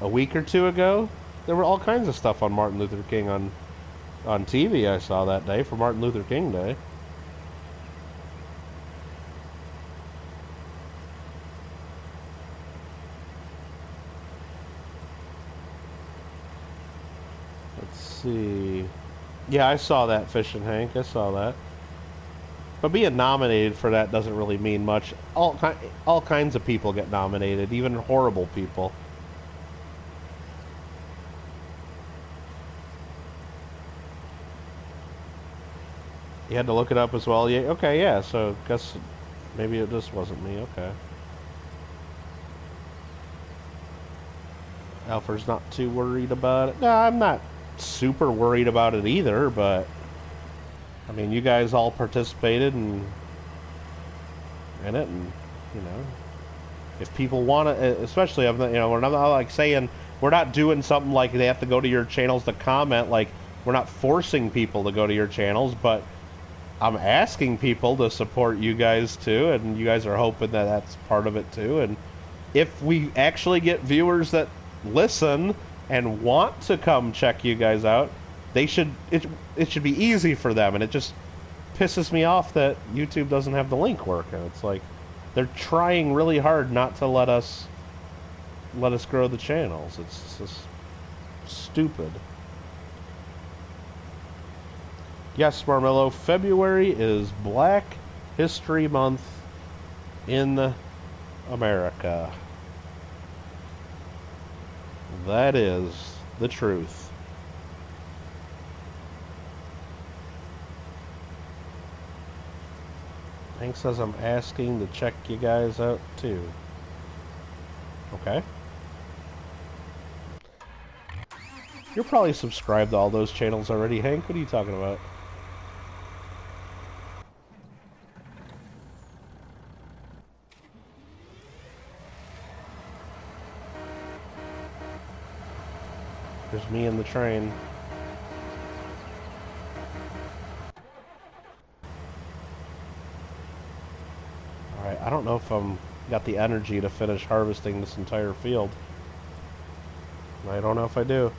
a week or two ago? There were all kinds of stuff on Martin Luther King on TV I saw that day for Martin Luther King Day. Let's see. Yeah, I saw that, Fish and Hank. I saw that. But being nominated for that doesn't really mean much. All kinds of people get nominated, even horrible people. You had to look it up as well. Yeah. Okay. Yeah. So guess maybe it just wasn't me. Okay. Alfred's not too worried about it. No, I'm not super worried about it either. But I mean, you guys all participated in it, and you know, if people want to, especially we're not like saying we're not doing something like they have to go to your channels to comment. Like we're not forcing people to go to your channels, but I'm asking people to support you guys too, and you guys are hoping that that's part of it too. And if we actually get viewers that listen and want to come check you guys out, they should it should be easy for them. And it just pisses me off that YouTube doesn't have the link working. It's like they're trying really hard not to let us grow the channels. It's just stupid. Yes, Marmello, February is Black History Month in America. That is the truth. Hank says I'm asking to check you guys out too. Okay. You're probably subscribed to all those channels already, Hank. What are you talking about? There's me in the train. Alright, I don't know if I'm got the energy to finish harvesting this entire field. I don't know if I do.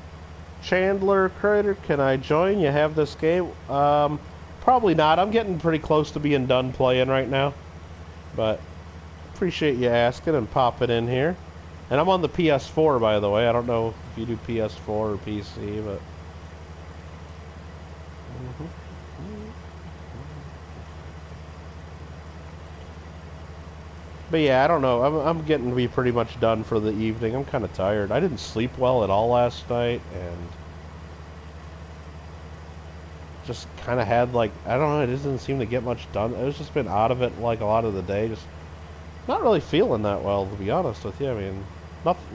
Chandler Crater, can I join? You have this game? Probably not. I'm getting pretty close to being done playing right now. But appreciate you asking and popping in here. And I'm on the PS4, by the way. I don't know if you do PS4 or PC, but... But yeah, I don't know. I'm getting to be pretty much done for the evening. I'm kind of tired. I didn't sleep well at all last night, and... just kind of had, like... I don't know, it doesn't seem to get much done. It's just been out of it, like, a lot of the day. Just not really feeling that well, to be honest with you. I mean...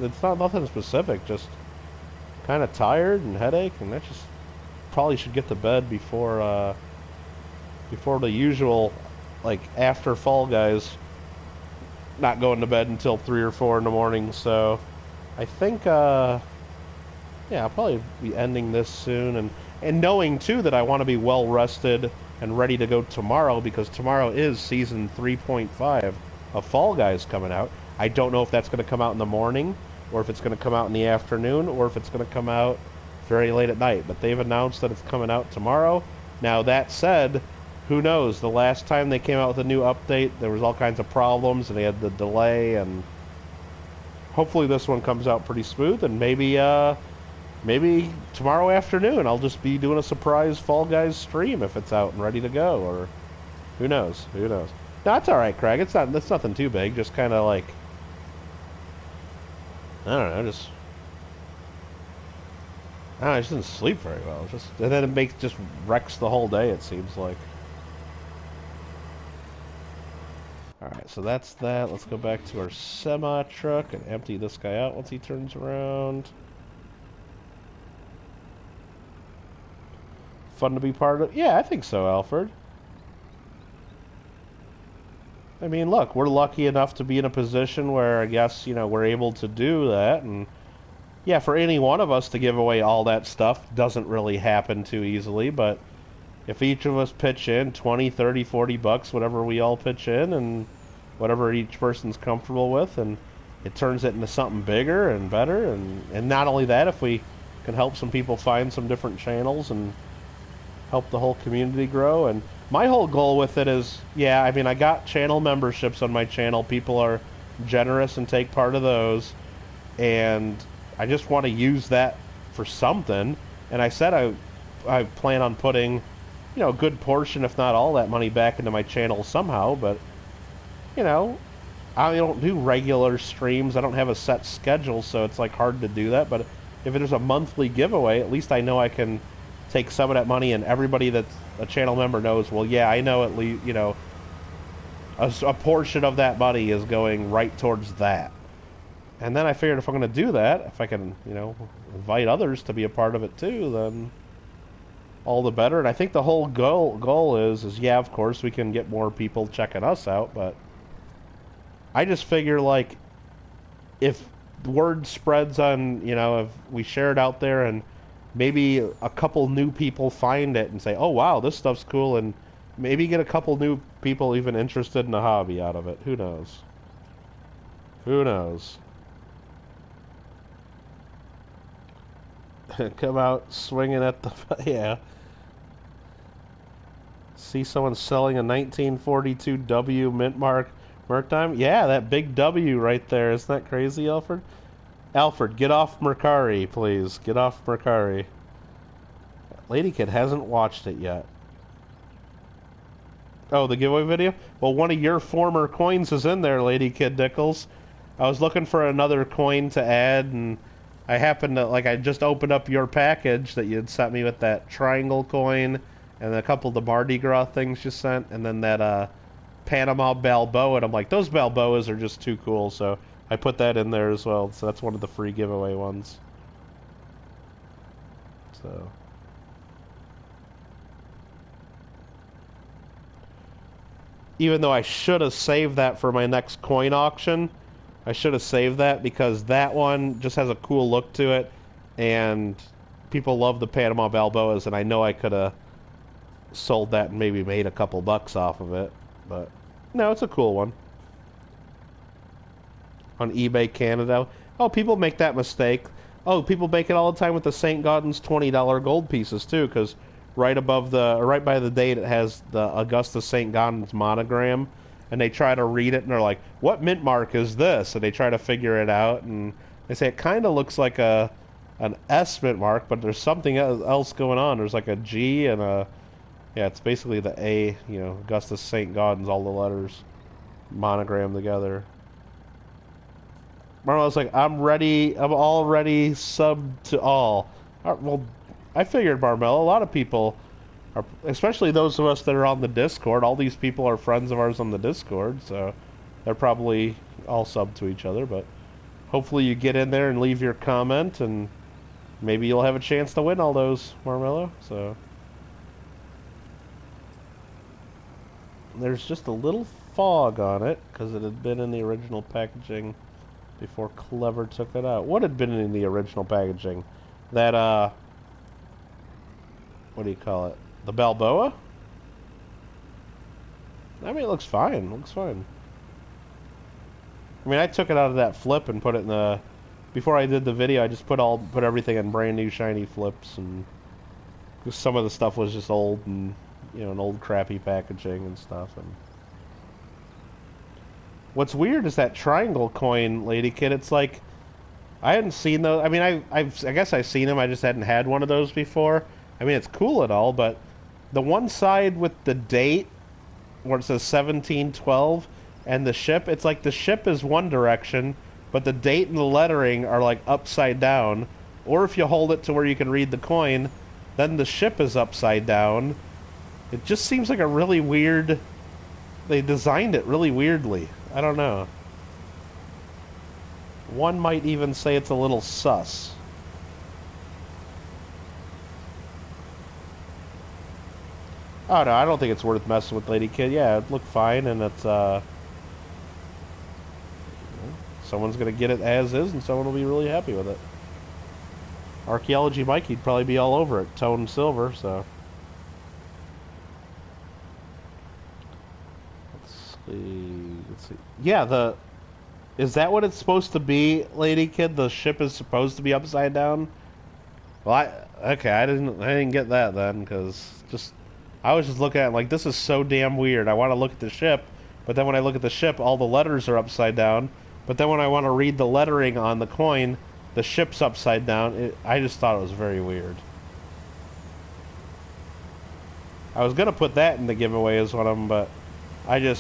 it's not nothing specific, just kind of tired and headache, and I just probably should get to bed before the usual, like after Fall Guys, not going to bed until 3 or 4 in the morning. So I think yeah, I'll probably be ending this soon, and knowing too that I want to be well rested and ready to go tomorrow, because tomorrow is season 3.5 of Fall Guys coming out. I don't know if that's going to come out in the morning, or if it's going to come out in the afternoon, or if it's going to come out very late at night. But they've announced that it's coming out tomorrow. Now, that said, who knows? The last time they came out with a new update, there was all kinds of problems, and they had the delay, and hopefully this one comes out pretty smooth, and maybe tomorrow afternoon I'll just be doing a surprise Fall Guys stream if it's out and ready to go, or who knows? Who knows? No, it's all right, Craig. It's nothing too big. Just kind of like, I don't know, I just didn't sleep very well. And then it just wrecks the whole day, it seems like. Alright, so that's that. Let's go back to our semi-truck and empty this guy out once he turns around. Fun to be part of? Yeah, I think so, Alfred. I mean, look, we're lucky enough to be in a position where I guess, we're able to do that. And yeah, for any one of us to give away all that stuff doesn't really happen too easily. But, if each of us pitch in 20, 30, 40 bucks, whatever we all pitch in, and whatever each person's comfortable with, and it turns it into something bigger and better, and not only that, if we can help some people find some different channels and help the whole community grow. And my whole goal with it is, yeah, I mean, I got channel memberships on my channel. People are generous and take part of those, and I just want to use that for something. And I said I plan on putting, you know, a good portion, if not all that money back into my channel somehow. But, you know, I don't do regular streams. I don't have a set schedule, so it's like hard to do that. But if there's a monthly giveaway, at least I know I can take some of that money, and everybody that's a channel member knows, well, yeah, I know at least, you know, a portion of that money is going right towards that. And then I figured if I'm going to do that, if I can, you know, invite others to be a part of it too, then all the better. And I think the whole goal is yeah, of course we can get more people checking us out, but I just figure, like, if word spreads on, you know, if we share it out there and maybe a couple new people find it and say, oh wow, this stuff's cool, and maybe get a couple new people even interested in the hobby out of it. Who knows? Who knows? Come out swinging at the... yeah. See someone selling a 1942 W mint mark time? Yeah, that big W right there. Isn't that crazy, Alfred? Alfred, get off Mercari, please. Get off Mercari. Lady Kid hasn't watched it yet. Oh, the giveaway video? Well, one of your former coins is in there, Lady Kid Nichols. I was looking for another coin to add, and I happened to, like, I just opened up your package that you had sent me with that triangle coin, and a couple of the Mardi Gras things you sent, and then that Panama Balboa, and I'm like, those Balboas are just too cool, so I put that in there as well. So that's one of the free giveaway ones. So even though I should have saved that for my next coin auction, I should have saved that because that one just has a cool look to it, and people love the Panama Balboas, and I know I could have sold that and maybe made a couple bucks off of it. But no, it's a cool one. On eBay Canada. Oh, people make that mistake. Oh, people make it all the time with the St. Gaudens $20 gold pieces too, because right above the, or right by the date, it has the Augustus St. Gaudens monogram, and they try to read it, and they're like, "What mint mark is this?" And they try to figure it out, and they say it kind of looks like an S mint mark, but there's something else going on. There's like a G and a, yeah, it's basically the A, you know, Augustus St. Gaudens, all the letters monogrammed together. Marlo's like, I'm ready. I'm already subbed to all. Well, I figured, Marmel, a lot of people, are, especially those of us that are on the Discord, all these people are friends of ours on the Discord, so they're probably all subbed to each other, but hopefully you get in there and leave your comment, and maybe you'll have a chance to win all those, Marmello. So there's just a little fog on it, because it had been in the original packaging before Clever took it out. What had been in the original packaging? That, what do you call it? The Balboa? I mean, it looks fine. It looks fine. I mean, I took it out of that flip and put it in the... Before I did the video, I just put everything in brand new shiny flips, and some of the stuff was just old and, you know, an old crappy packaging and stuff. And what's weird is that triangle coin, Lady Kid. It's like, I hadn't seen those. I mean, I guess I've seen them. I just hadn't had one of those before. I mean, it's cool and all, but the one side with the date, where it says 1712, and the ship, it's like the ship is one direction, but the date and the lettering are like upside down. Or if you hold it to where you can read the coin, then the ship is upside down. It just seems like a really weird... They designed it really weirdly. I don't know. One might even say it's a little sus. Oh no, I don't think it's worth messing with, Lady Kid. Yeah, it looked fine, and it's, someone's gonna get it as is, and someone will be really happy with it. Archaeology Mike, he'd probably be all over it. Tone silver, so... Let's see. Yeah, is that what it's supposed to be, Lady Kid? The ship is supposed to be upside down? Well, okay, I didn't get that then, because I was just looking at it like, this is so damn weird. I want to look at the ship, but then when I look at the ship, all the letters are upside down. But then when I want to read the lettering on the coin, the ship's upside down. I just thought it was very weird. I was gonna put that in the giveaway as one of them, but I don't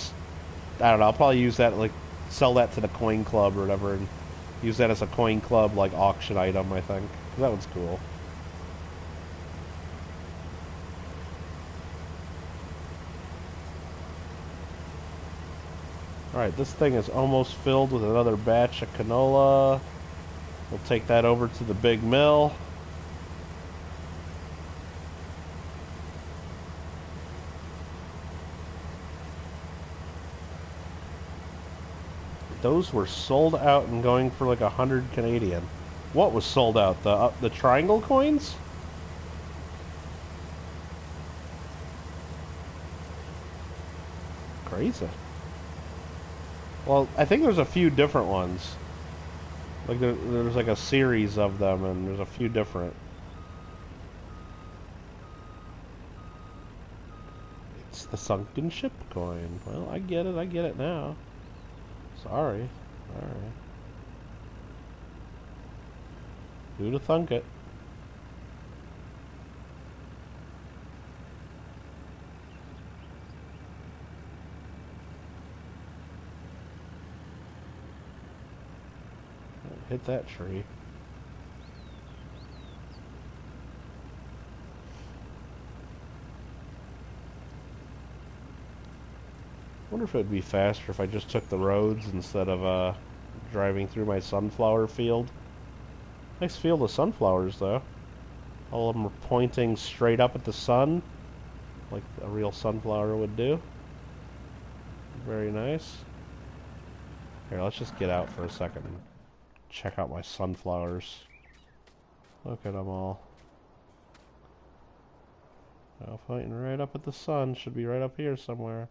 know. I'll probably use that, like, sell that to the coin club or whatever, and use that as a coin club, like, auction item, I think. 'Cause that one's cool. Alright, this thing is almost filled with another batch of canola. We'll take that over to the big mill. Those were sold out and going for like 100 Canadian. What was sold out? The triangle coins? Crazy. Well, I think there's a few different ones. Like there's like a series of them, and there's a few different. It's the sunken ship coin. Well, I get it now. Sorry. Alright. Who'd have thunk it? Hit that tree. I wonder if it would be faster if I just took the roads instead of driving through my sunflower field. Nice field of sunflowers, though. All of them are pointing straight up at the sun, like a real sunflower would do. Very nice. Here, let's just get out for a second and check out my sunflowers. Look at them all. Now pointing right up at the sun. Should be right up here somewhere.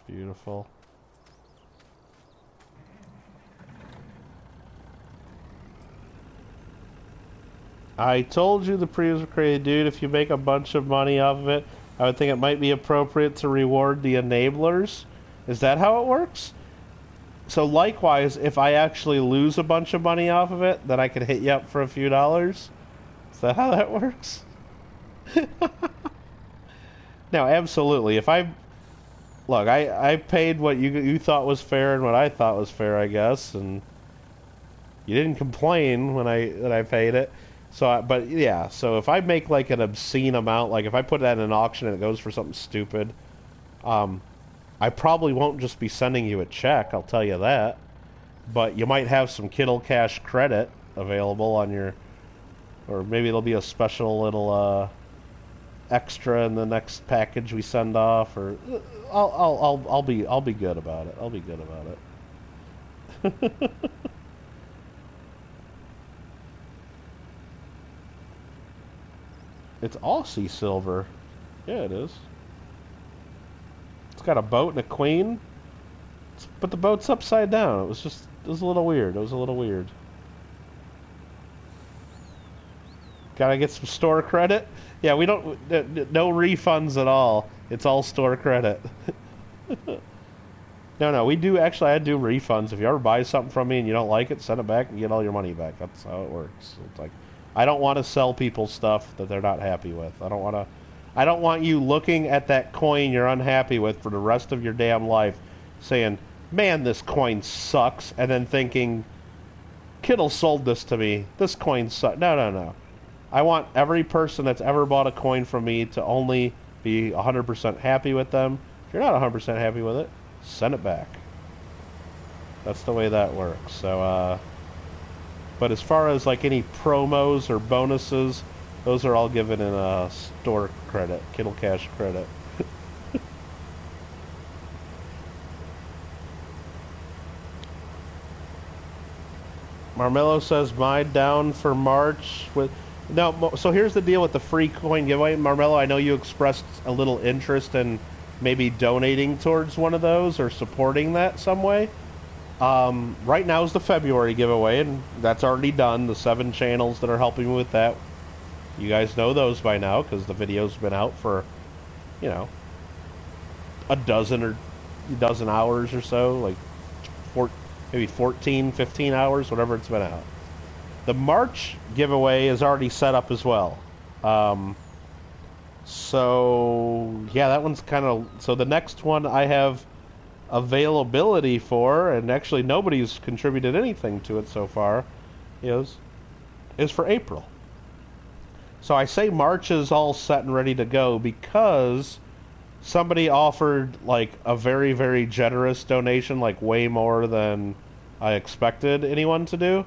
Beautiful. I told you the previous were created, dude. If you make a bunch of money off of it, I would think it might be appropriate to reward the enablers. Is that how it works? So likewise, if I actually lose a bunch of money off of it, then I could hit you up for a few dollars? Is that how that works? No, absolutely. If I... Look, I paid what you thought was fair and what I thought was fair, I guess, and you didn't complain when I paid it. So, but yeah, so if I make like an obscene amount, like if I put that in an auction and it goes for something stupid, I probably won't just be sending you a check, I'll tell you that. But you might have some Kittle Cash credit available on your, or maybe it'll be a special little extra in the next package we send off, or I'll be good about it. I'll be good about it. It's Aussie silver. Yeah, it is. It's got a boat and a queen, but the boat's upside down. It was a little weird. It was a little weird. Gotta get some store credit. Yeah, we don't. No refunds at all. It's all store credit. No, we do actually. I do refunds. If you ever buy something from me and you don't like it, send it back and get all your money back. That's how it works. It's like, I don't want to sell people stuff that they're not happy with. I don't want you looking at that coin you're unhappy with for the rest of your damn life, saying, "Man, this coin sucks," and then thinking, "Kittle sold this to me. This coin sucks." No. I want every person that's ever bought a coin from me to only be 100% happy with them. If you're not 100% happy with it, send it back. That's the way that works. So, but as far as like any promos or bonuses, those are all given in store credit, Kittle Cash credit. Marmello says, "Mine down for March with." No, so here's the deal with the free coin giveaway. Marmello, I know you expressed a little interest in maybe donating towards one of those or supporting that some way. Right now is the February giveaway, and that's already done. The 7 channels that are helping me with that, you guys know those by now because the video's been out for, you know, a dozen hours or so, like maybe 14, 15 hours, whatever it's been out. The March giveaway is already set up as well. So yeah, that one's kind of, so the next one I have availability for, and actually nobody's contributed anything to it so far, is for April. So I say March is all set and ready to go because somebody offered like a very, very generous donation, like way more than I expected anyone to do.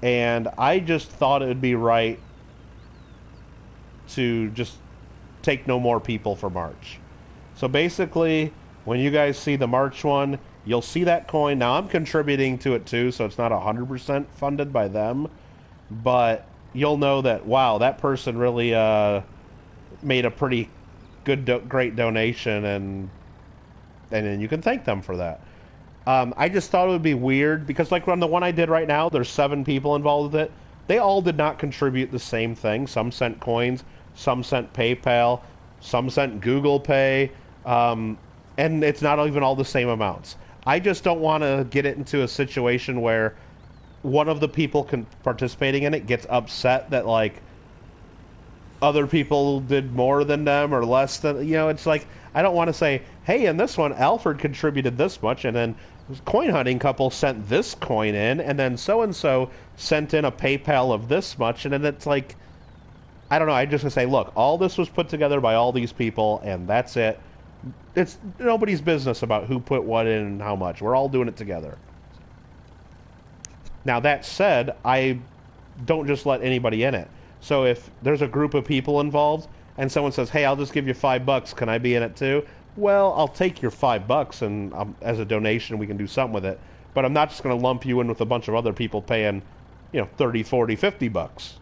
And I just thought it would be right to just take no more people for March. So basically, when you guys see the March one, you'll see that coin. Now, I'm contributing to it too, so it's not 100% funded by them. But you'll know that, wow, that person really made a pretty good, great donation, and then you can thank them for that. I just thought it would be weird, because like on the one I did right now, there's 7 people involved with it. They all did not contribute the same thing. Some sent coins, some sent PayPal, some sent Google Pay, and it's not even all the same amounts. I just don't want to get it into a situation where one of the people participating in it gets upset that, like, other people did more than them or less than, you know, it's like, I don't want to say, hey, in this one, Alfred contributed this much, and then coin hunting couple sent this coin in, and then so-and-so sent in a PayPal of this much, and then it's like, I don't know, I just want to say, look, all this was put together by all these people, and that's it. It's nobody's business about who put what in and how much. We're all doing it together. Now, that said, I don't just let anybody in it. So if there's a group of people involved, and someone says, hey, I'll just give you $5, can I be in it too? Well, I'll take your $5, and as a donation, we can do something with it. But I'm not just going to lump you in with a bunch of other people paying, you know, 30, 40, $50,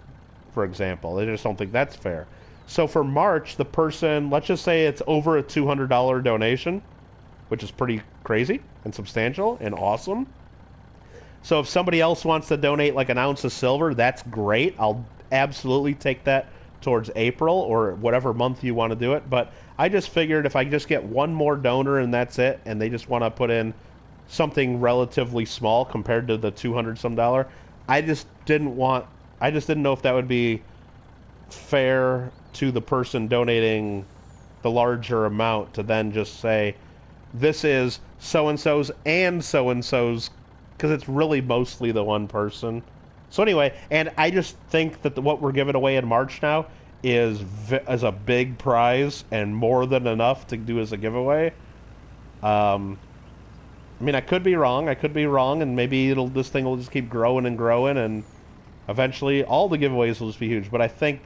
for example. I just don't think that's fair. So for March, the person, let's just say it's over a $200 donation, which is pretty crazy and substantial and awesome. So if somebody else wants to donate like an ounce of silver, that's great. I'll absolutely take that towards April or whatever month you want to do it. But I just figured if I just get one more donor and that's it, and they just want to put in something relatively small compared to the $200 some dollar, I just didn't know if that would be fair to the person donating the larger amount to then just say, this is so-and-so's and so-and-so's, because it's really mostly the one person. So anyway, and I just think that what we're giving away in March now is as a big prize and more than enough to do as a giveaway. I mean, I could be wrong, and maybe this thing will just keep growing and growing, and eventually all the giveaways will just be huge. But I think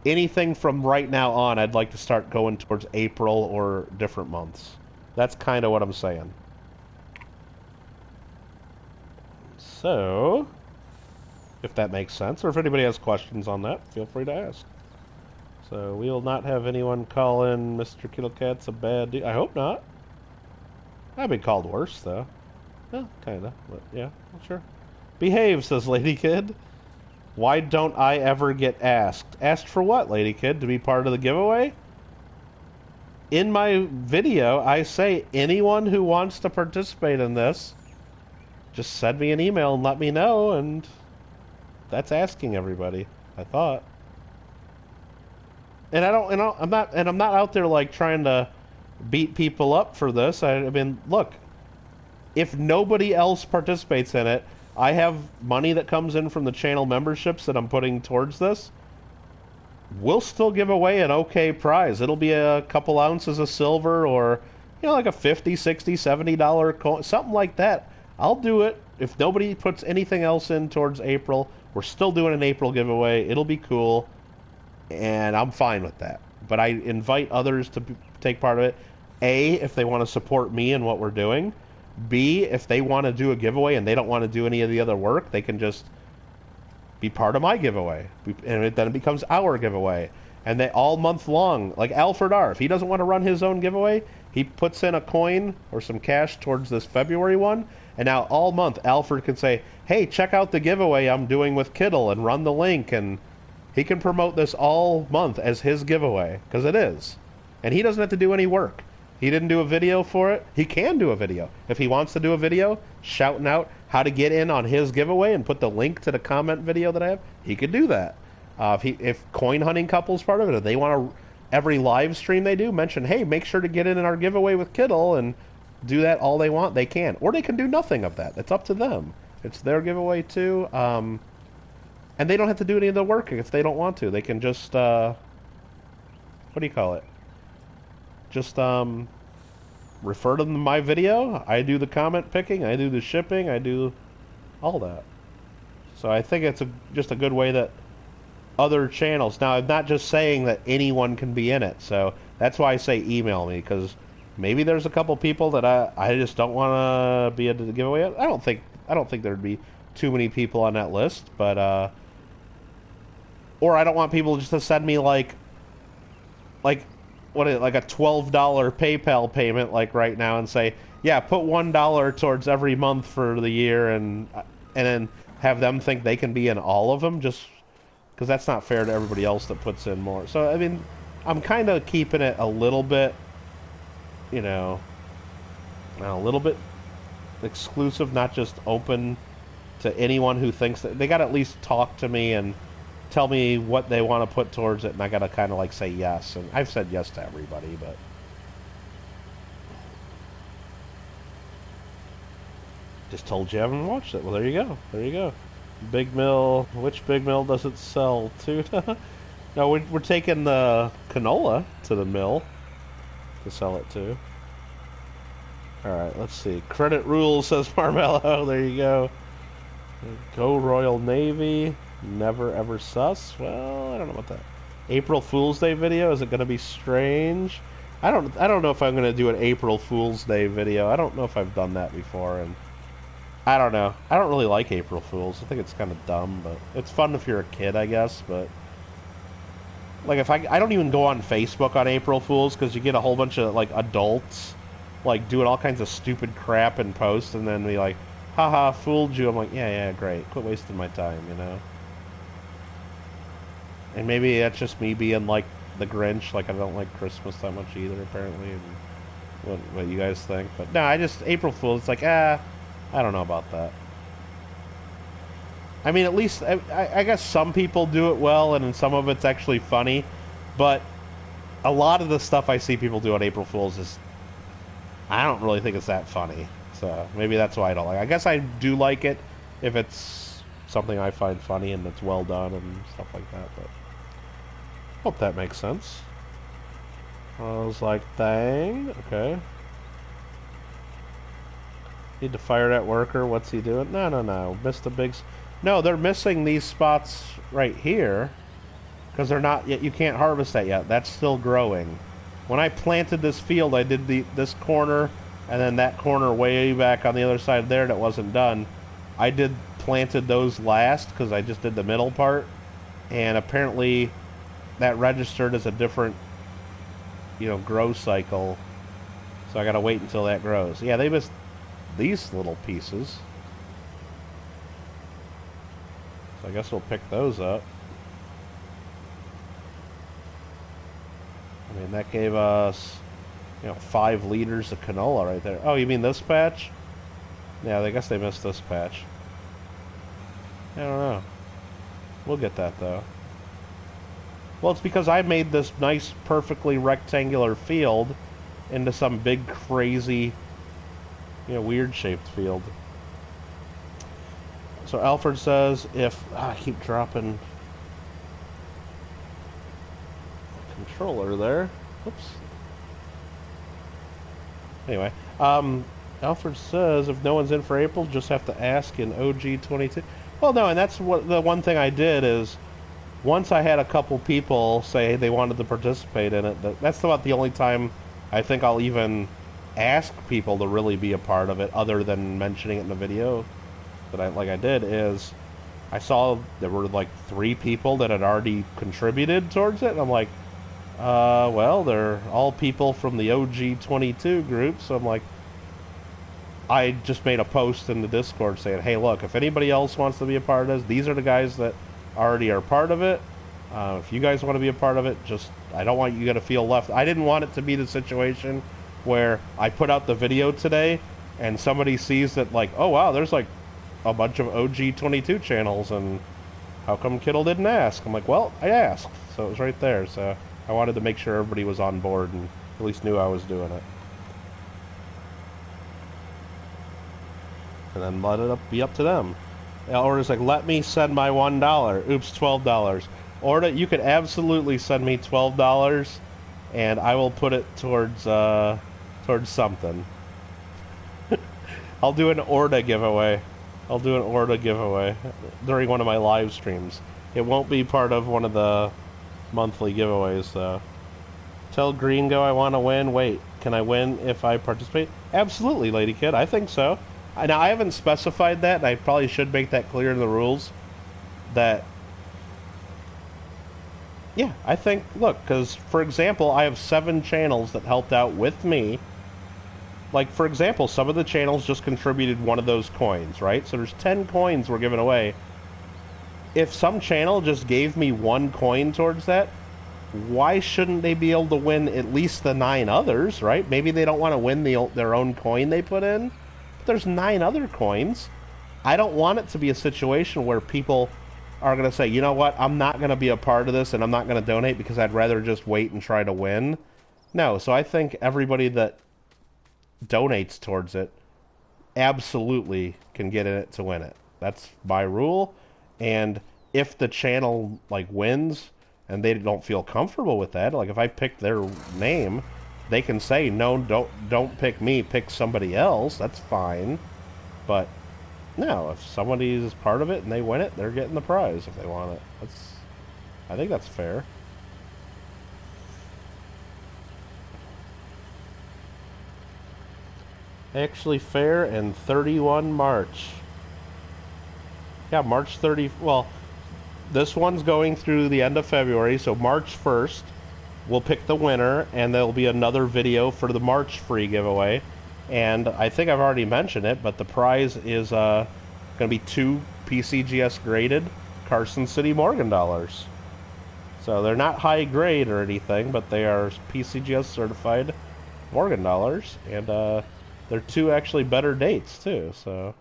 anything from right now on, I'd like to start going towards April or different months. That's kind of what I'm saying. So, if that makes sense, or if anybody has questions on that, feel free to ask. So, we will not have anyone call in Mr. Kittlecat's a bad dude. I hope not. I've been called worse, though. Well, kind of, but yeah, sure. Behave, says Lady Kid. Why don't I ever get asked? Asked for what, Lady Kid? To be part of the giveaway? In my video, I say anyone who wants to participate in this, just send me an email and let me know, and that's asking everybody, I thought. And I'm not out there like trying to beat people up for this. I mean, look, if nobody else participates in it, I have money that comes in from the channel memberships that I'm putting towards this. We'll still give away an okay prize. It'll be a couple ounces of silver, or, you know, like a $50, $60, $70 coin, something like that. I'll do it. If nobody puts anything else in towards April, we're still doing an April giveaway. It'll be cool, and I'm fine with that. But I invite others to take part of it. A, if they want to support me and what we're doing. B, if they want to do a giveaway and they don't want to do any of the other work, they can just be part of my giveaway. And then it becomes our giveaway. And they all month long, like Alfred R. If he doesn't want to run his own giveaway, he puts in a coin or some cash towards this February one, and now all month Alfred can say, "Hey, check out the giveaway I'm doing with Kittle," and run the link, and he can promote this all month as his giveaway because it is, and he doesn't have to do any work. He didn't do a video for it. He can do a video if he wants to do a video shouting out how to get in on his giveaway and put the link to the comment video that I have. He could do that. If coin hunting couple's part of it, if they want to, every live stream they do, mention, hey, make sure to get in our giveaway with Kittle, and do that all they want, they can. Or they can do nothing of that. It's up to them. It's their giveaway too. And they don't have to do any of the work if they don't want to. They can just, what do you call it? Just refer to my video. I do the comment picking. I do the shipping. I do all that. So I think it's just a good way that other channels. Now, I'm not just saying that anyone can be in it, so that's why I say email me, because maybe there's a couple people that I just don't want to be into the giveaway. I don't think there'd be too many people on that list, but or I don't want people just to send me like what is it, like a $12 PayPal payment like right now and say, yeah, put $1 towards every month for the year, and then have them think they can be in all of them, just because that's not fair to everybody else that puts in more. So, I mean, I'm kind of keeping it a little bit, you know, a little bit exclusive, not just open to anyone who thinks that they got to at least talk to me and tell me what they want to put towards it, and I got to kind of like say yes. And I've said yes to everybody, but just told you I haven't watched it. Well, there you go. There you go. Big Mill. Which Big Mill does it sell to? No, we're taking the canola to the mill to sell it to. Alright, let's see. Credit rules, says Marmello. There you go. Go Royal Navy. Never ever sus. Well, I don't know about that. April Fool's Day video. Is it going to be strange? I don't know if I'm going to do an April Fool's Day video. I don't know if I've done that before, and I don't know. I don't really like April Fools. I think it's kind of dumb, but it's fun if you're a kid, I guess. But like, if I don't even go on Facebook on April Fools, because you get a whole bunch of like adults like doing all kinds of stupid crap in posts, and then be like, haha, fooled you. I'm like, yeah, great. Quit wasting my time, you know? And maybe that's just me being like the Grinch. Like, I don't like Christmas that much either, apparently. And what you guys think. But no, April Fools, it's like, I don't know about that. I mean, at least, I guess some people do it well, and some of it's actually funny, but a lot of the stuff I see people do on April Fools is, I don't really think it's that funny. So maybe that's why I don't like it. I guess I do like it if it's something I find funny and it's well done and stuff like that, but hope that makes sense. I was like, dang, okay. Need to fire that worker. What's he doing? No. Missed the big... No, they're missing these spots right here because they're not yet. You can't harvest that yet. That's still growing. When I planted this field, I did this corner and then that corner way back on the other side there that wasn't done. I planted those last because I just did the middle part, and apparently that registered as a different, grow cycle. So I got to wait until that grows. Yeah, they missed these little pieces. So I guess we'll pick those up. I mean, that gave us, 5 liters of canola right there. Oh, you mean this patch? Yeah, I guess they missed this patch. I don't know. We'll get that, though. Well, it's because I made this nice, perfectly rectangular field into some big, crazy, weird-shaped field. So Alfred says, I keep dropping the controller there. Whoops. Anyway, Alfred says, if no one's in for April, just have to ask in OG22. Well, no, and that's what the one thing I did is, once I had a couple people say they wanted to participate in it, that's about the only time I think I'll even ask people to really be a part of it, other than mentioning it in the video that I did, is I saw there were like 3 people that had already contributed towards it, and I'm like, well, they're all people from the OG22 group, so I'm like, I just made a post in the Discord saying, hey, look, if anybody else wants to be a part of this, these are the guys that already are part of it. If you guys want to be a part of it, just, I don't want you to feel left. I didn't want it to be the situation where I put out the video today and somebody sees that, like, oh, wow, there's like a bunch of OG22 channels, and how come Kittle didn't ask? I'm like, well, I asked, so it was right there. So I wanted to make sure everybody was on board and at least knew I was doing it. And then let it be up to them. Or it's like, let me send my $1. Oops, $12. Or that you could absolutely send me $12, and I will put it towards something. I'll do an Orda giveaway. I'll do an Orda giveaway during one of my live streams. It won't be part of one of the monthly giveaways, though. Tell Gringo I want to win. Wait, can I win if I participate? Absolutely, Lady Kid. I think so. Now, I haven't specified that, and I probably should make that clear in the rules. That, yeah, I think, look, because, for example, I have 7 channels that helped out with me. Like, for example, some of the channels just contributed one of those coins, right? So there's 10 coins we're giving away. If some channel just gave me 1 coin towards that, why shouldn't they be able to win at least the 9 others, right? Maybe they don't want to win their own coin they put in. There's 9 other coins. I don't want it to be a situation where people are going to say, you know what, I'm not going to be a part of this and I'm not going to donate because I'd rather just wait and try to win. No, so I think everybody that donates towards it absolutely can get in it to win it. That's my rule. And if the channel like wins and they don't feel comfortable with that, like if I pick their name, they can say, no, don't pick me, pick somebody else. That's fine. But no, if somebody is part of it and they win it, they're getting the prize if they want it. I think that's fair. Actually fair, and 31 March. Yeah, March 30, well, this one's going through the end of February, so March 1st. We'll pick the winner, and there'll be another video for the March free giveaway. And I think I've already mentioned it, but the prize is going to be 2 PCGS graded Carson City Morgan dollars. So they're not high grade or anything, but they are PCGS certified Morgan dollars. And they're 2 actually better dates, too. So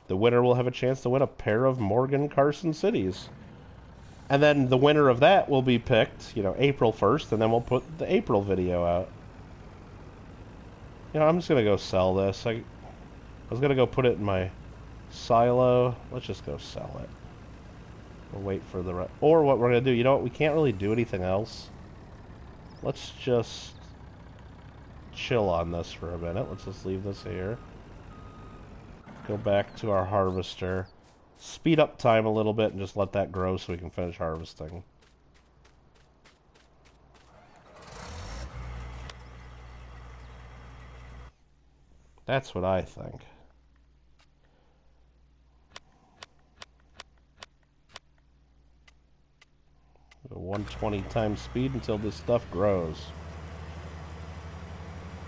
the winner will have a chance to win a pair of Morgan Carson Cities. And then the winner of that will be picked, you know, April 1st, and then we'll put the April video out. You know, I'm just going to go sell this. I was going to go put it in my silo. Let's just go sell it. We'll wait for the... Or what we're going to do, you know what, we can't really do anything else. Let's just chill on this for a minute. Let's just leave this here. Go back to our harvester. Speed up time a little bit and just let that grow so we can finish harvesting. That's what I think. Go 120 times speed until this stuff grows.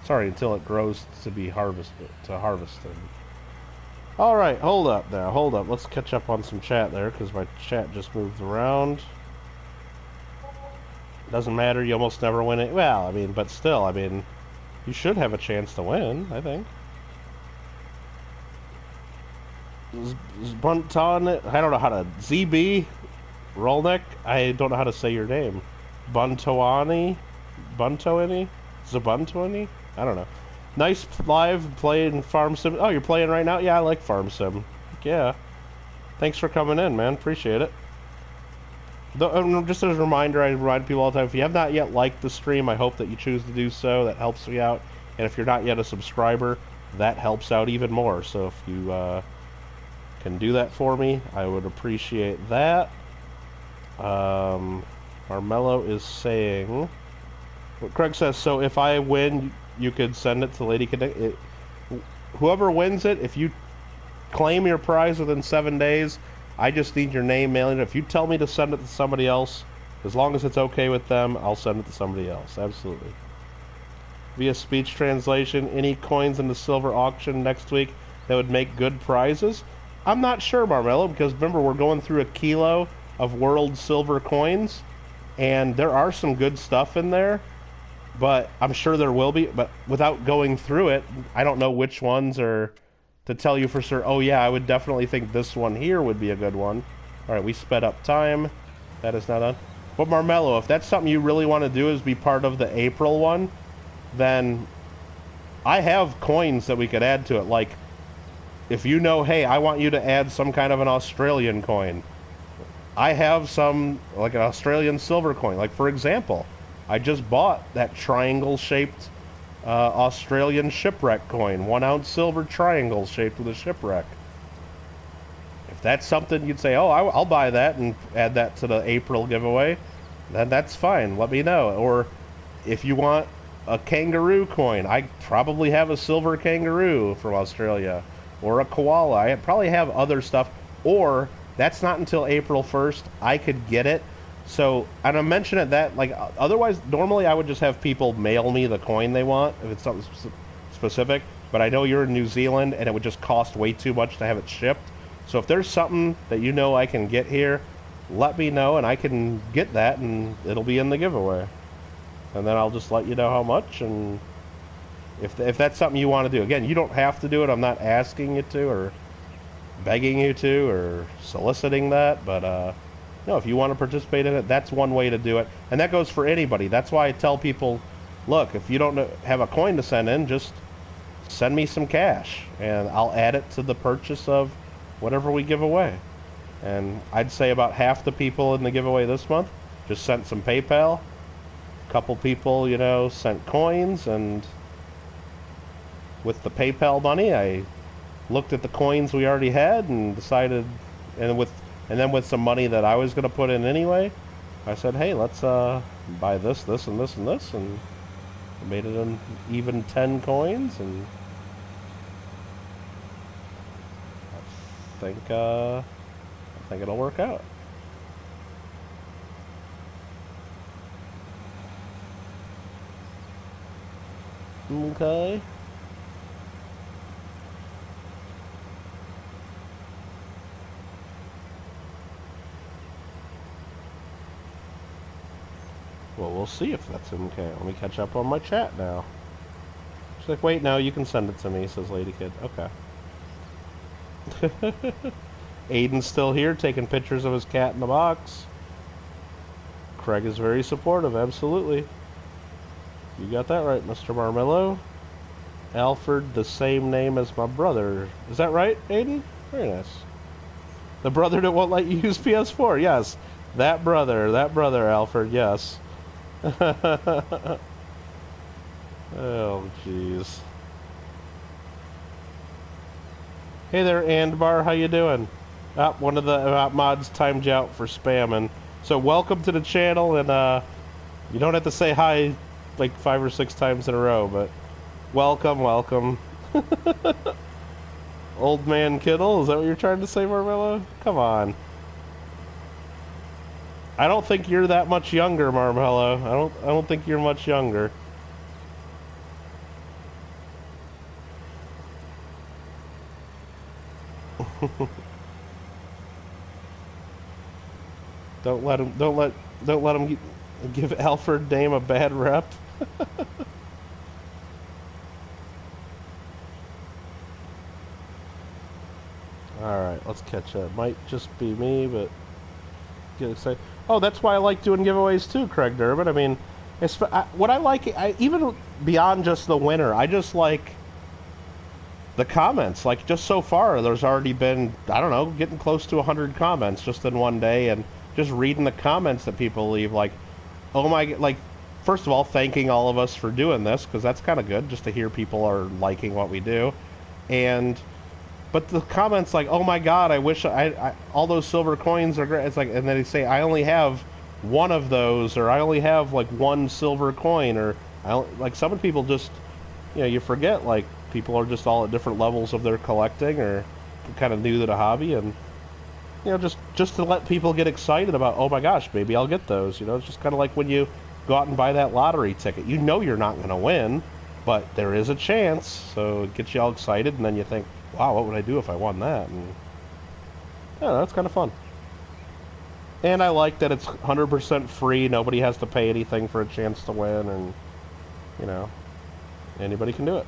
Sorry, until it grows to be harvested. Alright, hold up there, hold up. Let's catch up on some chat there, because my chat just moved around. Doesn't matter, you almost never win it. Well, I mean, but still, I mean, you should have a chance to win, I think. Bunton, I don't know how to... ZB? Rolnick? I don't know how to say your name. Buntoani? Zabuntoani? I don't know. Nice live playing Farm Sim. Oh, you're playing right now? Yeah, I like Farm Sim. Yeah. Thanks for coming in, man. Appreciate it. Just as a reminder, I remind people all the time, if you have not yet liked the stream, I hope that you choose to do so. That helps me out. And if you're not yet a subscriber, that helps out even more. So if you can do that for me, I would appreciate that. Marmello is saying... What Craig says, so if I win... You could send it to Lady Connect. Whoever wins it, if you claim your prize within 7 days, I just need your name, mailing it. If you tell me to send it to somebody else, as long as it's okay with them, I'll send it to somebody else. Absolutely. Via speech translation, any coins in the silver auction next week that would make good prizes? I'm not sure, Marmello, because remember, we're going through a kilo of world silver coins, and there are some good stuff in there, but I'm sure there will be. But without going through it, I don't know which ones are to tell you for sure. Oh, yeah, I would definitely think this one here would be a good one. All right, we sped up time. That is not done. But Marmello, if that's something you really want to do is be part of the April one, then I have coins that we could add to it. Like, if you know, hey, I want you to add some kind of an Australian coin, I have some, like an Australian silver coin. Like, for example, I just bought that triangle-shaped Australian shipwreck coin. 1 ounce silver triangle shaped with a shipwreck. If that's something you'd say, oh, I'll buy that and add that to the April giveaway, then that's fine. Let me know. Or if you want a kangaroo coin, I probably have a silver kangaroo from Australia. Or a koala. I probably have other stuff. Or that's not until April 1st. I could get it. So, and I'm mentioning that, like, otherwise, normally I would just have people mail me the coin they want, if it's something specific, but I know you're in New Zealand, and it would just cost way too much to have it shipped. So if there's something that you know I can get here, let me know, and I can get that, and it'll be in the giveaway. And then I'll just let you know how much, and if that's something you want to do. Again, you don't have to do it. I'm not asking you to, or begging you to, or soliciting that, but, no, if you want to participate in it, that's one way to do it. And that goes for anybody. That's why I tell people, look, if you don't have a coin to send in, just send me some cash, and I'll add it to the purchase of whatever we give away. And I'd say about half the people in the giveaway this month just sent some PayPal. A couple people, you know, sent coins, and with the PayPal money, I looked at the coins we already had and decided, and then with some money that I was going to put in anyway, I said, hey, let's buy this, this, and this, and this, and I made it an even 10 coins, and I think it'll work out. Okay. Well, we'll see if that's okay. Let me catch up on my chat now. She's like, wait, no, you can send it to me, says Lady Kid. Okay. Aiden's still here, taking pictures of his cat in the box. Craig is very supportive, absolutely. You got that right, Mr. Marmello. Alfred, the same name as my brother. Is that right, Aiden? Very nice. The brother that won't let you use PS4, yes. That brother, Alfred, yes. Oh, jeez. Hey there, Andbar, how you doing? One of the mods timed you out for spamming. So welcome to the channel, and you don't have to say hi like 5 or 6 times in a row, but welcome, welcome. Old man Kittle, is that what you're trying to say, Marmello? Come on. I don't think you're that much younger, Marmello. I don't think you're much younger. Don't let him give Alfred name a bad rep. Alright, let's catch up. Might just be me, but get excited. Oh, that's why I like doing giveaways too, Craig Durbin. I mean, what I like, even beyond just the winner, I just like the comments. Like, just so far, there's already been, I don't know, getting close to 100 comments just in one day, and just reading the comments that people leave, like, oh my, like, first of all, thanking all of us for doing this, because that's kind of good, just to hear people are liking what we do, but the comments like, oh my god, I wish all those silver coins are great. It's like, and then they say, I only have one of those, or I only have like one silver coin, or like some people just, you know, you forget, like, people are just all at different levels of their collecting, or kind of new to the hobby, and You know, just to let people get excited about, oh my gosh, maybe I'll get those. You know, it's just kind of like when you go out and buy that lottery ticket. You know you're not going to win, but there is a chance, so it gets you all excited, and then you think, wow, what would I do if I won that? And yeah, that's kind of fun. And I like that it's 100% free. Nobody has to pay anything for a chance to win, and you know, anybody can do it.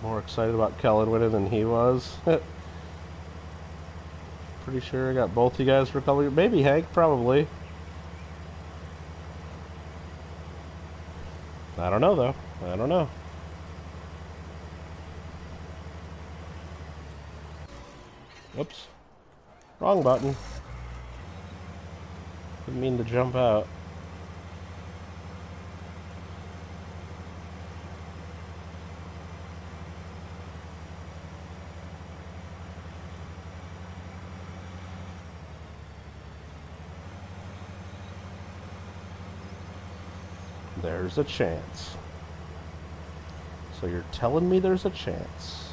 More excited about Kellen winning than he was. Pretty sure I got both you guys for color. Maybe Hank, probably. I don't know though. I don't know. Oops. Wrong button. Didn't mean to jump out. There's a chance. So you're telling me there's a chance.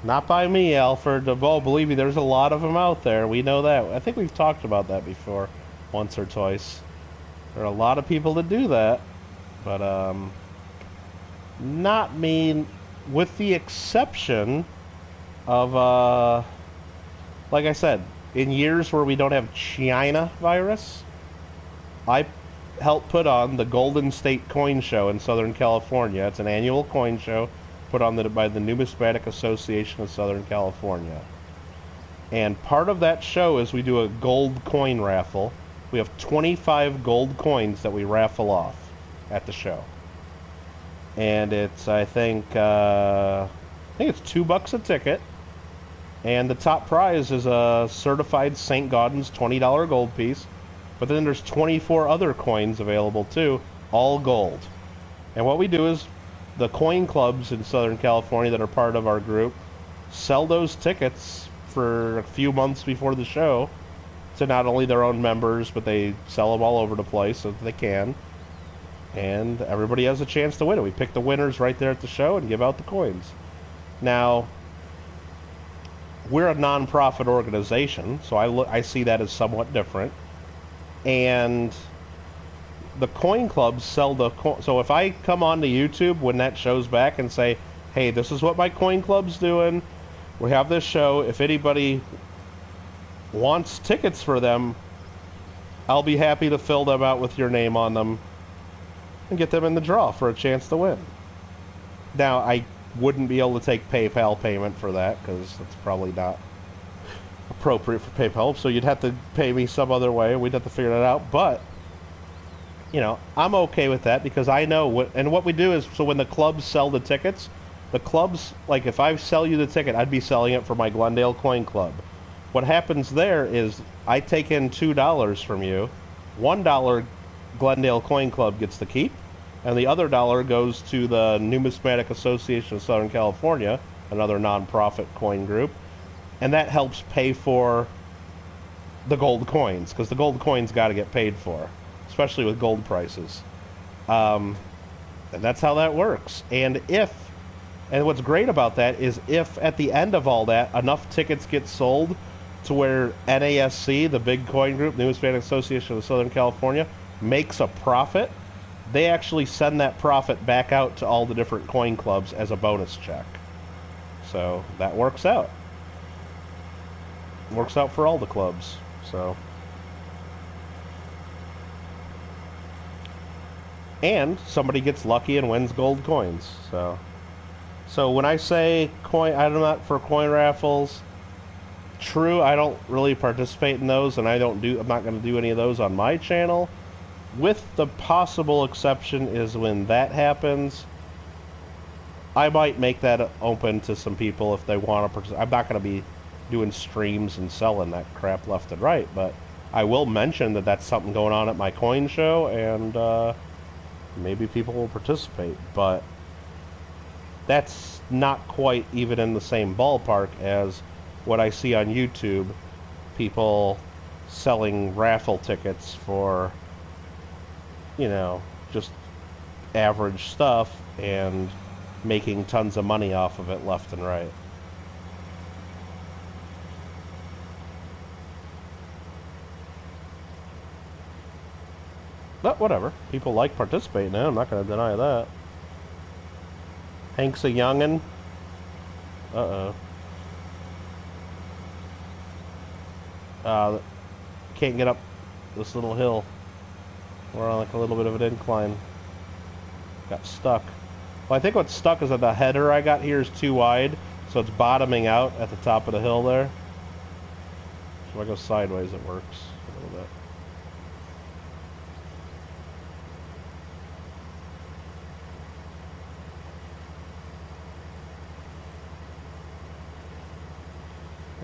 Not by me, Alfred. Oh, believe me, there's a lot of them out there. We know that. I think we've talked about that before, once or twice. There are a lot of people that do that. But, not me, with the exception of, like I said, in years where we don't have China virus, I helped put on the Golden State Coin Show in Southern California. It's an annual coin show put on by the Numismatic Association of Southern California. And part of that show is we do a gold coin raffle. We have 25 gold coins that we raffle off at the show. And it's, I think it's $2 a ticket. And the top prize is a certified St. Gaudens $20 gold piece. But then there's 24 other coins available too, all gold. And what we do is the coin clubs in Southern California that are part of our group sell those tickets for a few months before the show to not only their own members, but they sell them all over the place so that they can. And everybody has a chance to win it. We pick the winners right there at the show and give out the coins. Now, we're a non-profit organization, so I see that as somewhat different. And the coin clubs sell the so if I come onto YouTube when that show's back and say, hey, this is what my coin club's doing, we have this show, if anybody wants tickets for them, I'll be happy to fill them out with your name on them and get them in the draw for a chance to win. Now, I wouldn't be able to take PayPal payment for that because it's probably not appropriate for PayPal, so you'd have to pay me some other way. We'd have to figure that out, but you know, I'm okay with that because I know what we do is, so when the clubs sell the tickets, the clubs, like if I sell you the ticket, I'd be selling it for my Glendale Coin Club. What happens there is I take in $2 from you, $1 Glendale Coin Club gets to keep, and the other dollar goes to the Numismatic Association of Southern California, another non-profit coin group, and that helps pay for the gold coins, because the gold coins got to get paid for, especially with gold prices. And that's how that works. And what's great about that is if at the end of all that, enough tickets get sold to where NASC, the big coin group, Numismatic Association of Southern California, makes a profit, they actually send that profit back out to all the different coin clubs as a bonus check. So that works out. Works out for all the clubs. So, and somebody gets lucky and wins gold coins. So when I say coin, I'm not for coin raffles. True, I don't really participate in those, and I'm not going to do any of those on my channel. With the possible exception is when that happens, I might make that open to some people if they want to participate. I'm not going to be doing streams and selling that crap left and right, but I will mention that that's something going on at my coin show, and maybe people will participate, but that's not quite even in the same ballpark as what I see on YouTube, people selling raffle tickets for, you know, just average stuff, and making tons of money off of it left and right. But whatever. People like participating in it. I'm not going to deny that. Hank's a youngin'. Uh-oh. Can't get up this little hill. We're on like a little bit of an incline. Got stuck. Well, I think what's stuck is that the header I got here is too wide, so it's bottoming out at the top of the hill there. So if I go sideways, it works a little bit.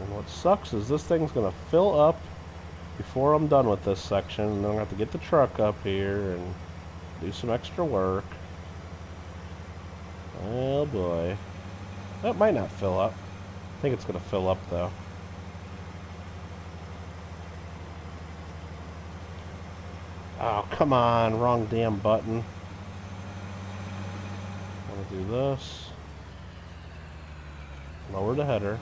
And what sucks is this thing's going to fill up before I'm done with this section, and then I'm going to have to get the truck up here and do some extra work. Oh boy. That might not fill up. I think it's going to fill up though. Oh, come on. Wrong damn button. I want to do this. Lower the header.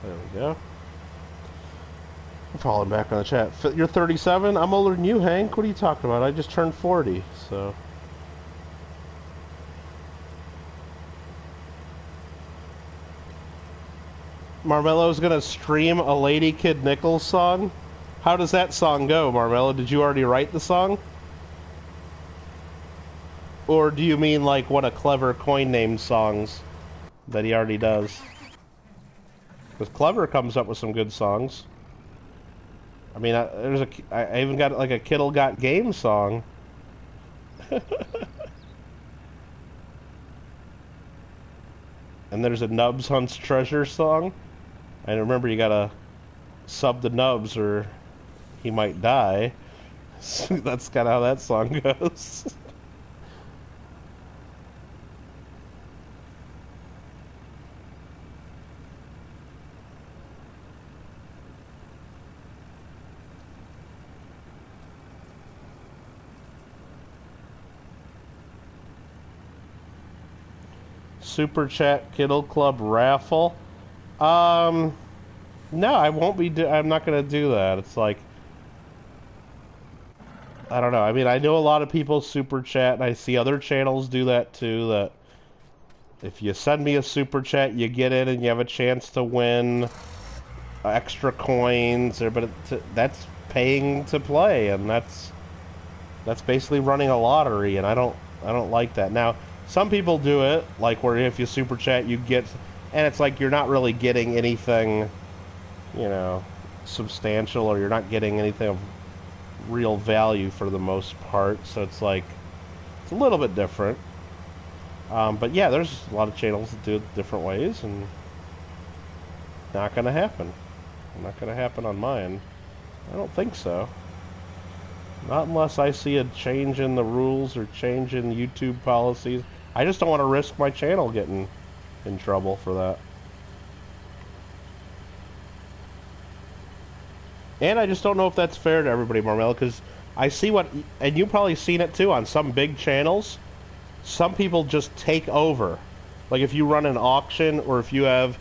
There we go. I'm falling back on the chat. You're 37? I'm older than you, Hank. What are you talking about? I just turned 40, so... Marmelo's gonna stream a Lady Kid Nichols song? How does that song go, Marmelo? Did you already write the song? Or do you mean like one of Clever Coin Name songs that he already does? Because Clever comes up with some good songs. I mean, I even got like a Kittle Got Game song. And there's a Nubs Hunts Treasure song. I remember you gotta sub the Nubs or he might die. So that's kind of how that song goes. Super Chat Kittle Club raffle. No, I won't be. I'm not gonna do that. It's like, I don't know. I mean, I know a lot of people super chat, and I see other channels do that too. That if you send me a super chat, you get it, and you have a chance to win extra coins. Or, but that's paying to play, and that's basically running a lottery, and I don't like that. Now, some people do it, like where if you super chat, you get, and it's like you're not really getting anything, you know, substantial, or you're not getting anything of real value for the most part. So it's like, it's a little bit different. But yeah, there's a lot of channels that do it different ways, and not gonna happen. Not gonna happen on mine. I don't think so. Not unless I see a change in the rules or change in YouTube policies. I just don't want to risk my channel getting in trouble for that. And I just don't know if that's fair to everybody, Marmel, because I see what, and you've probably seen it too on some big channels, some people just take over. Like if you run an auction, or if you have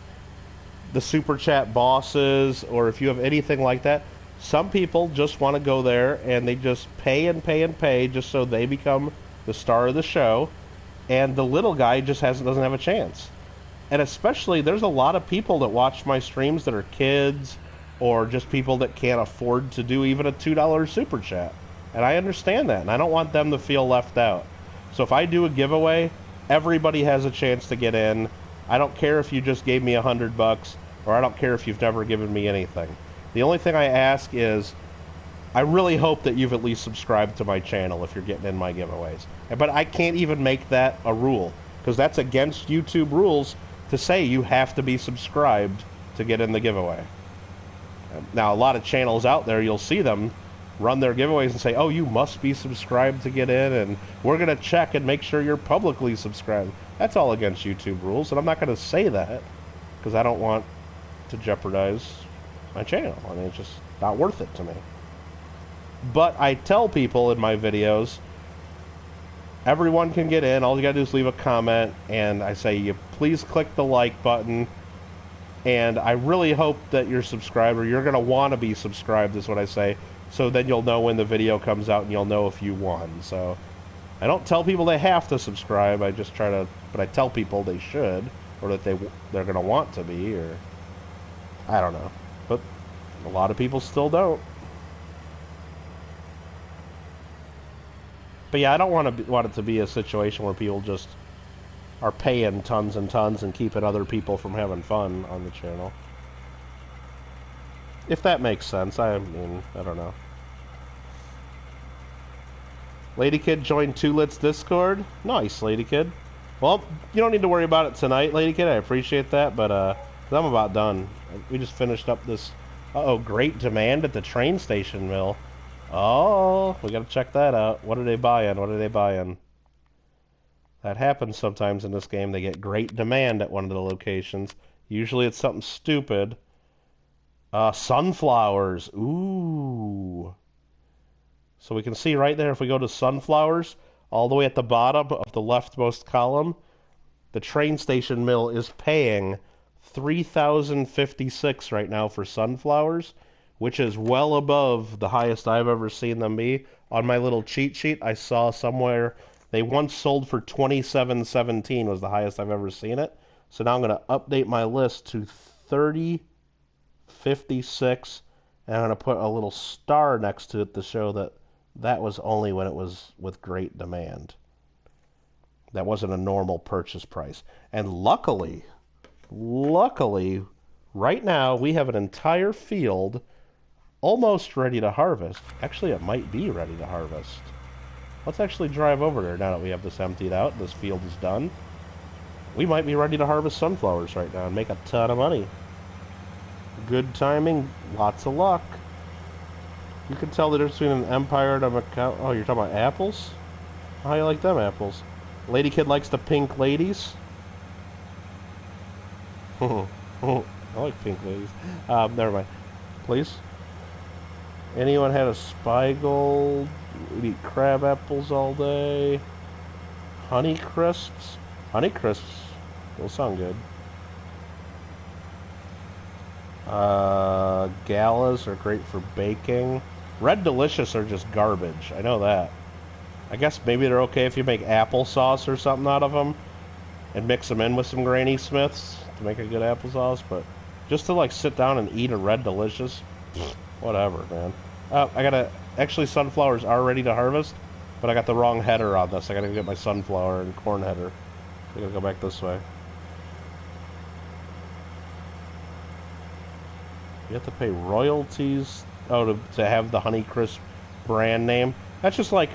the Super Chat bosses, or if you have anything like that, some people just want to go there and they just pay and pay and pay just so they become the star of the show, and the little guy just doesn't have a chance. And especially, there's a lot of people that watch my streams that are kids, or just people that can't afford to do even a $2 super chat. And I understand that, and I don't want them to feel left out. So if I do a giveaway, everybody has a chance to get in. I don't care if you just gave me $100, or I don't care if you've never given me anything. The only thing I ask is, I really hope that you've at least subscribed to my channel if you're getting in my giveaways. But I can't even make that a rule, because that's against YouTube rules to say you have to be subscribed to get in the giveaway. Now, a lot of channels out there, you'll see them run their giveaways and say, oh, you must be subscribed to get in, and we're going to check and make sure you're publicly subscribed. That's all against YouTube rules, and I'm not going to say that because I don't want to jeopardize my channel. I mean, it's just not worth it to me. But I tell people in my videos, Everyone can get in. All you gotta do is leave a comment, and I say you please click the like button. And I really hope that you're subscribed, or you're gonna want to be subscribed, is what I say. So then you'll know when the video comes out, and you'll know if you won. So I don't tell people they have to subscribe. I just try to, but I tell people they should, or that they're gonna want to be, or I don't know. But a lot of people still don't. But yeah, I don't want it to be a situation where people just are paying tons and tons and keeping other people from having fun on the channel. If that makes sense. I mean, I don't know. Ladykid joined Tulit's Discord. Nice, Ladykid. Well, you don't need to worry about it tonight, Ladykid. I appreciate that, but I'm about done. We just finished up this... Uh-oh, great demand at the train station mill. Oh, we gotta check that out. What are they buying? What are they buying? That happens sometimes in this game. They get great demand at one of the locations. Usually it's something stupid. Sunflowers. Ooh. So we can see right there, if we go to sunflowers, all the way at the bottom of the leftmost column, the train station mill is paying $3,056 right now for sunflowers, which is well above the highest I've ever seen them be. On my little cheat sheet, I saw somewhere they once sold for $27.17 was the highest I've ever seen it. So now I'm going to update my list to $30.56, and I'm going to put a little star next to it to show that that was only when it was with great demand. That wasn't a normal purchase price. And luckily, right now we have an entire field almost ready to harvest. Actually, it might be ready to harvest. Let's actually drive over there now that we have this emptied out. This field is done. We might be ready to harvest sunflowers right now and make a ton of money. Good timing, lots of luck. You can tell the difference between an Empire and a Macau. Oh, you're talking about apples? How you like them apples? Ladykid likes the pink ladies. I like pink ladies. Never mind. Please? Anyone had a Spiegold? We'd eat crab apples all day. Honey crisps? Honey crisps will sound good. Galas are great for baking. Red Delicious are just garbage. I know that. I guess maybe they're okay if you make applesauce or something out of them and mix them in with some Granny Smiths to make a good applesauce, but just to like sit down and eat a Red Delicious, whatever, man. Actually, sunflowers are ready to harvest, but I got the wrong header on this. I gotta get my sunflower and corn header. I gotta go back this way. You have to pay royalties, to have the Honeycrisp brand name. That's just like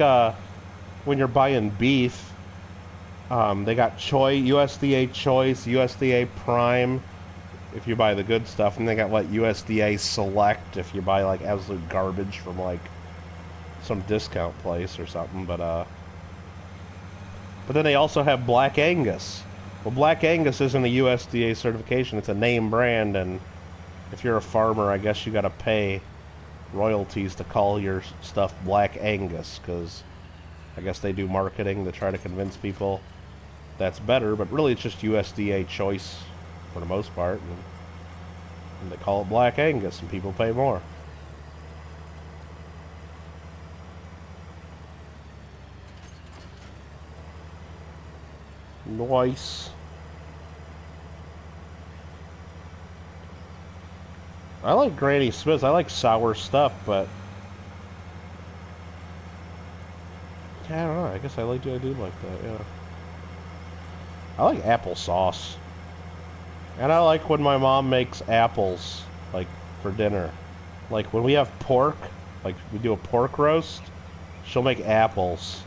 when you're buying beef. They got USDA Choice, USDA Prime if you buy the good stuff, and they got like USDA Select if you buy like absolute garbage from like some discount place or something. But then they also have Black Angus. Well, Black Angus isn't a USDA certification; it's a name brand, and if you're a farmer, I guess you got to pay royalties to call your stuff Black Angus, because I guess they do marketing to try to convince people that's better, but really it's just USDA Choice for the most part, and they call it Black Angus, and people pay more. Nice. I like Granny Smiths. I like sour stuff, but yeah, I don't know. I guess I do like that. Yeah. I like applesauce, and I like when my mom makes apples, like for dinner. Like when we have pork, like we do a pork roast, she'll make apples.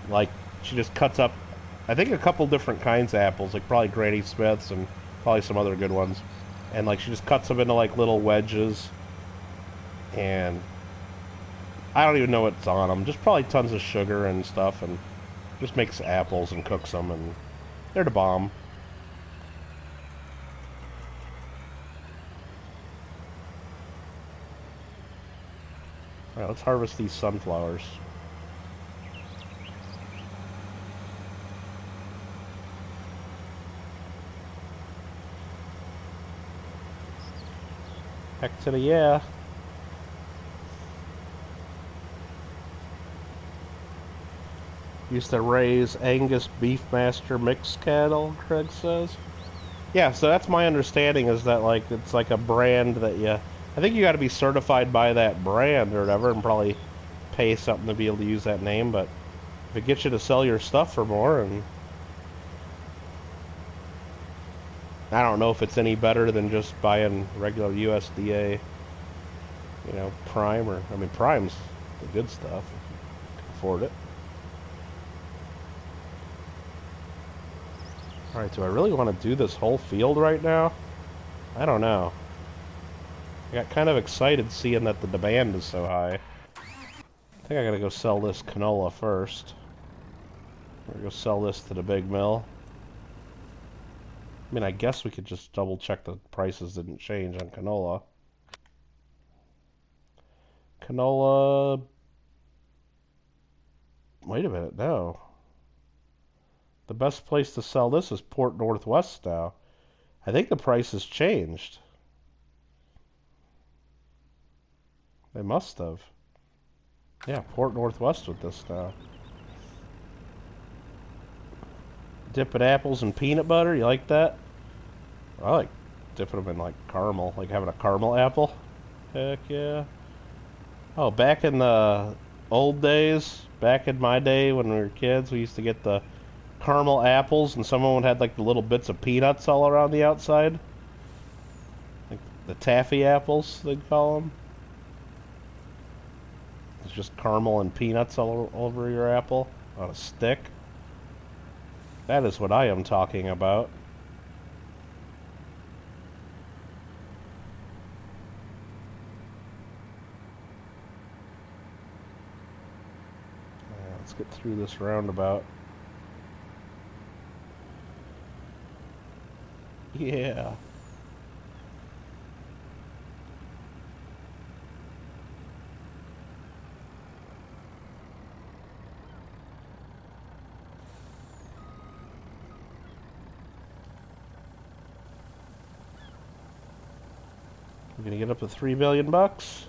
Like she just cuts up, I think a couple different kinds of apples, like probably Granny Smiths and probably some other good ones. And like she just cuts them into like little wedges, and I don't even know what's on them. Just probably tons of sugar and stuff, and just makes apples and cooks them, and they're the bomb. All right, let's harvest these sunflowers. Heck to the yeah. Used to raise Angus Beefmaster mixed cattle, Craig says. Yeah, so that's my understanding is that like it's like a brand that I think you got to be certified by that brand or whatever and probably pay something to be able to use that name, but if it gets you to sell your stuff for more, and I don't know if it's any better than just buying regular USDA, Prime, or I mean Prime's the good stuff if you can afford it. Alright, do I really want to do this whole field right now? I don't know. I got kind of excited seeing that the demand is so high. I think I gotta go sell this canola first. I'm gonna go sell this to the big mill. I mean, I guess we could just double check the prices didn't change on canola. Canola... Wait a minute, no. The best place to sell this is Port Northwest now. I think the price has changed. They must have. Yeah, Port Northwest with this now. Dipping apples in peanut butter, you like that? I like dipping them in like caramel, like having a caramel apple. Heck yeah. Oh, back in the old days, back in my day when we were kids, we used to get the caramel apples, and some of them had like the little bits of peanuts all around the outside. Like the taffy apples, they'd call them. It's just caramel and peanuts all over your apple on a stick. That is what I am talking about. Let's get through this roundabout. Yeah. We're gonna get up to $3 billion bucks.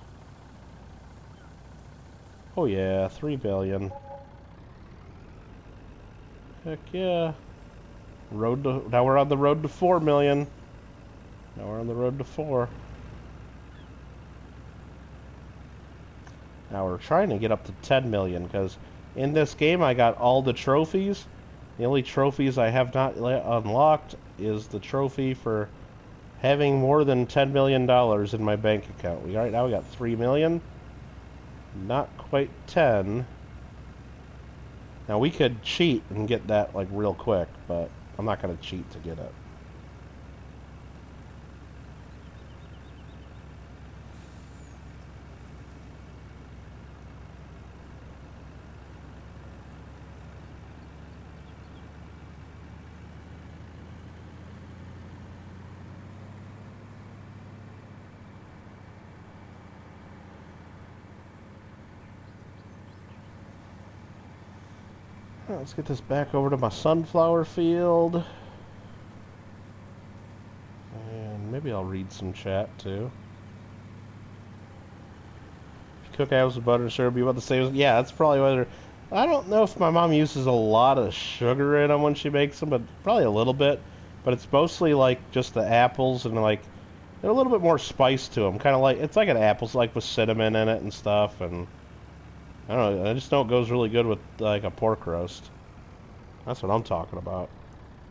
Oh yeah, 3 billion. Heck yeah. Now we're on the road to 4 million. Now we're on the road to 4. Now we're trying to get up to 10 million because in this game I got all the trophies. The only trophies I have not unlocked is the trophy for having more than $10 million in my bank account. Right now we got 3 million. Not quite 10. Now we could cheat and get that like real quick, but I'm not going to cheat to get it. Let's get this back over to my sunflower field. And maybe I'll read some chat too. If you cook apples with butter and syrup, you about the same? Yeah, that's probably whether. I don't know if my mom uses a lot of sugar in them when she makes them, but probably a little bit. But it's mostly like just the apples and like they're a little bit more spice to them. Kind of like it's like an apple's like with cinnamon in it and stuff. And I don't know. I just know it goes really good with like a pork roast. That's what I'm talking about.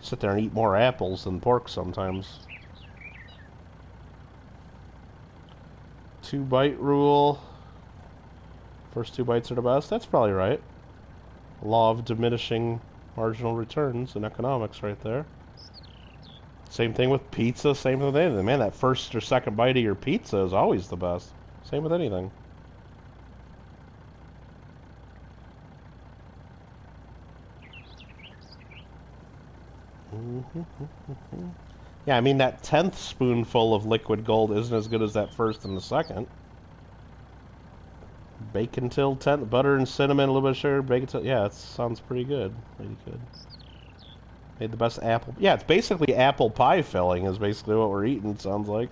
Sit there and eat more apples than pork sometimes. 2-bite rule. First 2 bites are the best. That's probably right. Law of diminishing marginal returns in economics right there. Same thing with pizza. Same with anything. Man, that first or second bite of your pizza is always the best. Same with anything. Yeah, I mean, that 10th spoonful of liquid gold isn't as good as that first and the second. Bacon till 10th, butter and cinnamon, a little bit of sugar, bacon till... Yeah, it sounds pretty good. Pretty good. Made the best apple... Yeah, it's basically apple pie filling is basically what we're eating, it sounds like.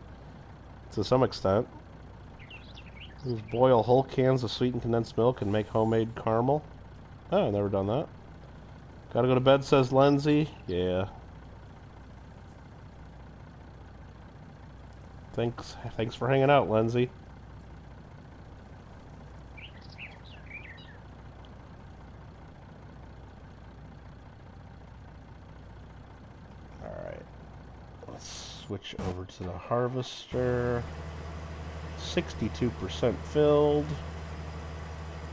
to some extent. Boil whole cans of sweetened condensed milk and make homemade caramel. Oh, I've never done that. Gotta go to bed, says Lindsay. Yeah. Thanks for hanging out, Lindsay. Alright. Let's switch over to the harvester. 62% filled.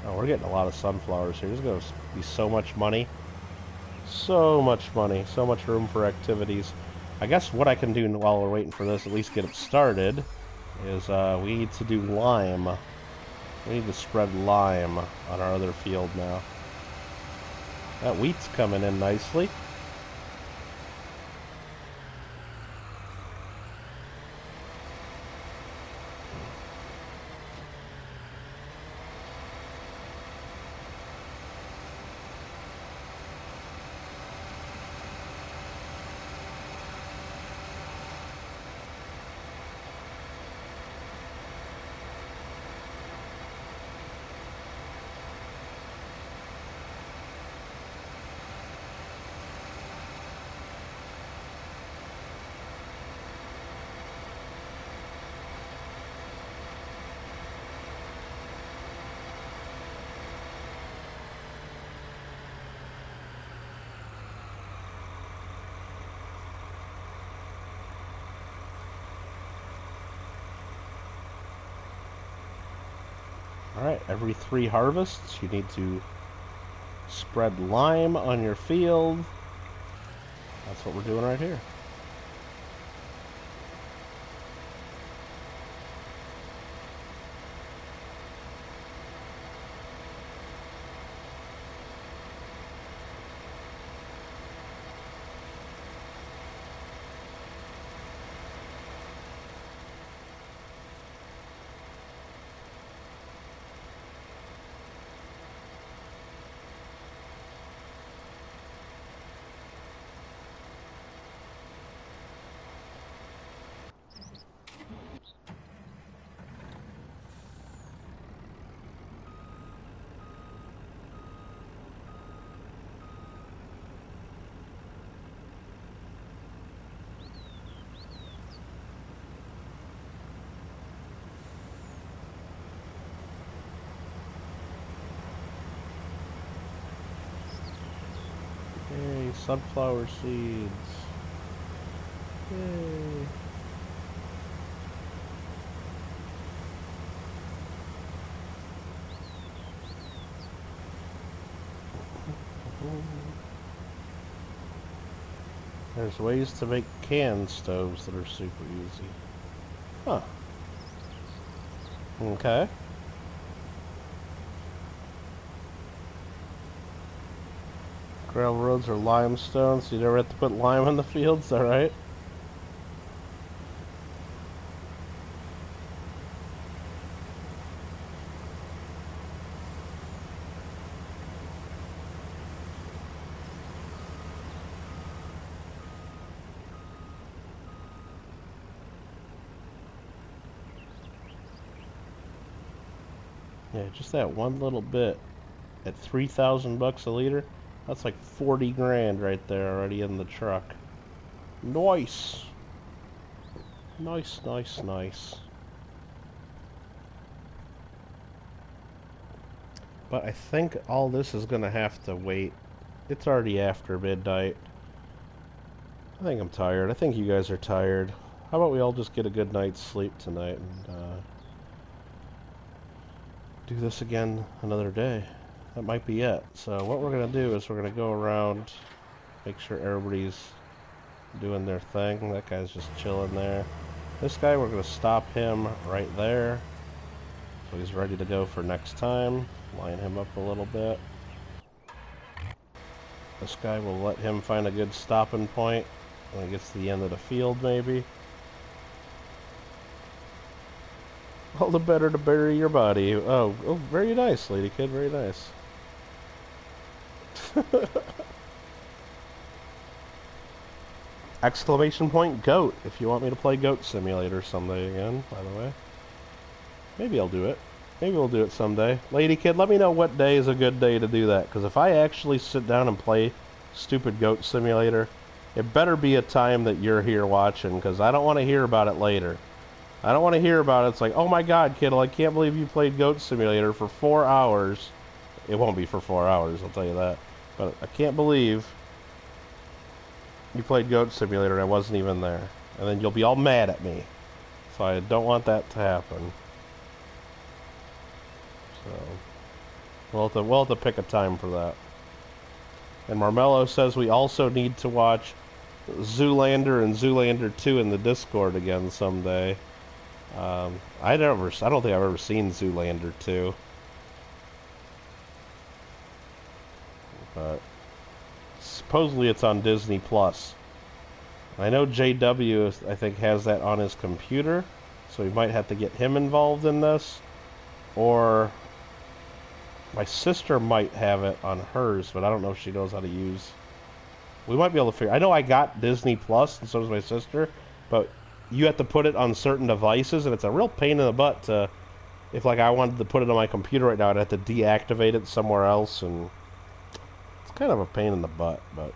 Oh, we're getting a lot of sunflowers here. There's going to be so much money. So much money. So much room for activities. I guess what I can do while we're waiting for this, at least get it started, is we need to do lime. We need to spread lime on our other field now. That wheat's coming in nicely. Alright, every 3 harvests, you need to spread lime on your field. That's what we're doing right here. Yay, sunflower seeds. Yay. There's ways to make can stoves that are super easy. Huh. Okay. Gravel roads are limestone, so you never have to put lime in the fields, alright? Yeah, just that one little bit at 3,000 bucks a liter. That's like 40 grand right there already in the truck. Nice. Nice, nice, nice. But I think all this is gonna have to wait. It's already after midnight. I think I'm tired. I think you guys are tired. How about we all just get a good night's sleep tonight and do this again another day. That might be it. So what we're going to do is we're going to go around, make sure everybody's doing their thing. That guy's just chilling there. This guy, we're going to stop him right there. So he's ready to go for next time. Line him up a little bit. This guy, will let him find a good stopping point when he gets to the end of the field, maybe. All the better to bury your body. Oh, very nice, lady kid, very nice. Exclamation point goat if you want me to play Goat Simulator someday again, by the way. Maybe I'll do it. Maybe we'll do it someday. Lady Kid, let me know what day is a good day to do that, because if I actually sit down and play stupid Goat Simulator, it better be a time that you're here watching, because I don't want to hear about it later. I don't want to hear about it. It's like, oh my god, Kittle, I can't believe you played Goat Simulator for 4 hours. It won't be for 4 hours, I'll tell you that. But I can't believe you played Goat Simulator and I wasn't even there. And then you'll be all mad at me. So I don't want that to happen. So we'll have to pick a time for that. And Marmello says we also need to watch Zoolander and Zoolander 2 in the Discord again someday. I don't think I've ever seen Zoolander 2. But supposedly it's on Disney Plus. I know JW, I think, has that on his computer, so we might have to get him involved in this. Or my sister might have it on hers, but I don't know if she knows how to use. We might be able to figure. I know I got Disney Plus, and so does my sister, but you have to put it on certain devices, and it's a real pain in the butt to. If like I wanted to put it on my computer right now, I'd have to deactivate it somewhere else, and it's kind of a pain in the butt. But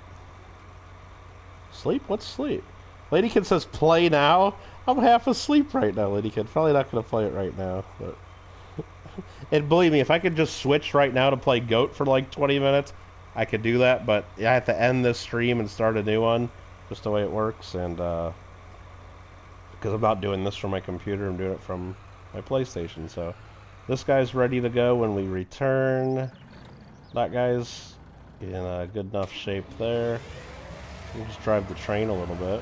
sleep? What's sleep? Lady Kid says play now. I'm half asleep right now, Lady Kid. Probably not going to play it right now, but. And believe me, if I could just switch right now to play Goat for like 20 minutes, I could do that, but I have to end this stream and start a new one, just the way it works, and because I'm not doing this from my computer, I'm doing it from my PlayStation, so this guy's ready to go when we return. That guy's in a good enough shape there. We'll just drive the train a little bit.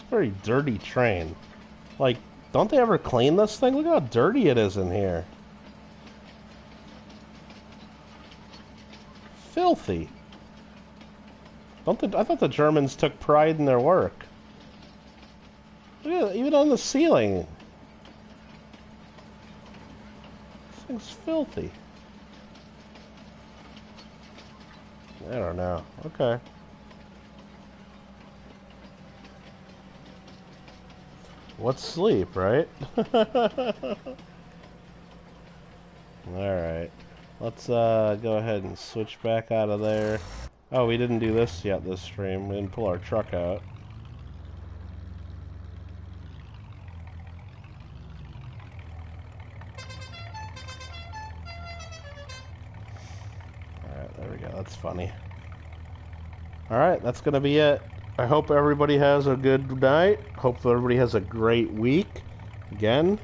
Very dirty train. Like, don't they ever clean this thing? Look how dirty it is in here. Filthy. I thought the Germans took pride in their work. Look at it, even on the ceiling. This thing's filthy. I don't know. Okay. What's sleep, right? Alright. Let's go ahead and switch back out of there. Oh, we didn't do this yet this stream. We didn't pull our truck out. Alright, there we go. That's funny. Alright, that's gonna be it. I hope everybody has a good night. Hope everybody has a great week. Again,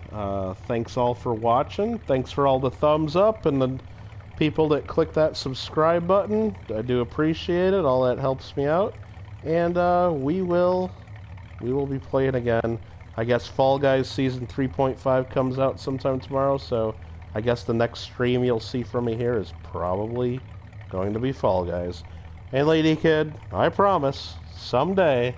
thanks all for watching. Thanks for all the thumbs up and the people that click that subscribe button. I do appreciate it. All that helps me out. And we will be playing again. I guess Fall Guys Season 3.5 comes out sometime tomorrow, so I guess the next stream you'll see from me here is probably going to be Fall Guys. And Lady Kid, I promise, someday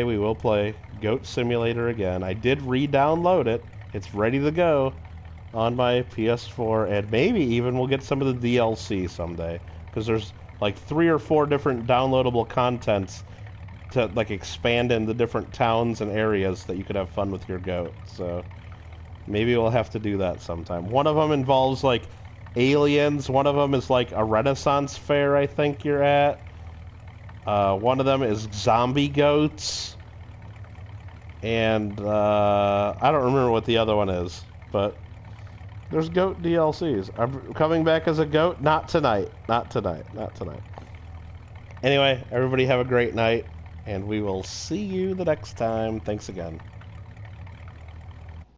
we will play Goat Simulator again. I did re-download it. It's ready to go on my PS4, and maybe even we'll get some of the DLC someday, because there's like 3 or 4 different downloadable contents to like expand in the different towns and areas that you could have fun with your goat. So maybe we'll have to do that sometime. One of them involves like aliens. One of them is like a Renaissance fair, I think you're at. One of them is zombie goats. And I don't remember what the other one is, but there's goat DLCs. I'm coming back as a goat. Not tonight. Not tonight. Not tonight. Anyway, everybody have a great night, and we will see you the next time. Thanks again.